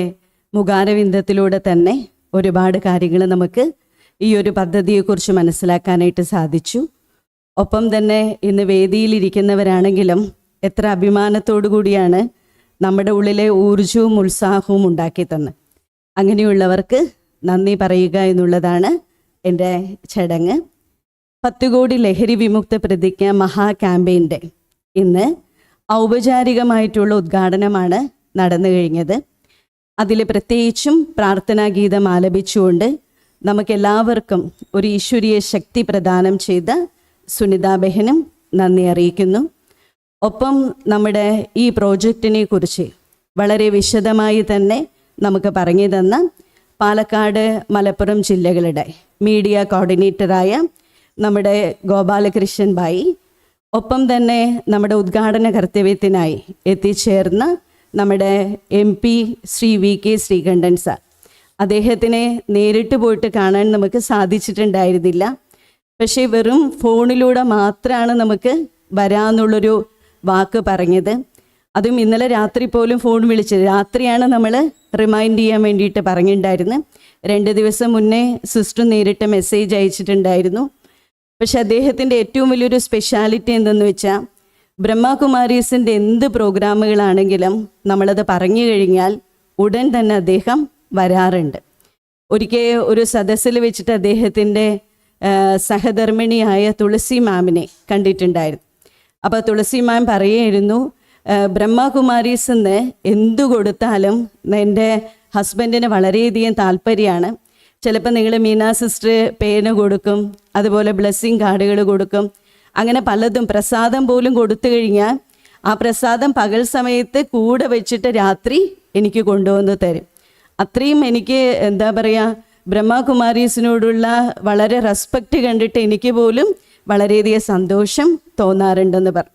മുഖാരവിന്ദത്തിലൂടെ തന്നെ ഒരുപാട് കാര്യങ്ങൾ നമുക്ക് ഈ ഒരു പദ്ധതിയെക്കുറിച്ച് മനസ്സിലാക്കാനായിട്ട് സാധിച്ചു. ഒപ്പം തന്നെ ഇന്ന് വേദിയിലിരിക്കുന്നവരാണെങ്കിലും എത്ര അഭിമാനത്തോടു കൂടിയാണ് നമ്മുടെ ഉള്ളിലെ ഊർജവും ഉത്സാഹവും ഉണ്ടാക്കി തന്നെ. അങ്ങനെയുള്ളവർക്ക് നന്ദി പറയുക എന്നുള്ളതാണ് എൻ്റെ ചടങ്ങ്. 10 കോടി ലഹരി വിമുക്ത പ്രതിജ്ഞ മഹാ ക്യാമ്പയിൻ്റെ ഇന്ന് ഔപചാരികമായിട്ടുള്ള ഉദ്ഘാടനമാണ് നടന്നു കഴിഞ്ഞത്. അതിൽ പ്രത്യേകിച്ചും പ്രാർത്ഥനാ ഗീതം ആലപിച്ചുകൊണ്ട് നമുക്കെല്ലാവർക്കും ഒരു ഈശ്വരീയ ശക്തി പ്രദാനം ചെയ്ത സുനിതാ ബെഹനും നന്ദി അറിയിക്കുന്നു. ഒപ്പം നമ്മുടെ ഈ പ്രോജക്റ്റിനെ കുറിച്ച് വളരെ വിശദമായി തന്നെ നമുക്ക് പറഞ്ഞു തന്ന പാലക്കാട്, മലപ്പുറം ജില്ലകളുടെ മീഡിയ കോർഡിനേറ്ററായ നമ്മുടെ ഗോപാലകൃഷ്ണൻ ഭായി, ഒപ്പം തന്നെ നമ്മുടെ ഉദ്ഘാടന കർത്തവ്യത്തിനായി എത്തിച്ചേർന്ന നമ്മുടെ MP Shri VK Sreekandan sir, അദ്ദേഹത്തിനെ നേരിട്ട് പോയിട്ട് കാണാൻ നമുക്ക് സാധിച്ചിട്ടുണ്ടായിരുന്നില്ല. പക്ഷേ വെറും ഫോണിലൂടെ മാത്രമാണ് നമുക്ക് വരാമെന്നുള്ളൊരു വാക്ക് പറഞ്ഞത്. അതും ഇന്നലെ രാത്രി പോലും ഫോൺ വിളിച്ചത് രാത്രിയാണ് നമ്മൾ റിമൈൻഡ് ചെയ്യാൻ വേണ്ടിയിട്ട് പറഞ്ഞിട്ടുണ്ടായിരുന്നു. 2 ദിവസം മുന്നേ സിസ്റ്റർ നേരിട്ട് മെസ്സേജ് അയച്ചിട്ടുണ്ടായിരുന്നു. പക്ഷെ അദ്ദേഹത്തിൻ്റെ ഏറ്റവും വലിയൊരു സ്പെഷ്യാലിറ്റി എന്തെന്ന് വെച്ചാൽ ബ്രഹ്മകുമാരീസിൻ്റെ എന്ത് പ്രോഗ്രാമുകളാണെങ്കിലും നമ്മളത് പറഞ്ഞു കഴിഞ്ഞാൽ ഉടൻ തന്നെ അദ്ദേഹം വരാറുണ്ട്. ഒരിക്കൽ ഒരു സദസ്സിൽ വെച്ചിട്ട് അദ്ദേഹത്തിൻ്റെ സഹധർമ്മിണിയായ തുളസി മാമിനെ കണ്ടിട്ടുണ്ടായിരുന്നു. അപ്പോൾ തുളസി മാം പറയുമായിരുന്നു, ബ്രഹ്മകുമാരീസ് എന്ന് എന്തു കൊടുത്താലും എൻ്റെ ഹസ്ബൻഡിന് വളരെയധികം താല്പര്യമാണ്. ചിലപ്പോൾ നിങ്ങൾ മീന സിസ്റ്റർ പേന കൊടുക്കും, അതുപോലെ ബ്ലെസ്സിങ് കാർഡുകൾ കൊടുക്കും, അങ്ങനെ പലതും പ്രസാദം പോലും കൊടുത്തു കഴിഞ്ഞാൽ ആ പ്രസാദം പകൽ സമയത്ത് കൂടെ വെച്ചിട്ട് രാത്രി എനിക്ക് കൊണ്ടുവന്ന് തരും. അത്രയും എനിക്ക് എന്താ പറയുക, ബ്രഹ്മകുമാരീസിനോടുള്ള വളരെ റെസ്പെക്റ്റ് കണ്ടിട്ട് എനിക്ക് പോലും വളരെയധികം സന്തോഷം തോന്നാറുണ്ടെന്ന് പറഞ്ഞു.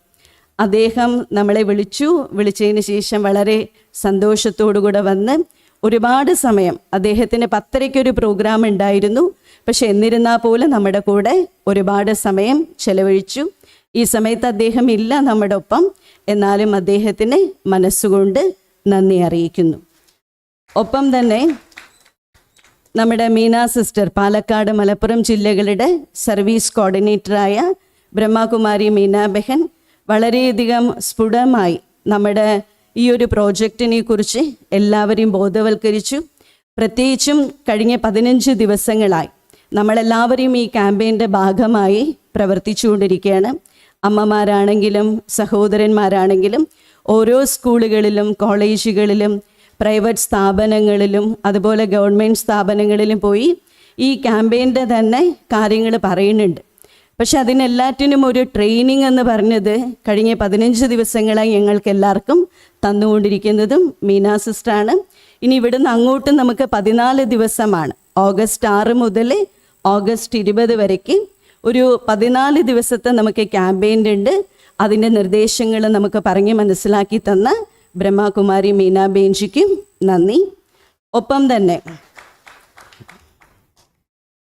അദ്ദേഹം നമ്മളെ വിളിച്ചതിന് ശേഷം വളരെ സന്തോഷത്തോടുകൂടെ വന്ന് ഒരുപാട് സമയം, അദ്ദേഹത്തിന് 10:30 പ്രോഗ്രാം ഉണ്ടായിരുന്നു. പക്ഷെ എന്നിരുന്നാൽ പോലും നമ്മുടെ കൂടെ ഒരുപാട് സമയം ചെലവഴിച്ചു. ഈ സമയത്ത് അദ്ദേഹം ഇല്ല നമ്മുടെ ഒപ്പം, എന്നാലും അദ്ദേഹത്തിന് മനസ്സുകൊണ്ട് നന്ദി അറിയിക്കുന്നു. ഒപ്പം തന്നെ നമ്മുടെ മീന സിസ്റ്റർ, പാലക്കാട്, മലപ്പുറം ജില്ലകളുടെ സർവീസ് കോർഡിനേറ്ററായ ബ്രഹ്മകുമാരി മീന ബെഹൻ വളരെയധികം സ്ഫുടമായി നമ്മുടെ ഈ ഒരു പ്രോജക്റ്റിനെ കുറിച്ച് എല്ലാവരെയും ബോധവൽക്കരിച്ചു. പ്രത്യേകിച്ചും കഴിഞ്ഞ 15 ദിവസങ്ങളായി നമ്മളെല്ലാവരെയും ഈ ക്യാമ്പയിൻ്റെ ഭാഗമായി പ്രവർത്തിച്ചുകൊണ്ടിരിക്കുകയാണ്. അമ്മമാരാണെങ്കിലും സഹോദരന്മാരാണെങ്കിലും ഓരോ സ്കൂളുകളിലും കോളേജുകളിലും പ്രൈവറ്റ് സ്ഥാപനങ്ങളിലും അതുപോലെ ഗവൺമെൻറ് സ്ഥാപനങ്ങളിലും പോയി ഈ ക്യാമ്പയിൻ്റെ തന്നെ കാര്യങ്ങൾ പറയുന്നുണ്ട്. പക്ഷെ അതിനെല്ലാറ്റിനും ഒരു ട്രെയിനിങ് എന്ന് പറഞ്ഞത് കഴിഞ്ഞ 15 ദിവസങ്ങളായി ഞങ്ങൾക്ക് എല്ലാവർക്കും തന്നുകൊണ്ടിരിക്കുന്നതും മീന സിസ്റ്ററാണ്. ഇനി ഇവിടുന്ന് അങ്ങോട്ട് നമുക്ക് 14 ദിവസമാണ്. ഓഗസ്റ്റ് 6 മുതൽ ഓഗസ്റ്റ് 20 വരയ്ക്ക് ഒരു 14 ദിവസത്തെ നമുക്ക് ക്യാമ്പയിൻ്റെ ഉണ്ട്. അതിൻ്റെ നിർദ്ദേശങ്ങൾ നമുക്ക് പറഞ്ഞ് മനസ്സിലാക്കി തന്ന ബ്രഹ്മകുമാരി മീന ബേഞ്ചിക്കും നന്ദി. ഒപ്പം തന്നെ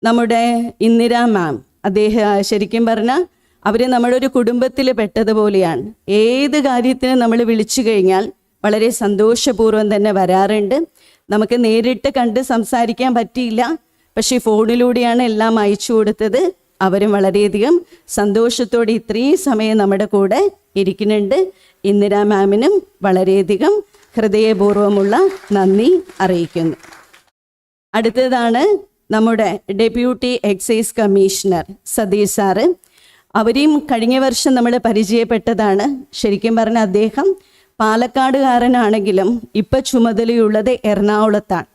നമ്മുടെ ഇന്ദിര മാം, അദ്ദേഹം ശരിക്കും പറഞ്ഞാൽ അവർ നമ്മുടെ ഒരു കുടുംബത്തിൽ പെട്ടതുപോലെയാണ്. ഏത് കാര്യത്തിനും നമ്മൾ വിളിച്ചു കഴിഞ്ഞാൽ വളരെ സന്തോഷപൂർവ്വം തന്നെ വരാറുണ്ട്. നമുക്ക് നേരിട്ട് കണ്ട് സംസാരിക്കാൻ പറ്റിയില്ല, പക്ഷേ ഫോണിലൂടെയാണ് എല്ലാം അയച്ചു കൊടുത്തത്. അവരും വളരെയധികം സന്തോഷത്തോടെ ഇത്രയും സമയം നമ്മുടെ കൂടെ ഇരിക്കുന്നുണ്ട്. ഇന്ദിര മാമിനും വളരെയധികം ഹൃദയപൂർവ്വമുള്ള നന്ദി അറിയിക്കുന്നു. അടുത്തതാണ് നമ്മുടെ deputy excise commissioner Satheesh sir. അവരെയും കഴിഞ്ഞ വർഷം നമ്മൾ പരിചയപ്പെട്ടതാണ്. ശരിക്കും പറഞ്ഞാൽ അദ്ദേഹം പാലക്കാടുകാരനാണെങ്കിലും ഇപ്പം ചുമതലയുള്ളത് എറണാകുളത്താണ്.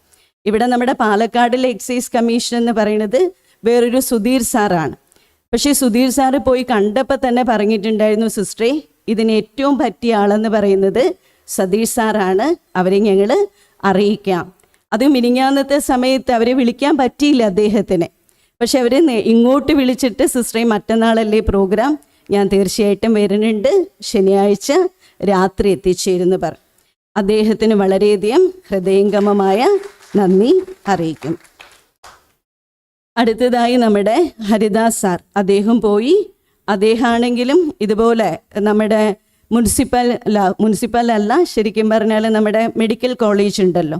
ഇവിടെ നമ്മുടെ പാലക്കാടിലെ എക്സൈസ് കമ്മീഷൻ എന്ന് പറയുന്നത് വേറൊരു സുധീർ സാറാണ്. പക്ഷേ സുധീർ സാറ് പോയി കണ്ടപ്പോൾ തന്നെ പറഞ്ഞിട്ടുണ്ടായിരുന്നു, സിസ്റ്ററെ ഇതിന് ഏറ്റവും പറ്റിയ ആളെന്ന് പറയുന്നത് സതീഷ് സാറാണ്, അവരെ ഞങ്ങൾ അറിയിക്കാം. അത് മിനിങ്ങാന്നത്തെ സമയത്ത് അവരെ വിളിക്കാൻ പറ്റിയില്ല അദ്ദേഹത്തിന്. പക്ഷെ അവർ ഇങ്ങോട്ട് വിളിച്ചിട്ട് സിസ്റ്ററെ മറ്റന്നാളല്ലേ പ്രോഗ്രാം, ഞാൻ തീർച്ചയായിട്ടും വരുന്നുണ്ട്, ശനിയാഴ്ച രാത്രി എത്തിച്ചേരുന്നു പറഞ്ഞു. അദ്ദേഹത്തിന് വളരെയധികം ഹൃദയംഗമമായ നന്ദി അറിയിക്കും. അടുത്തതായി നമ്മുടെ ഹരിദാസ് സാർ, അദ്ദേഹം പോയി. അദ്ദേഹമാണെങ്കിലും ഇതുപോലെ നമ്മുടെ മുനിസിപ്പൽ അല്ല, ശരിക്കും പറഞ്ഞാൽ നമ്മുടെ മെഡിക്കൽ കോളേജ് ഉണ്ടല്ലോ,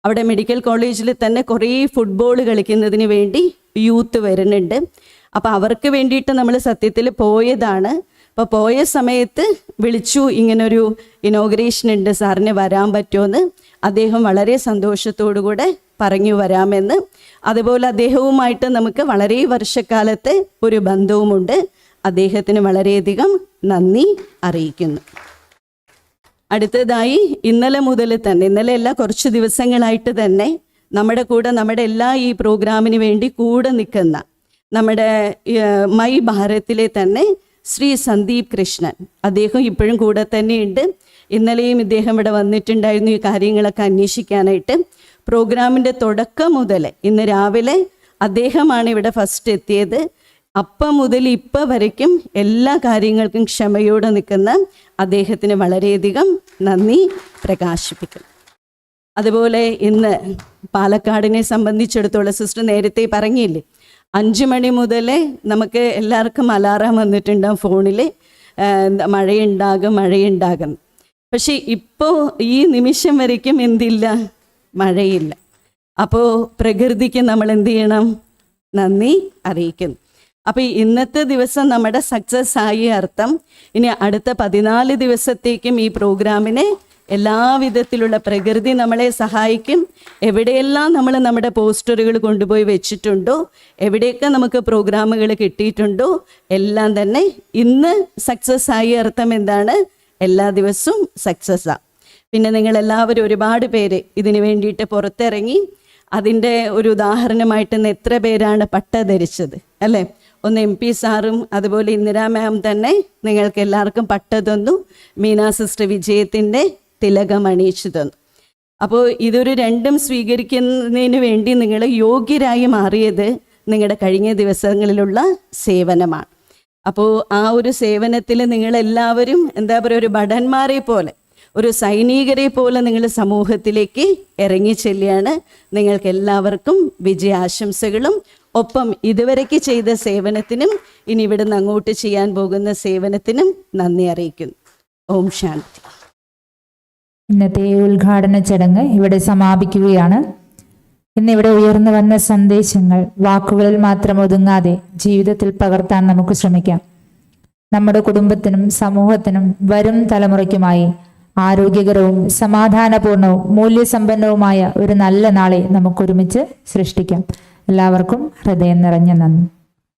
അവിടെ മെഡിക്കൽ കോളേജിൽ തന്നെ കുറേ ഫുട്ബോൾ കളിക്കുന്നതിന് വേണ്ടി യൂത്ത് വരുന്നുണ്ട്. അപ്പോൾ അവർക്ക് വേണ്ടിയിട്ട് നമ്മൾ സത്യത്തിൽ പോയതാണ്. അപ്പോൾ പോയ സമയത്ത് വിളിച്ചു, ഇങ്ങനൊരു ഇനോഗ്രേഷൻ ഉണ്ട്, സാറിന് വരാൻ പറ്റുമെന്ന്. അദ്ദേഹം വളരെ സന്തോഷത്തോടു കൂടെ പറഞ്ഞു വരാമെന്ന്. അതുപോലെ അദ്ദേഹവുമായിട്ട് നമുക്ക് വളരെ വർഷക്കാലത്തെ ഒരു ബന്ധവുമുണ്ട്. അദ്ദേഹത്തിന് വളരെയധികം നന്ദി അറിയിക്കുന്നു. അടുത്തതായി ഇന്നലെ മുതൽ തന്നെ, ഇന്നലെയല്ല കുറച്ച് ദിവസങ്ങളായിട്ട് തന്നെ നമ്മുടെ കൂടെ, നമ്മുടെ എല്ലാ ഈ പ്രോഗ്രാമിന് വേണ്ടി കൂടെ നിൽക്കുന്ന നമ്മുടെ മൈ ഭാരതിലെ തന്നെ ശ്രീ സന്ദീപ് കൃഷ്ണൻ, അദ്ദേഹം ഇപ്പോഴും കൂടെ തന്നെയുണ്ട്. ഇന്നലെയും ഇദ്ദേഹം ഇവിടെ വന്നിട്ടുണ്ടായിരുന്നു ഈ കാര്യങ്ങളൊക്കെ അന്വേഷിക്കാനായിട്ട്. പ്രോഗ്രാമിൻ്റെ തുടക്കം മുതൽ ഇന്ന് രാവിലെ അദ്ദേഹമാണ് ഇവിടെ ഫസ്റ്റ് എത്തിയത്. അപ്പം മുതൽ ഇപ്പം വരയ്ക്കും എല്ലാ കാര്യങ്ങൾക്കും ക്ഷമയോടെ നിൽക്കുന്ന അദ്ദേഹത്തിന് വളരെയധികം നന്ദി പ്രകാശിപ്പിക്കുന്നു. അതുപോലെ ഇന്ന് പാലക്കാടിനെ സംബന്ധിച്ചിടത്തോളം സിസ്റ്റർ നേരത്തെ പറഞ്ഞില്ലേ, 5 മണി മുതൽ നമുക്ക് എല്ലാവർക്കും അലാറം വന്നിട്ടുണ്ടാകും ഫോണിൽ, മഴയുണ്ടാകും. പക്ഷേ ഇപ്പോൾ ഈ നിമിഷം വരയ്ക്കും എന്തില്ല, മഴയില്ല. അപ്പോൾ പ്രകൃതിക്ക് നമ്മൾ എന്ത് ചെയ്യണം, നന്ദി അറിയിക്കുന്നു. അപ്പോൾ ഇന്നത്തെ ദിവസം നമ്മുടെ സക്സസ് ആയി അർത്ഥം. ഇനി അടുത്ത 14 ദിവസത്തേക്കും ഈ പ്രോഗ്രാമിനെ എല്ലാവിധത്തിലുള്ള പ്രകൃതി നമ്മളെ സഹായിക്കും. എവിടെയെല്ലാം നമ്മൾ നമ്മുടെ പോസ്റ്ററുകൾ കൊണ്ടുപോയി വെച്ചിട്ടുണ്ടോ, എവിടെയൊക്കെ നമുക്ക് പ്രോഗ്രാമുകൾ കിട്ടിയിട്ടുണ്ടോ, എല്ലാം തന്നെ ഇന്ന് സക്സസ് ആയി അർത്ഥം എന്താണ്, എല്ലാ ദിവസവും സക്സസ്സാണ്. പിന്നെ നിങ്ങളെല്ലാവരും ഒരുപാട് പേര് ഇതിനു വേണ്ടിയിട്ട് പുറത്തിറങ്ങി. അതിൻ്റെ ഒരു ഉദാഹരണമായിട്ട് ഇന്ന് എത്ര പേരാണ് പട്ട ധരിച്ചത് അല്ലേ? ഒന്ന് MP സാറും അതുപോലെ ഇന്ദിരാ മാം തന്നെ നിങ്ങൾക്ക് എല്ലാവർക്കും പട്ട തന്നു. മീന സിസ്റ്റർ വിജയത്തിൻ്റെ തിലകം അണിയിച്ചു തന്നു. അപ്പോൾ ഇതൊരു രണ്ടും സ്വീകരിക്കുന്നതിന് വേണ്ടി നിങ്ങൾ യോഗ്യരായി മാറിയത് നിങ്ങളുടെ കഴിഞ്ഞ ദിവസങ്ങളിലുള്ള സേവനമാണ്. അപ്പോൾ ആ ഒരു സേവനത്തിൽ നിങ്ങളെല്ലാവരും എന്താ പറയുക, ഒരു ഭടന്മാരെ പോലെ, ഒരു സൈനികരെ പോലെ നിങ്ങൾ സമൂഹത്തിലേക്ക് ഇറങ്ങി ചെല്ലുകയാണ്. നിങ്ങൾക്ക് എല്ലാവർക്കും വിജയാശംസകളും ഒപ്പം ഇതുവരേക്ക് ചെയ്ത സേവനത്തിനും ഇനി ഇവിടുന്ന് അങ്ങോട്ട് ചെയ്യാൻ പോകുന്ന സേവനത്തിനും നന്ദി അറിയിക്കുന്നു. ഓം ശാന്തി. ഇന്നത്തെ ഉദ്ഘാടന ചടങ്ങ് ഇവിടെ സമാപിക്കുകയാണ്. ഇന്നിവിടെ ഉയർന്നു വന്ന സന്ദേശങ്ങൾ വാക്കുകളിൽ മാത്രം ഒതുങ്ങാതെ ജീവിതത്തിൽ പകർത്താൻ നമുക്ക് ശ്രമിക്കാം. നമ്മുടെ കുടുംബത്തിനും സമൂഹത്തിനും വരും തലമുറയ്ക്കുമായി ആരോഗ്യകരവും സമാധാനപൂർണവും മൂല്യസമ്പന്നവുമായ ഒരു നല്ല നാളെ നമുക്കൊരുമിച്ച് സൃഷ്ടിക്കാം. എല്ലാവർക്കും ഹൃദയം നിറഞ്ഞ നന്ദി.